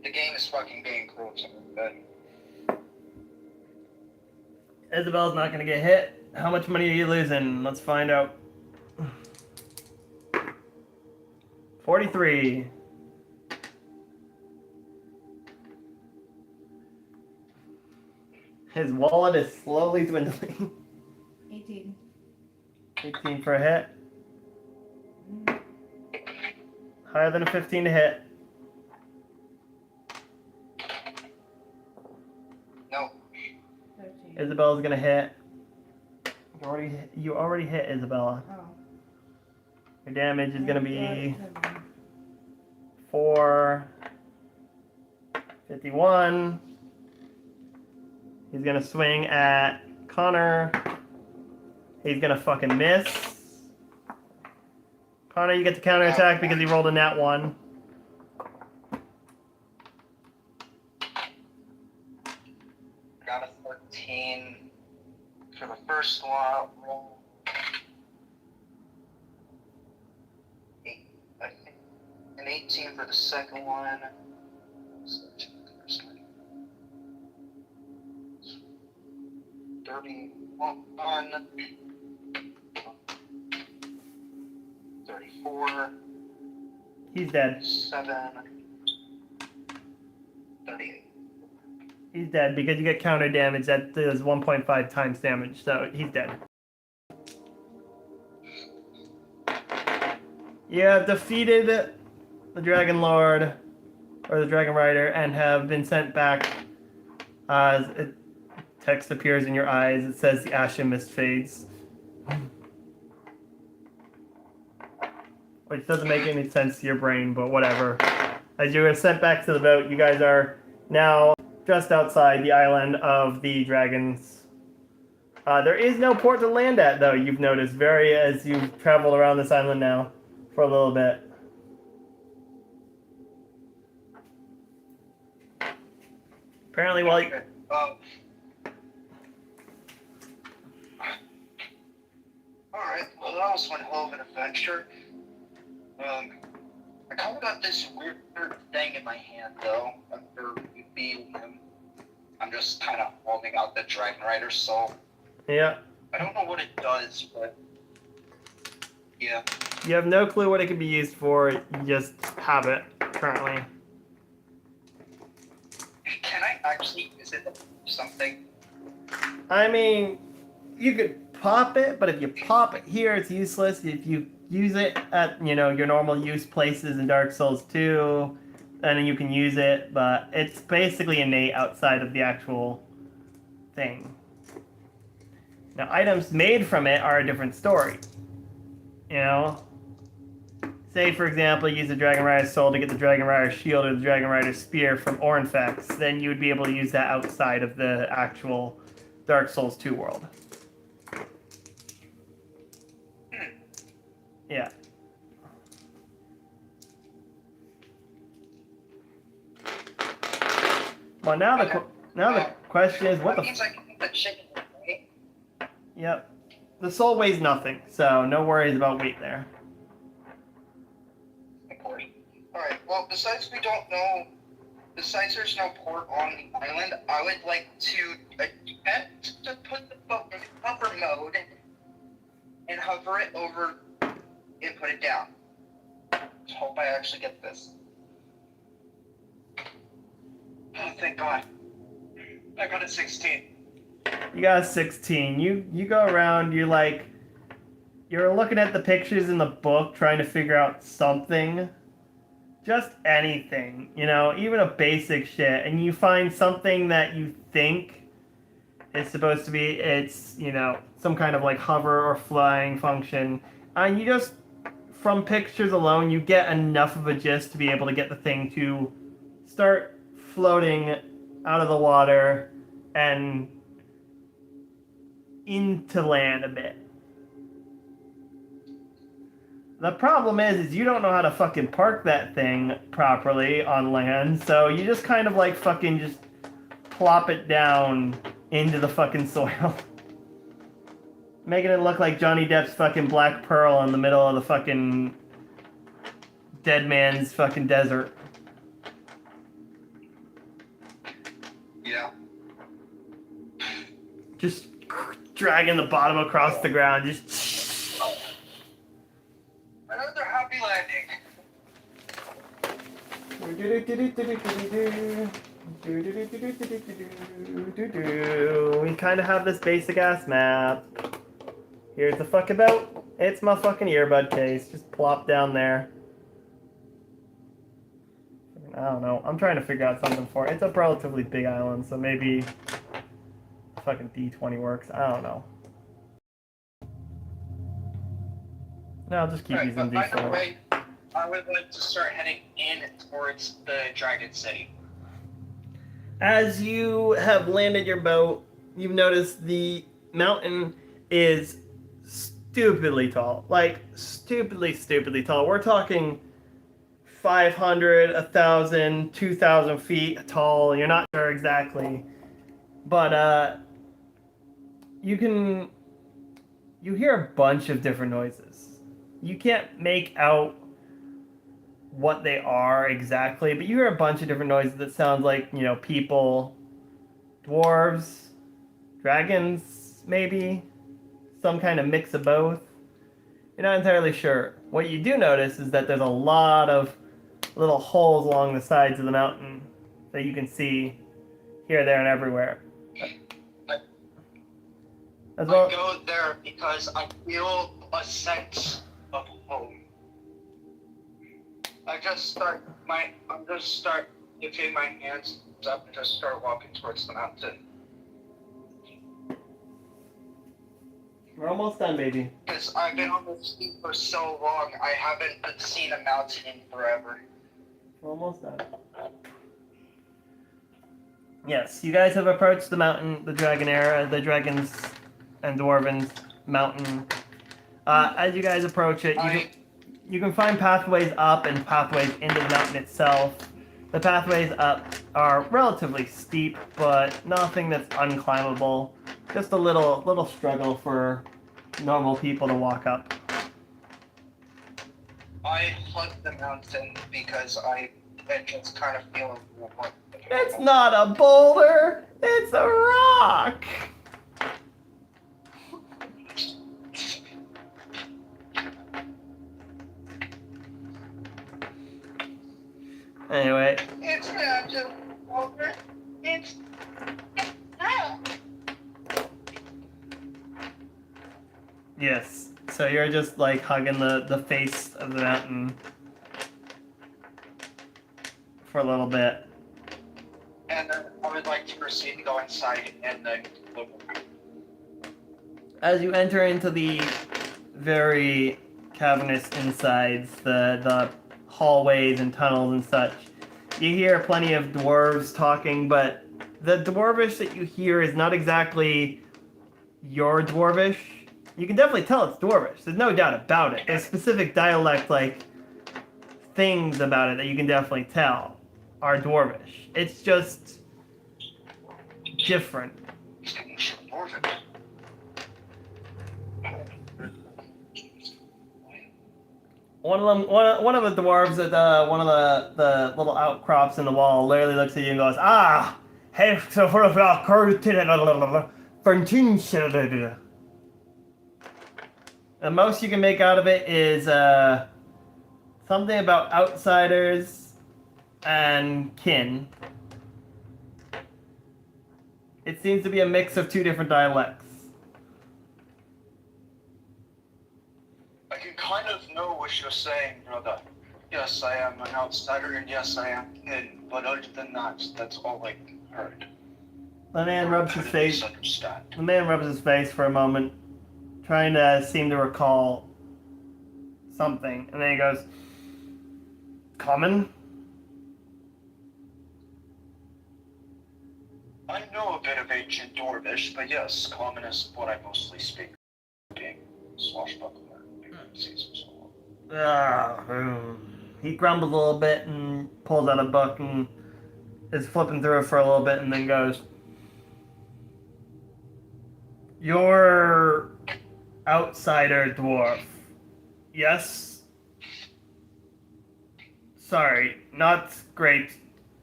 The game is fucking being cruel to me, but Isabella's not gonna get hit. How much money are you losing? Let's find out. 43. His wallet is slowly dwindling. 18. 18 for a hit. Higher than a 15 to hit. no. 13. Isabella's gonna hit. You already hit Isabella. Oh. Your damage is gonna be Never mind. 4, 51. He's gonna swing at Connor. He's gonna fucking miss. Connor, you get to counterattack because he rolled a nat 1. Got a 13 for the first one. Roll. 8, I think. An 18 for the second one. 31. 34. He's dead. 7. 38. He's dead because you get counter damage that does 1.5 times damage, so he's dead. You have defeated the Dragon Lord, or the Dragon Rider, and have been sent back. Text appears in your eyes. It says the Ashen Mist fades. Which doesn't make any sense to your brain, but whatever. As you are sent back to the boat, you guys are now just outside the island of the dragons. There is no port to land at, though, you've noticed, as you've traveled around this island now for a little bit. Apparently, while you... Alright, well that was one hell of an adventure. I kind of got this weird thing in my hand though, after we beat him. I'm just kind of holding out the Dragon Rider soul. Yeah. I don't know what it does, but yeah. You have no clue what it could be used for, you just have it, currently. Can I actually use it for something? I mean, you could pop it, but if you pop it here, it's useless. If you use it at, your normal use places in Dark Souls 2, then you can use it, but it's basically innate outside of the actual thing. Now, items made from it are a different story. Say, for example, you use the Dragon Rider's Soul to get the Dragon Rider's Shield or the Dragon Rider's Spear from Ornfex, then you would be able to use that outside of the actual Dark Souls 2 world. Yeah. Well, now the question is, what that the... means I can eat the chicken, right? Yep. The soul weighs nothing, so no worries about weight there. Alright, well, besides there's no port on the island, I would like to attempt to put the boat in hover mode and hover it over and put it down. Just hope I actually get this. Oh, thank God. I got a 16. You got a 16. You go around, you're looking at the pictures in the book, trying to figure out something. Just anything, even a basic shit, and you find something that you think is supposed to be, some kind of hover or flying function, and you just, from pictures alone, you get enough of a gist to be able to get the thing to start floating out of the water and into land a bit. The problem is you don't know how to fucking park that thing properly on land, so you just kind of like fucking just plop it down into the fucking soil. Making it look like Johnny Depp's fucking Black Pearl in the middle of the fucking dead man's fucking desert. Yeah. Just dragging the bottom across the ground, just... Another happy landing. We kind of have this basic ass map. Here's the fucking boat. It's my fucking earbud case. Just plop down there. I don't know. I'm trying to figure out something for it. It's a relatively big island, so maybe fucking D20 works. I don't know. No, I'll just keep Right, using but by the D4. way, I would like to start heading in towards the Dragon City. As you have landed your boat, you've noticed the mountain is stupidly tall. Like, stupidly tall. We're talking 500, 1,000, 2,000 feet tall. You're not sure exactly. But, you hear a bunch of different noises. You can't make out what they are exactly, but you hear a bunch of different noises that sound like, you know, people, dwarves, dragons, maybe, some kind of mix of both. You're not entirely sure. What you do notice is that there's a lot of little holes along the sides of the mountain that you can see here, there, and everywhere. As well, I go there because I feel a sense of home. I'm just start lifting my hands up and just start walking towards the mountain. we're almost done, baby. Because I've been on the ski for so long, I haven't seen a mountain in forever. We're almost done. Yes, you guys have approached the mountain, the dragon era, the dragons and dwarvens mountain. As you guys approach it, you can find pathways up and pathways into the mountain itself. The pathways up are relatively steep, but nothing that's unclimbable. Just a little struggle for normal people to walk up. I hug the mountain because I just kind of feel what. It's not a boulder, it's a rock. Anyway, It's not a boulder. It's yes. So you're just like hugging the face of the mountain for a little bit. And then I would like to proceed to go inside and then As you enter into the very cavernous insides, the hallways and tunnels and such, you hear plenty of dwarves talking, but the dwarvish that you hear is not exactly your dwarvish. You can definitely tell it's dwarvish. There's no doubt about it. There's specific dialect, like, things about it that you can definitely tell are dwarvish. It's just different. One of the dwarves at one of the little outcrops in the wall literally looks at you and goes, "Ah, hey, so for the most you can make out of it is something about outsiders and kin. It seems to be a mix of two different dialects. I can kind of know what you're saying, brother. Yes, I am an outsider, and yes, I am kin. But other than that, that's all I heard. The man rubs his face. Misunderstand. The man rubs his face for a moment, trying to seem to recall something, and then he goes, "Common." I know a bit of ancient Dwarvish, but yes, common is what I mostly speak. Being swashbuckler, seas and so He grumbles a little bit and pulls out a book and is flipping through it for a little bit and then goes, "You're outsider dwarf. Yes? Sorry, not great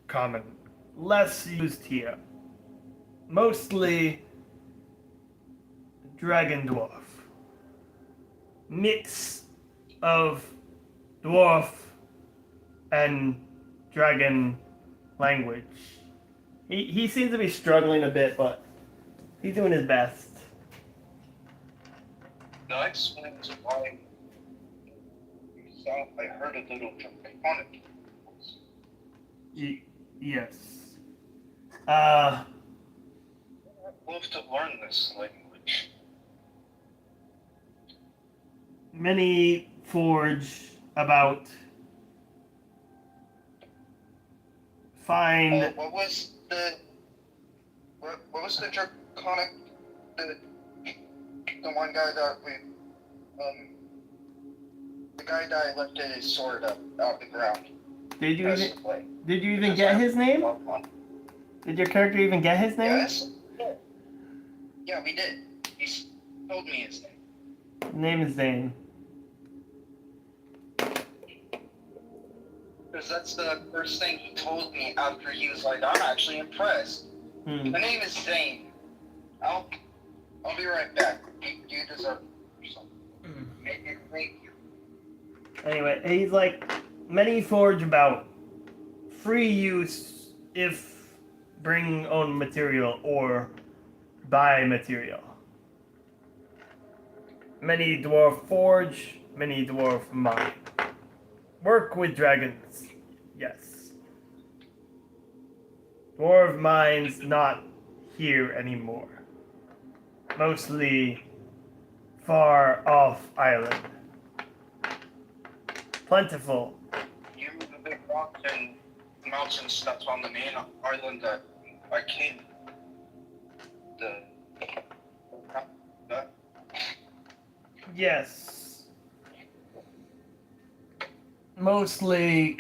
common. Less used here. Mostly dragon dwarf. Mix of dwarf and dragon language." He seems to be struggling a bit, but he's doing his best. That explains why you sound. I heard a little draconic. Yes. I'd love to learn this language. Many forge about. Find. What was the draconic the one guy that we the guy that I lifted his sword up out the ground. Did you even Passively. did you even get his name? Did your character even get his name? Yes. Yeah, we did. He told me his name. His name is Zane. Because that's the first thing he told me after he was like, "I'm actually impressed." The name is Zane. I'll be right back. You deserve something. Thank you. Anyway, he's like, many forge about free use if bring own material or buy material. Many dwarf forge, many dwarf mine. Work with dragons, yes. Dwarf mines not here anymore. Mostly far off island. Plentiful. You the big rocks and mountains that's on the main island that I came. The Yes. Mostly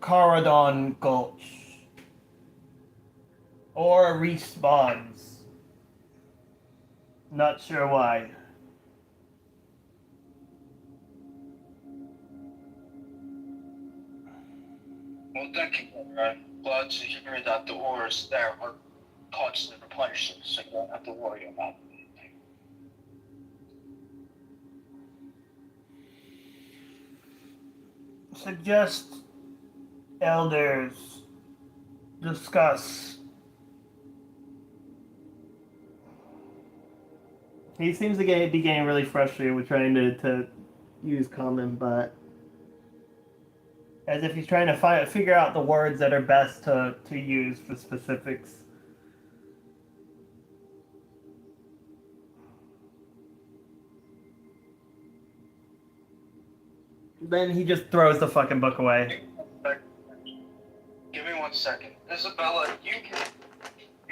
Caradon Gulch. Or respawns. Not sure why. Well, thank you. I'm glad to hear that the ores there are constantly replenishing, so you don't have to worry about anything. Suggest elders discuss. He seems to be getting really frustrated with trying to use common, but as if he's trying to figure out the words that are best to use for specifics. Then he just throws the fucking book away. Give me 1 second. Isabella, you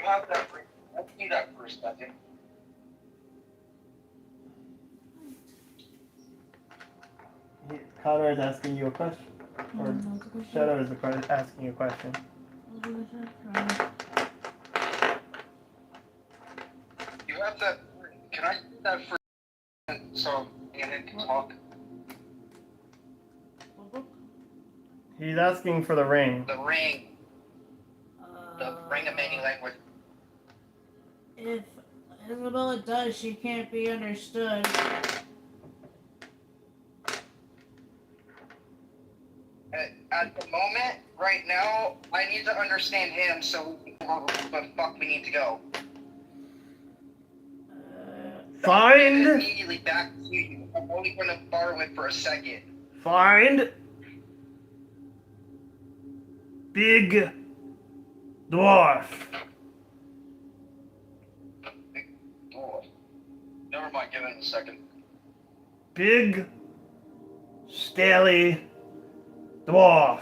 have that for, let's see that for a second. Connor is asking you a question. Or Shadow is asking you a question. You have that, can I do that for, so Ian can talk? He's asking for the ring. The ring of many language. If Isabella does, she can't be understood. At the moment, right now, I need to understand him, so where the fuck we need to go. Find. Immediately back to you. I'm only going to borrow it for a second. Find. Big dwarf. Oh, never mind, give it a second. Big, scaly dwarf.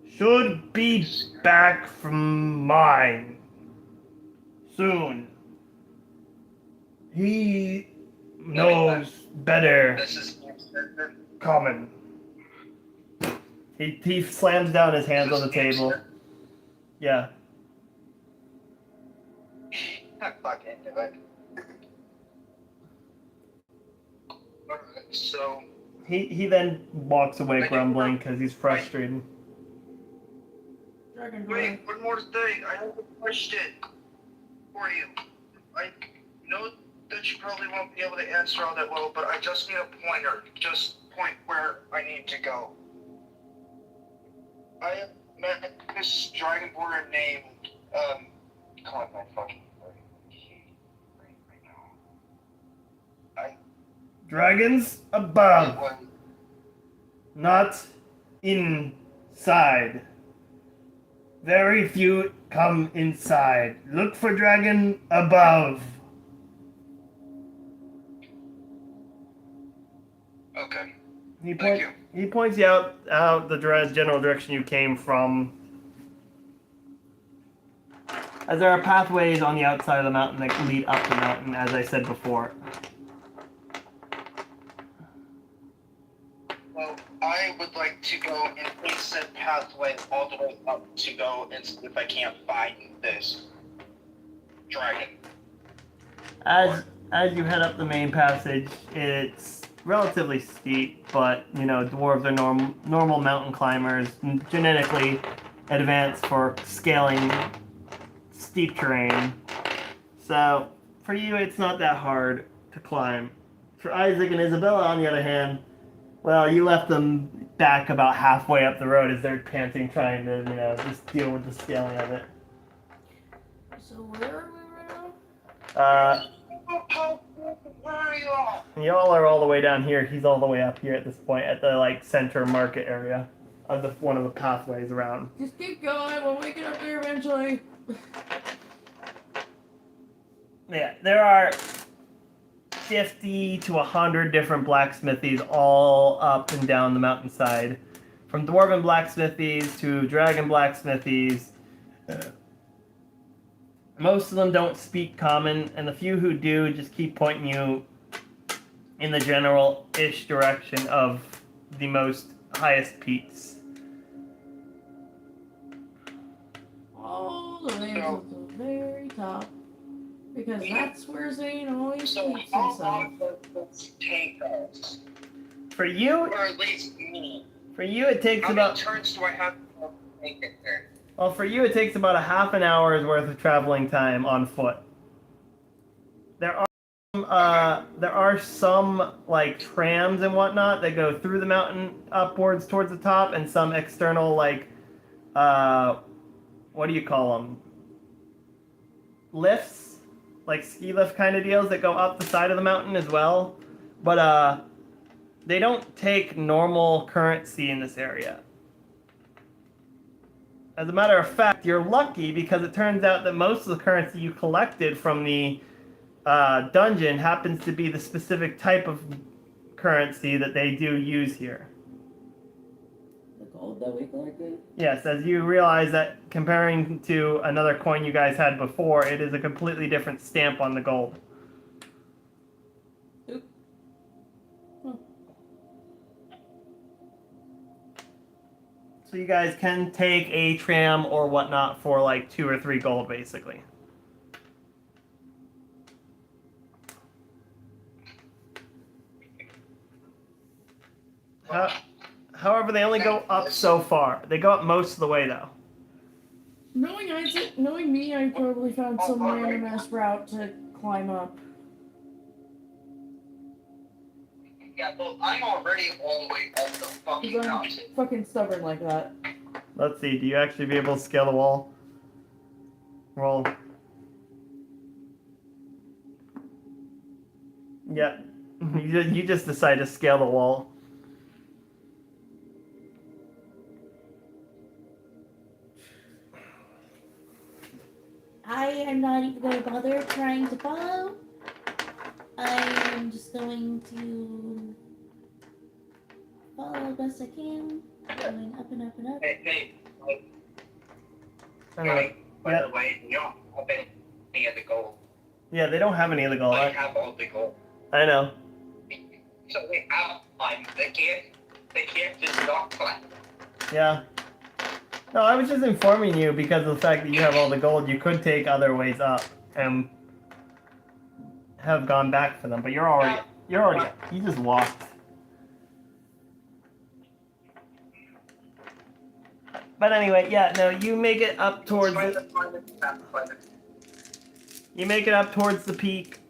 Should be back from mine soon. He knows better This is Common. He slams down his hands on the table. Yeah. I fucking do it. Alright, so He then walks away grumbling because he's frustrated. Dragon wait, one more thing. I have a question for you. I know that you probably won't be able to answer all that well, but I just need a pointer. Just point where I need to go. I have met this dragonborn named call it my fucking right now. Dragons above, not inside. Very few come inside. Look for dragon above. Okay. He Thank you. He points you out the general direction you came from. As there are pathways on the outside of the mountain that lead up the mountain, as I said before. Well, I would like to go and take said pathway all the way up to go and see if I can't find this dragon. As you head up the main passage, it's relatively steep, but you know dwarves are normal mountain climbers, genetically advanced for scaling steep terrain. So for you, it's not that hard to climb. For Isaac and Isabella, on the other hand, well, you left them back about halfway up the road as they're panting, trying to just deal with the scaling of it. So where are we right now? Where are you all? Y'all are all the way down here. He's all the way up here at this point, at the center market area of one of the pathways around. Just keep going. We'll make it up there eventually. Yeah, there are 50 to 100 different blacksmithies all up and down the mountainside. From dwarven blacksmithies to dragon blacksmithies. Most of them don't speak common, and the few who do just keep pointing you in the general-ish direction of the most highest peaks. All the way to the very top. Because that's where Zane always So sleeps how himself. long does this take us? For you, Or at least me. it takes How many about... turns do I have to make it there? Well, for you, it takes about a half an hour's worth of traveling time on foot. There are some like trams and whatnot that go through the mountain upwards towards the top, and some external what do you call them? Lifts, like ski lift kind of deals that go up the side of the mountain as well. But they don't take normal currency in this area. As a matter of fact, you're lucky because it turns out that most of the currency you collected from the dungeon happens to be the specific type of currency that they do use here. The gold that we collected? Yes, as you realize that comparing to another coin you guys had before, it is a completely different stamp on the gold. Oop. Huh. So you guys can take a tram or whatnot for like 2 or 3 gold, basically. However, they only go up so far. They go up most of the way, though. Knowing me, I probably found some random ass route to climb up. Yeah, well, I'm already all the way up the fucking Because I'm mountain. fucking stubborn like that. Let's see, do you actually be able to scale the wall? Roll. Yeah. You just decide to scale the wall. I am not even going to bother trying to follow. I am just going to follow as best I can. Going up and up and up. Hey, Anyway, by the way, you don't have any of the gold. yeah, they don't have any of the gold. I have all the gold. I know. So they have time. They can't just not climb. Yeah. No, I was just informing you because of the fact that you have all the gold. You could take other ways up and have gone back for them, but you're already you just walked. But anyway, yeah, no, you make it up towards you make it up towards the peak.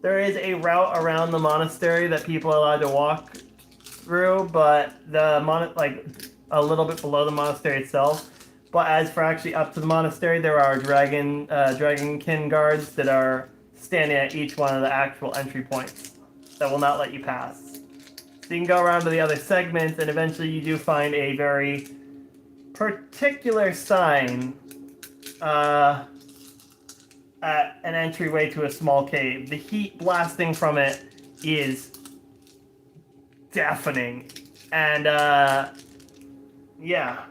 There is a route around the monastery that people are allowed to walk through, but like a little bit below the monastery itself. But as for actually up to the monastery, there are dragonkin guards that are standing at each one of the actual entry points that will not let you pass. So you can go around to the other segments, and eventually you do find a very particular sign at an entryway to a small cave. The heat blasting from it is deafening. And, yeah.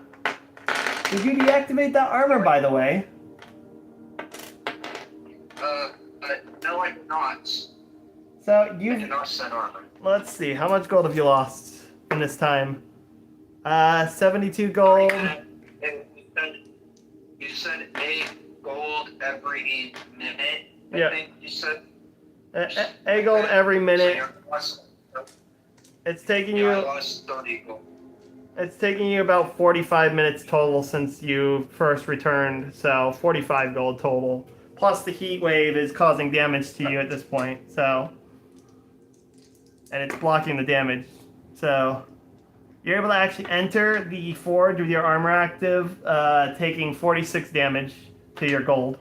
Did you deactivate that armor, by the way? No, I did not. So, I did you... not set armor. Let's see, how much gold have you lost in this time? 72 gold. You said 8 gold every minute. Yeah. I think you said. A gold every minute. So It's taking I you... lost 30 gold. It's taking you about 45 minutes total since you first returned, so 45 gold total. Plus the heat wave is causing damage to you at this point, so... And it's blocking the damage, so... You're able to actually enter the forge with your armor active, taking 46 damage to your gold.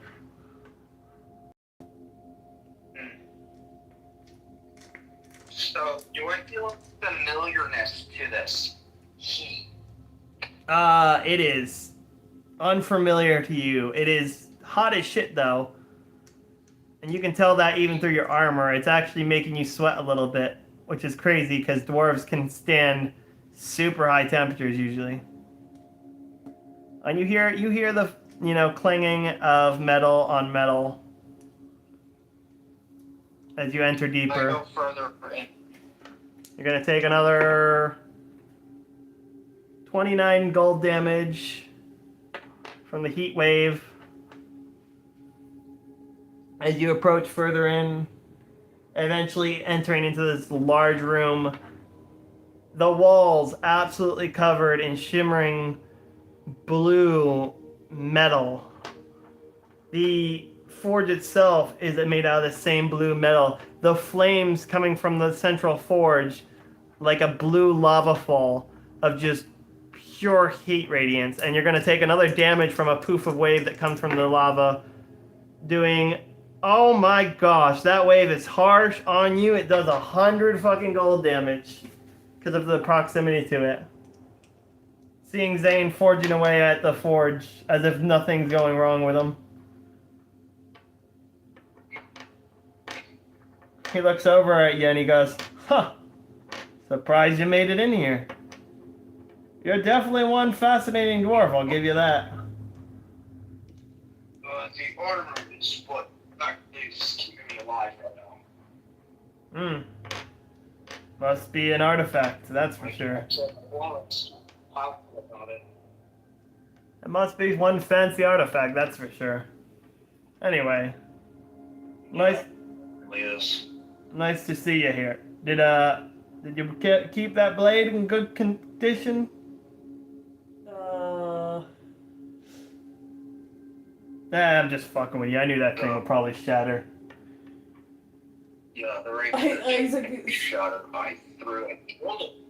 So, do I feel familiarness to this heat? It is unfamiliar to you. It is hot as shit, though. And you can tell that even through your armor. It's actually making you sweat a little bit, which is crazy because dwarves can stand super high temperatures usually. And you hear the, clanging of metal on metal as you enter I deeper. go further in. You're gonna take another 29 gold damage from the heat wave as you approach further in, eventually entering into this large room. The walls absolutely covered in shimmering blue metal. The forge itself is made out of the same blue metal. The flames coming from the central forge like a blue lava fall of just pure heat radiance. And you're going to take another damage from a poof of wave that comes from the lava, doing... Oh my gosh, that wave is harsh on you. It does 100 fucking gold damage because of the proximity to it. Seeing Zane forging away at the forge as if nothing's going wrong with him. He looks over at you and he goes, "Huh, surprised you made it in here. You're definitely one fascinating dwarf, I'll give you that." The armor is what is keeping me alive right now. Must be an artifact, that's for sure. It must be one fancy artifact, that's for sure. Anyway, nice to see you here. Did you keep that blade in good condition? I'm just fucking with you. I knew that thing would probably shatter. Yeah, the ranger Isaac shattered. I threw it.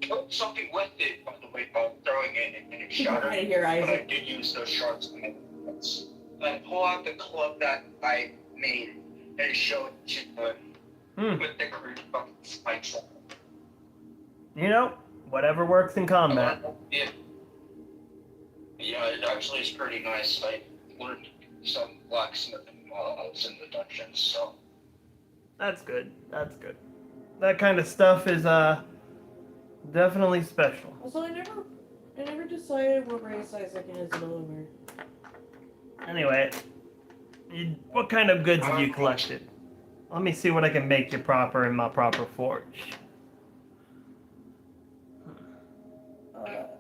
Killed something with it, by the way, while throwing it, and it shattered. Right here, But I Isaac. did use those shards to make it. I pull out the club that I made and show it to them with the crude fucking spikes on it. Whatever works in combat. Yeah, it actually is pretty nice. I learned some blacksmithing while I was in the dungeons, so. That's good. That's good. That kind of stuff is definitely special. Also, I never decided what race Isaac is over. Anyway, what kind of goods have you collected? Let me see what I can make you proper in my proper forge.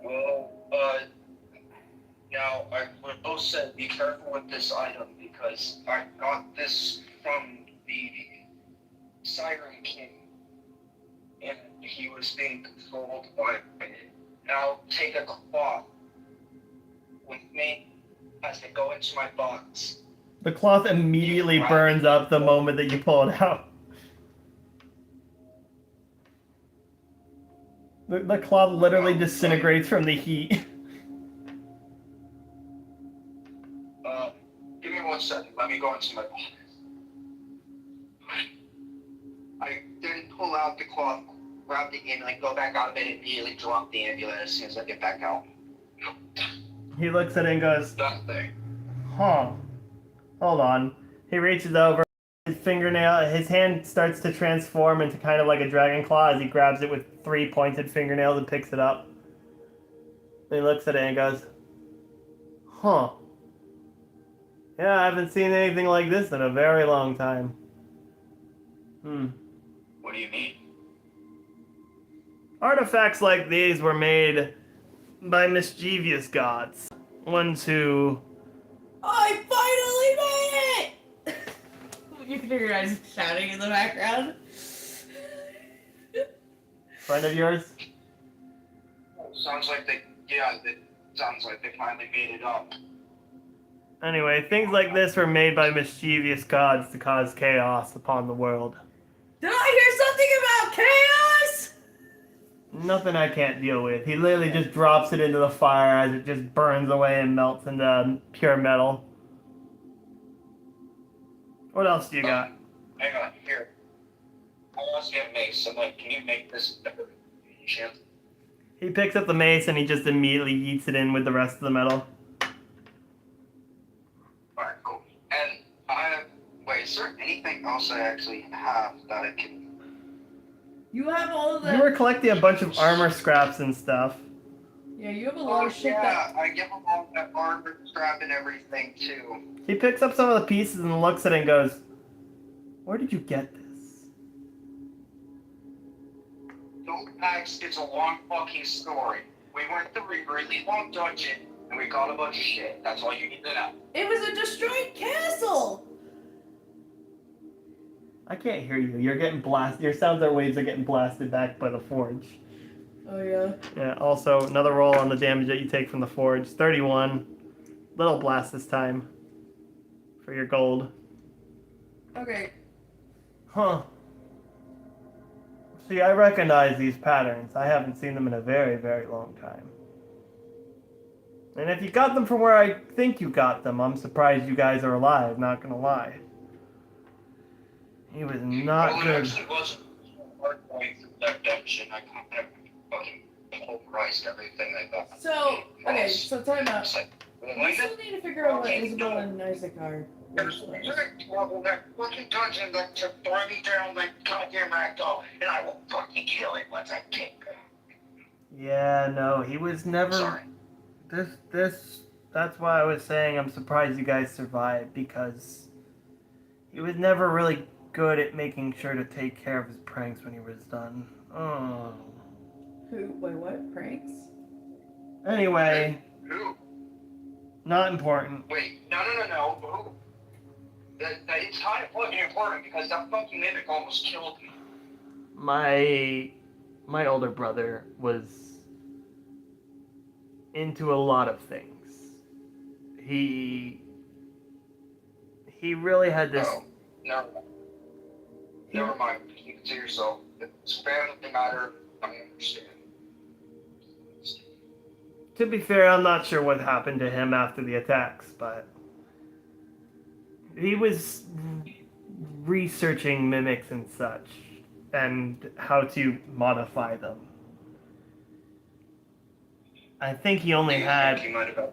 Well, now I will say be careful with this item because I got this from the Siren King, and he was being controlled by it. Now take a cloth with me as I go into my box. The cloth immediately burns up the moment that you pull it out. The cloth literally disintegrates from the heat. Give me 1 second. Let me go into my box. I then pull out the cloth, grab the in, go back out of it, and immediately drop the amulet as soon as I get back out. He looks at it and goes, That thing. huh. Hold on. He reaches over, his hand starts to transform into kind of like a dragon claw as he grabs it with 3 pointed fingernails and picks it up. He looks at it and goes, huh. Yeah, I haven't seen anything like this in a very long time. What do you mean? Artifacts like these were made by mischievous gods. Ones who... I finally made it! You can hear your guys shouting in the background. Friend of yours? Sounds like they finally made it up. Anyway, things like this were made by mischievous gods to cause chaos upon the world. Did I hear something about chaos? Nothing I can't deal with. He literally just drops it into the fire as it just burns away and melts into pure metal. What else do you got? Hang on, here. I also get mace. I'm like, can you make this better? Chance? He picks up the mace and he just immediately yeets it in with the rest of the metal. Alright, cool. And wait, is there anything else I actually have that I can... You have all of the... You were collecting a bunch of armor scraps and stuff. Yeah, you have a lot of shit yeah, I give them all that armor scrap and everything too. He picks up some of the pieces and looks at it and goes, where did you get this? Don't ask, it's a long fucking story. We went through a really long dungeon and we got a bunch of shit. That's all you need to know. It was a destroyed castle! I can't hear you. You're getting blasted. Your sounds or waves are getting blasted back by the forge. Oh, yeah. Yeah, also, another roll on the damage that you take from the forge. 31. Little blast this time. For your gold. Okay. Huh. See, I recognize these patterns. I haven't seen them in a very, very long time. And if you got them from where I think you got them, I'm surprised you guys are alive, not gonna lie. He was not Well, it good. actually wasn't hard going through that dungeon. I kind of fucking pulverized everything I got. So, okay, so time out. It's like, We still need to figure out what Isabel and Isaac are. There's trouble that fucking dungeon that to throw me down like goddamn ragdoll, and I will fucking kill it once I get there. Yeah, no, he was never... Sorry. That's why I was saying I'm surprised you guys survived, because he was never really good at making sure to take care of his pranks when he was done. Oh. Who? Wait, what? Pranks? Anyway, Who? not important. Wait, no. Who? It's kind of fucking important because that fucking mimic almost killed me. My older brother was into a lot of things. He really had this... No. Never mind. Keep it to yourself. It's a family matter. I understand. To be fair, I'm not sure what happened to him after the attacks, but he was researching mimics and such, and how to modify them. I think he only had... He might have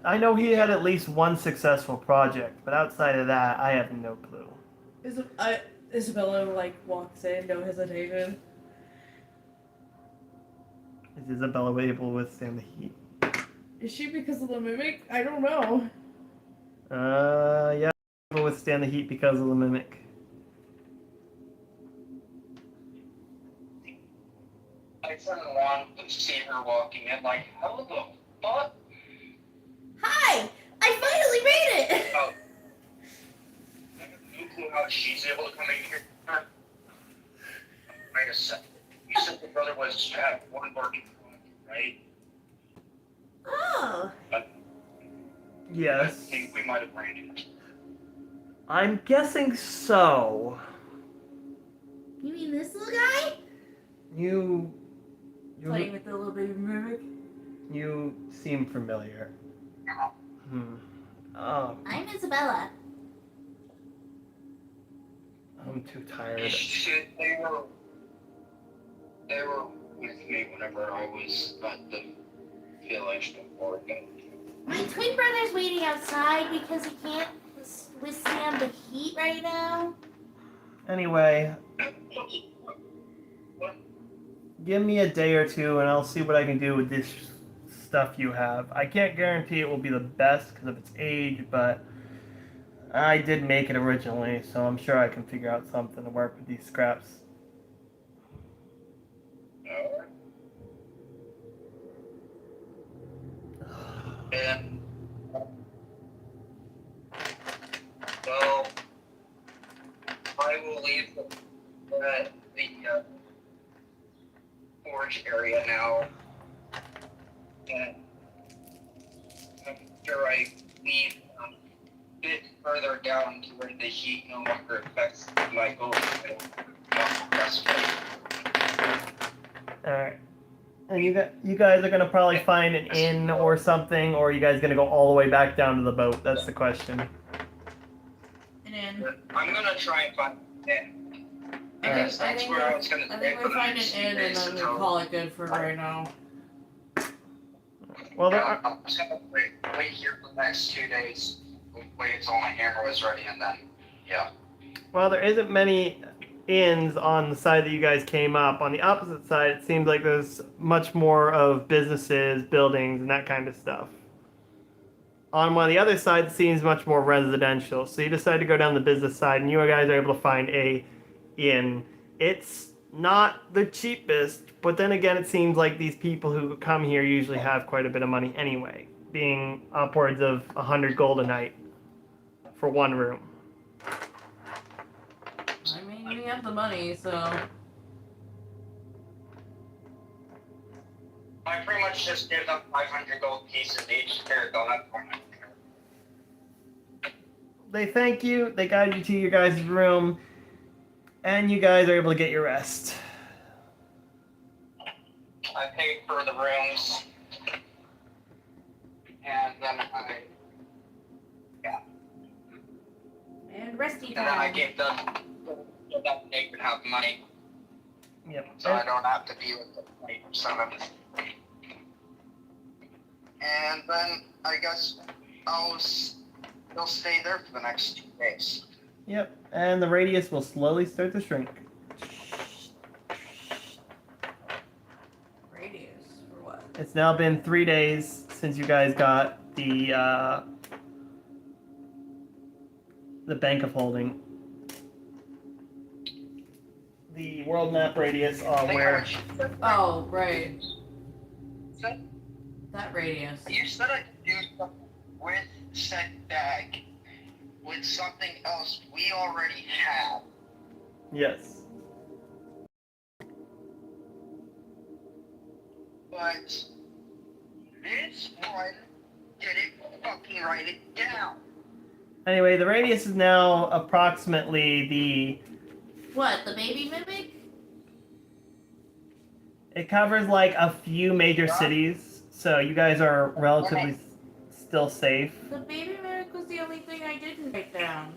I know he had at least one successful project, but outside of that, I have no clue. Isabella, walks in, no hesitation. Is Isabella able to withstand the heat? Is she because of the mimic? I don't know. Yeah. to withstand the heat because of the mimic. I turned around and see her walking in, like, how the fuck? Hi! I finally made it! Oh. I have no clue how she's able to come in here. Wait a second. You said your brother was had one working phone, right? Oh. I Yes. think we might have ran into. I'm guessing so. You mean this little guy? You Playing with the little baby mimic. you seem familiar. Oh, I'm Isabella. I'm too tired. Shit, they were with me whenever I was at the village before again. My twin brother's waiting outside because he can't withstand the heat right now. Anyway, What? give me a day or two and I'll see what I can do with this stuff you have. I can't guarantee it will be the best because of its age, but I did make it originally, so I'm sure I can figure out something to work with these scraps. And well, I will leave the forge area now, and after I leave a bit further down to where the heat no longer affects my goals, I don't want to rest. Alright. And you guys are gonna probably find an inn or something, or are you guys gonna go all the way back down to the boat? That's the question. And then I'm gonna try and find it. I Because think that's where I was gonna we find an inn and then we call it good for right now. Well, there are, I'm just gonna wait here for the next 2 days. Wait until my hammer was ready, and then well, there isn't many inns on the side that you guys came up. On the opposite side, it seems like there's much more of businesses, buildings, and that kind of stuff. On one of the other side, it seems much more residential. So you decide to go down the business side, and you guys are able to find a inn. It's not the cheapest, but then again, it seems like these people who come here usually have quite a bit of money anyway, being upwards of 100 gold a night for one room. I mean, we have the money, so. I pretty much just give them 500 gold pieces each. Here, they'll have 400. They thank you, they guide you to your guys' room, and you guys are able to get your rest. I paid for the rooms, and then And resty and then I time. gave them so that they could have money, Yep. so I don't have to be with the 20% of it. And then I guess they'll stay there for the next 2 days. Yep. And the radius will slowly start to shrink. Radius for what? It's now been 3 days since you guys got the Bank of Holding. The world map radius on where Oh, right. Said- That radius. You said I could do something with said bag, with something else we already have. yes. But this one didn't fucking write it down. Anyway, the radius is now approximately the What, the baby mimic? it covers like a few major cities, so you guys are relatively still safe. The baby mimic was the only thing I didn't write down.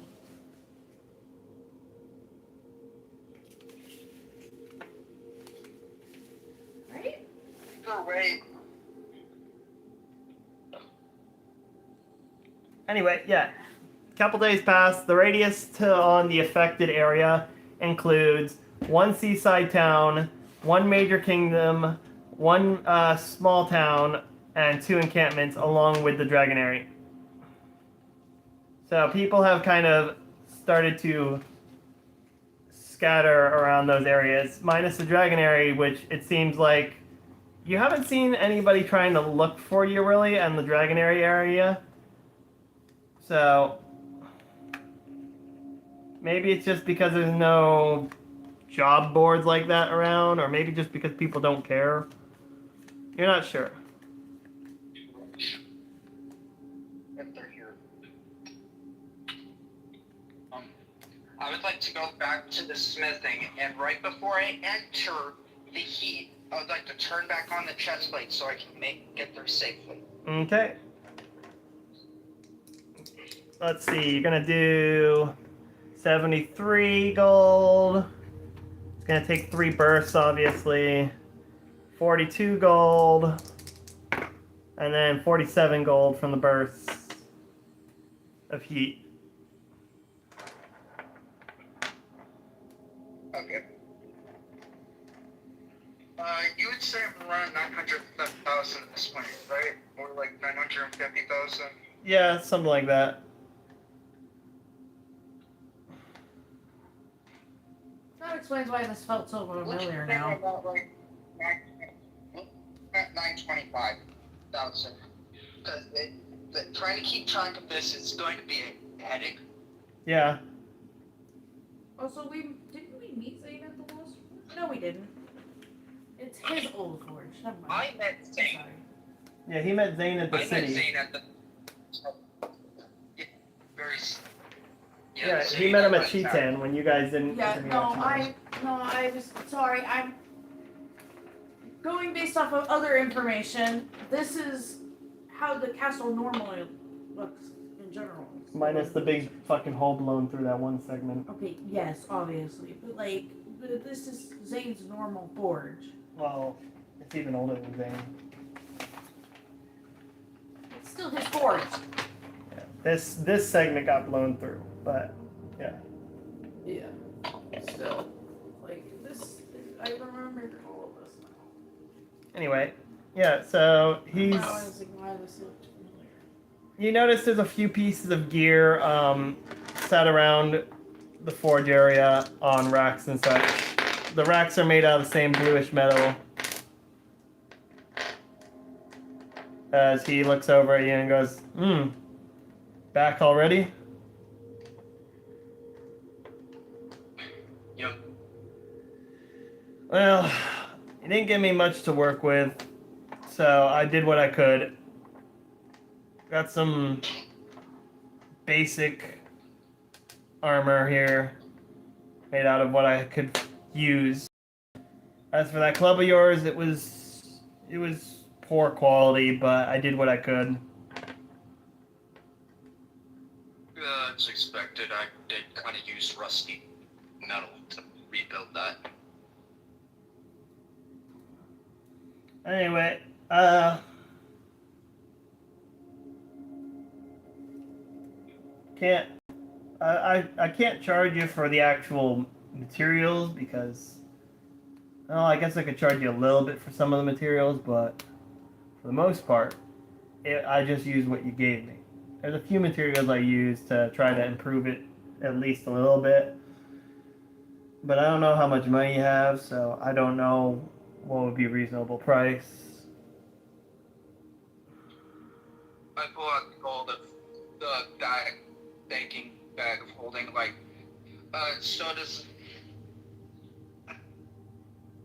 Right? Either way, Anyway, yeah. Couple days pass. The radius on the affected area includes one seaside town, one major kingdom, one small town, and 2 encampments, along with the Dragonary. So people have kind of started to scatter around those areas, minus the dragon area, which it seems like you haven't seen anybody trying to look for you really in the dragon area. So maybe it's just because there's no job boards like that around, or maybe just because people don't care. You're not sure. If they're here. I would like to go back to the smithing, and right before I enter the heat, I would like to turn back on the chest plate so I can get there safely. Okay. Let's see, you're gonna do 73 gold. It's gonna take 3 bursts, obviously. 42 gold. And then 47 gold from the bursts of heat. Okay. You would say I'm around 900,000 at this point, right? More like 950,000? Yeah, something like that. That explains why this felt so familiar now. About like 925,000. Because trying to keep track of this is going to be a headache. Yeah. Also, didn't we meet Zane at the last? No, we didn't. It's his old forge. Never mind. I met Zane. Sorry. Yeah, he met Zane at the I met city. Zane at the. Yeah, very. Yeah, Zane he met him at the- Cheetan when you guys didn't. Yeah, didn't no, meet. I was sorry. I'm going based off of other information. This is how the castle normally looks in general. Minus the big fucking hole blown through that one segment. Okay, yes, obviously, but like, this is Zane's normal forge. Well, it's even older than Zane. It's still his forge. Yeah. This segment got blown through, but yeah. Yeah. Still, like this, I remember all of this now. Anyway, yeah. So he's. Wow, I was like, why this looked familiar. You notice there's a few pieces of gear set around the forge area on racks and such. The racks are made out of the same bluish metal. As he looks over at you and goes, back already? Yep. Well, he didn't give me much to work with, so I did what I could. Got some basic armor here, made out of what I could use. As for that club of yours, it was poor quality, but I did what I could. It's expected. I did kind of use rusty metal to rebuild that. Anyway, I can't charge you for the actual materials because, well, I guess I could charge you a little bit for some of the materials, but for the most part, I just use what you gave me. There's a few materials I use to try to improve it at least a little bit, but I don't know how much money you have, so I don't know what would be a reasonable price. I pull out the gold of the banking bag of holding, like, so does.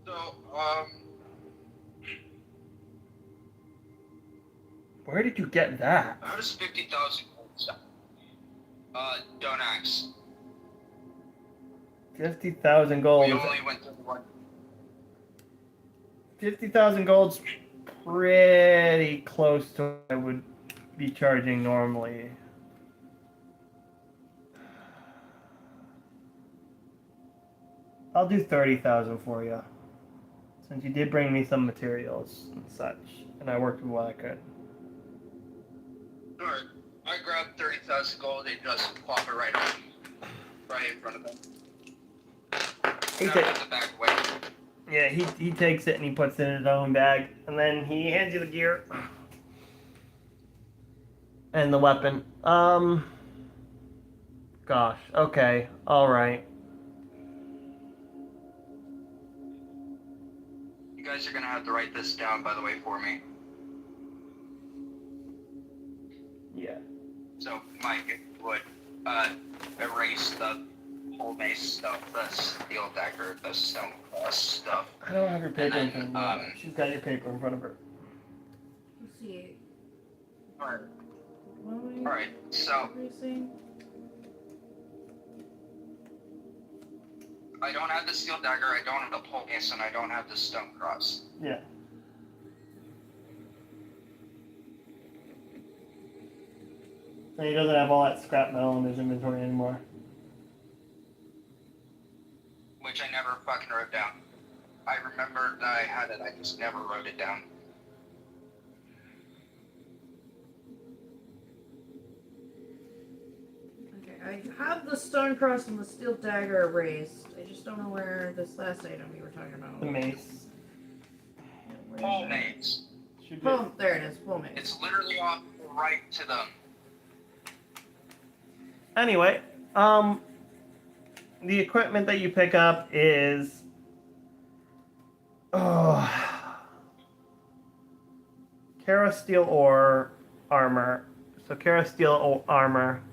So, Where did you get that? how does 50,000 gold sound? Donax. 50,000 gold. We only went through one. 50,000 gold's pretty close to what I would be charging normally. I'll do 30,000 for you. Since you did bring me some materials and such, and I worked with what I could. Alright, I grabbed 30,000 gold and just plop it right on. Right in front of him. He Now ta- put the bag away. yeah, he takes it and he puts it in his own bag, and then he hands you the gear and the weapon. Gosh. Okay. All right. You guys are gonna have to write this down, by the way, for me. Yeah. So Mike would erase the whole mace stuff, the steel dagger, the stone cross stuff. I don't have your paper in And front then, of me. She's got your paper in front of her. Let's see. Alright, What were you alright, so erasing? I don't have the steel dagger, I don't have the pole mace, and I don't have the stone cross. Yeah. And he doesn't have all that scrap metal in his inventory anymore. Which I never fucking wrote down. I remember that I had it, I just never wrote it down. Okay, I have the stone cross and the steel dagger erased. I just don't know where this last item you were talking about. The mace. Pole mace. Should be. Oh, there it is. Pull me. It's literally off right to them. Anyway, the equipment that you pick up is, Kara steel ore armor. So Kara steel armor.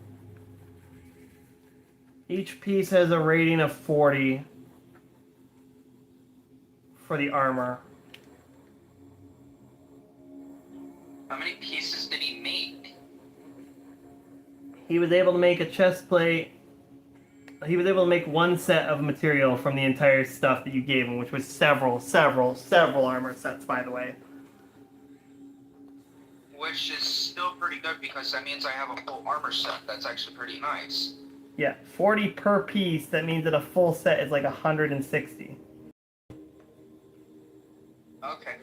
Each piece has a rating of 40 for the armor. How many pieces did he make? He was able to make a chest plate. He was able to make one set of material from the entire stuff that you gave him, which was several armor sets, by the way. Which is still pretty good because that means I have a full armor set. That's actually pretty nice. Yeah, 40 per piece. That means that a full set is like 160. Okay.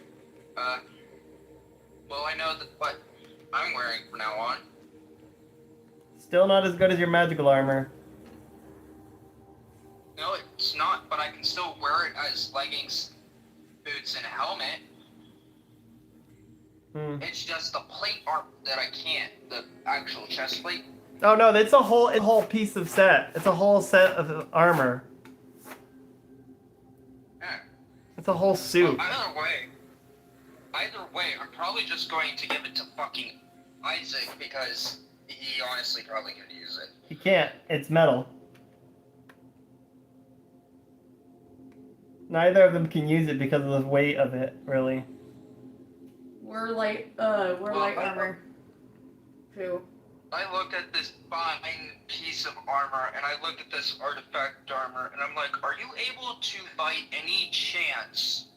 Well, I know that what I'm wearing from now on. Still not as good as your magical armor. No, it's not, but I can still wear it as leggings, boots, and a helmet. It's just the plate armor that I can't. The actual chest plate. Oh no, it's a whole piece of set. It's a whole set of armor. Yeah. It's a whole suit. Either way, I'm probably just going to give it to fucking Isaac because he honestly probably could use it. You can't. It's metal. Neither of them can use it because of the weight of it, really. We're light armor. Too. I looked at this fine piece of armor, and I looked at this artifact armor, and I'm like, are you able to, by any chance,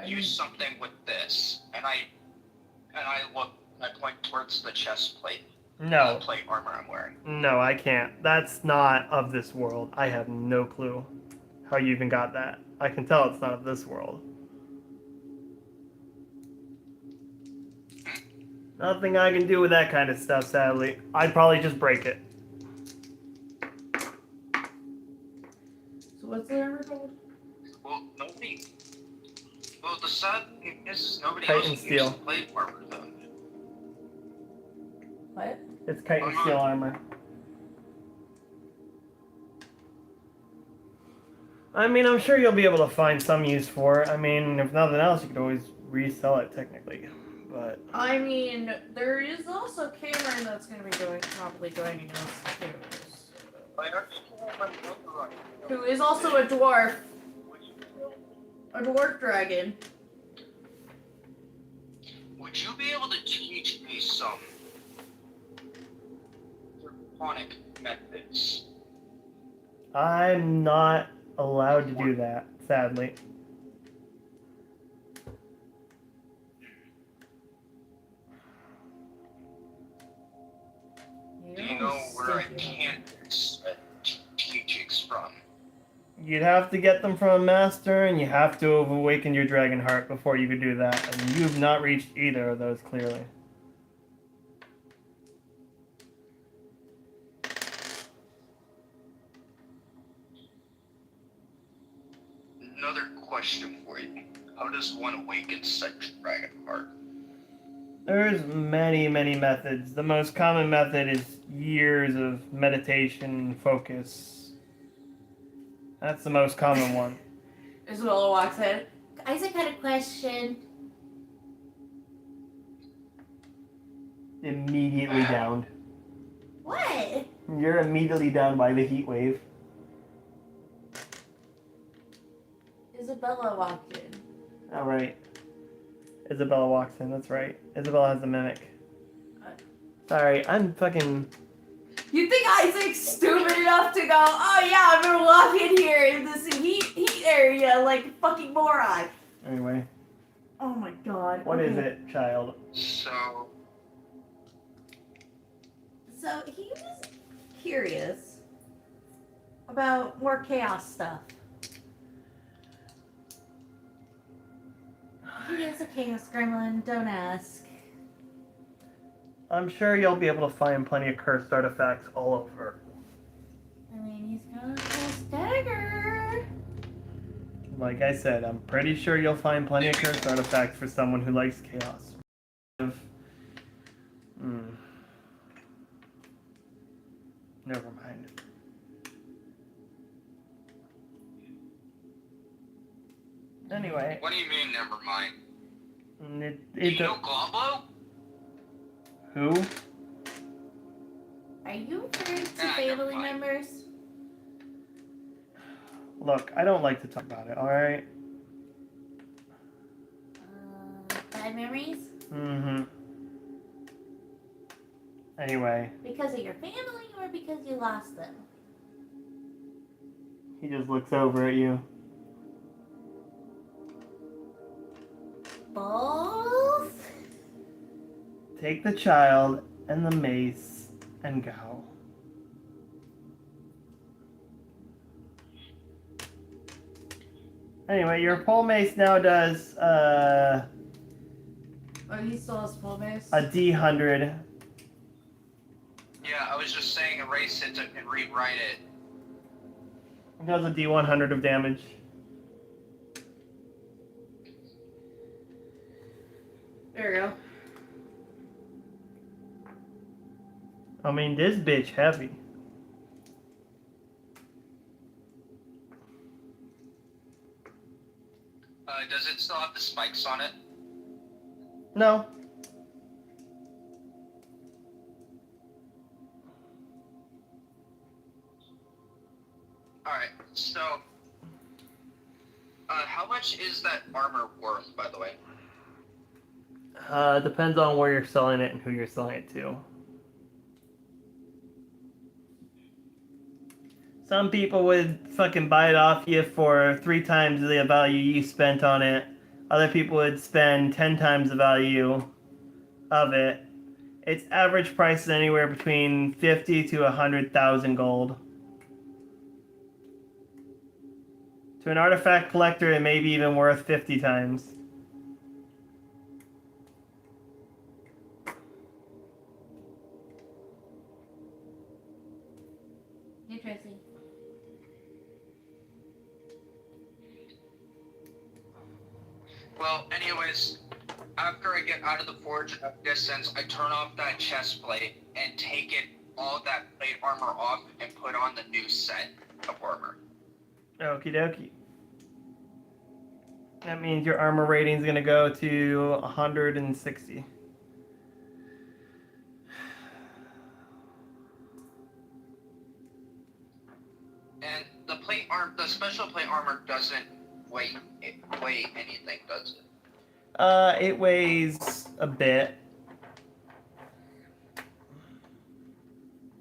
use something with this? And I point towards the chest plate. No. The plate armor I'm wearing. No, I can't. That's not of this world. I have no clue how you even got that. I can tell it's not of this world. Nothing I can do with that kind of stuff, sadly. I'd probably just break it. So what's the armor called? Well, the sad thing is nobody Titan else steel. uses plate armor, though. What? It's chitin steel armor. I mean, I'm sure you'll be able to find some use for it. I mean, if nothing else, you could always resell it, technically. But I mean, there is also Cameron that's going to be probably joining us too. Who is also a dwarf. A dwarf dragon. Would you be able to teach me some draconic methods? I'm not allowed to do that, sadly. Do you know where I can get teachings from? You'd have to get them from a master, and you have to have awakened your dragon heart before you could do that, and you've not reached either of those, clearly. Another question for you. How does one awaken such dragon heart? There's many, many methods. The most common method is years of meditation focus. That's the most common one. Isabella walks in. Isaac had a question. Immediately downed. What? You're immediately downed by the heat wave. Isabella walked in. All right. Isabella walks in. That's right. Isabella has the mimic. Sorry, I'm fucking. You think Isaac's stupid enough to go, oh yeah, I'm gonna walk in here in this heat area like a fucking moron? Anyway, Oh my god. what is okay. it, child? So, So he was Curious about more chaos stuff. he is a chaos gremlin, don't ask. I'm sure you'll be able to find plenty of cursed artifacts all over. I mean, he's got a cast dagger. Like I said, I'm pretty sure you'll find plenty of cursed artifacts for someone who likes chaos. Never mind. Anyway, what do you mean, never mind? it You know Globlo? who? Are you referring to Nah, family never mind. members? Look, I don't like to talk about it, alright? Bad memories? Mm-hmm. Anyway, Because of your family or because you lost them? he just looks over at you. Both? Take the child and the mace and go. Anyway, your pole mace now does Oh, he still has full base? a D100. Yeah, I was just saying erase it and rewrite it. It does a D100 of damage. There we go. I mean, this bitch heavy. Does it still have the spikes on it? No. Alright, so... how much is that armor worth, by the way? Depends on where you're selling it and who you're selling it to. Some people would fucking buy it off you for 3 times the value you spent on it. Other people would spend 10 times the value of it. Its average price is anywhere between 50 to 100,000 gold. To an artifact collector, it may be even worth 50 times. Interesting. Well, anyways, after I get out of the Forge of Distance, I turn off that chest plate and take all that plate armor off and put on the new set of armor. Okie dokie. That means your armor rating is going to go to 160. And the special plate armor doesn't weigh anything, does it? It weighs a bit.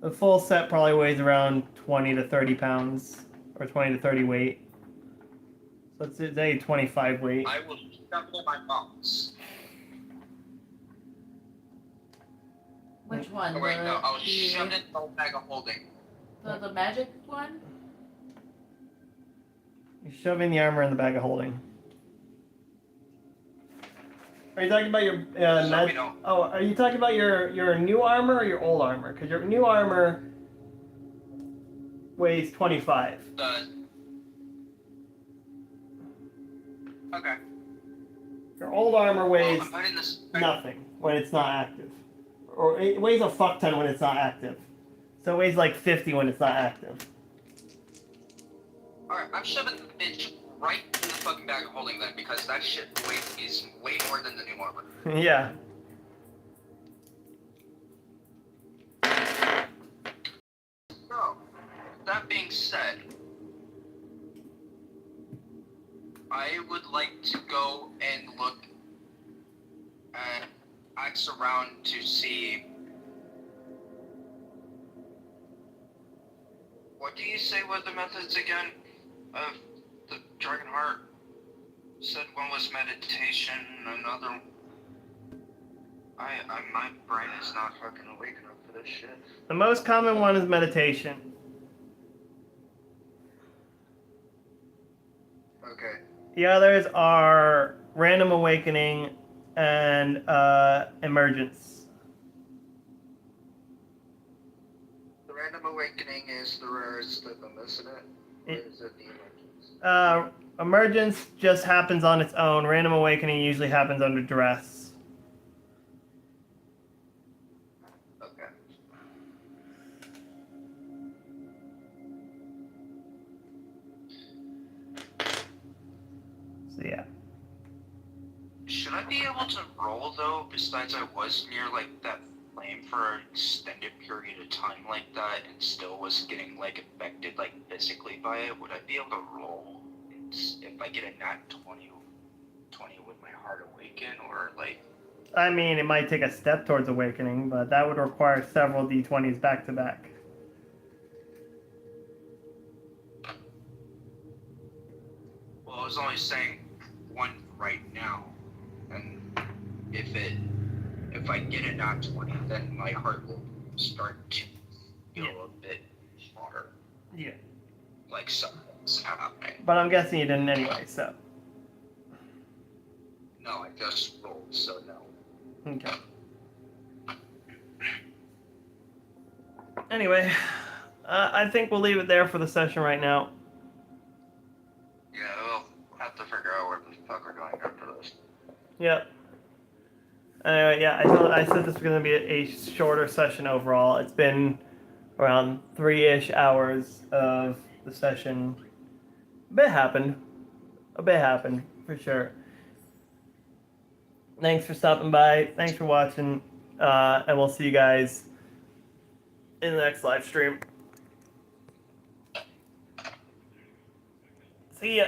The full set probably weighs around 20 to 30 pounds, or 20 to 30 weight. So it's a 25 weight. I will shove it in my box. Which one? Oh, wait, no, I was the, shoved in the bag of holding. the magic one? You're shoving the armor in the bag of holding. Are you talking about your So we don't. Oh, are you talking about your new armor or your old armor? Because your new armor weighs 25. Okay. Your old armor weighs I'm putting this. nothing when it's not active. Or it weighs a fuck ton when it's not active. So it weighs like 50 when it's not active. Alright, I'm shoving the bitch right in the fucking bag of holding then, because that shit is way more than the new armor. Yeah. So, that being said, I would like to go and look and ask around to see. What do you say were the methods again of the Dragon Heart? Said one was meditation, another. My brain is not fucking awake enough for this shit. The most common one is meditation. Okay. The others are random awakening and emergence. The random awakening is the rarest of them, isn't it? Or is it the emergence? Emergence just happens on its own. Random awakening usually happens under duress. Okay. So yeah. Should I be able to roll though? Besides, I was near like that flame for an extended period of time like that, and still was getting like affected like physically by it. Would I be able to roll if I get a nat 20 with my heart awaken, or like? I mean, it might take a step towards awakening, but that would require several d20s back to back. Well, I was only saying one right now, and if I get a nat 20, then my heart will start to feel a bit harder, Yeah. like something's happening. But I'm guessing you didn't anyway, so. No, I just rolled, so no. Okay. Anyway, I think we'll leave it there for the session right now. Yeah, we'll have to figure out where the fuck we're going after this. Yep. Anyway, yeah, I said this was going to be a shorter session overall. It's been around 3-ish hours of the session. A bit happened, for sure. Thanks for stopping by. Thanks for watching. And we'll see you guys in the next live stream. See ya.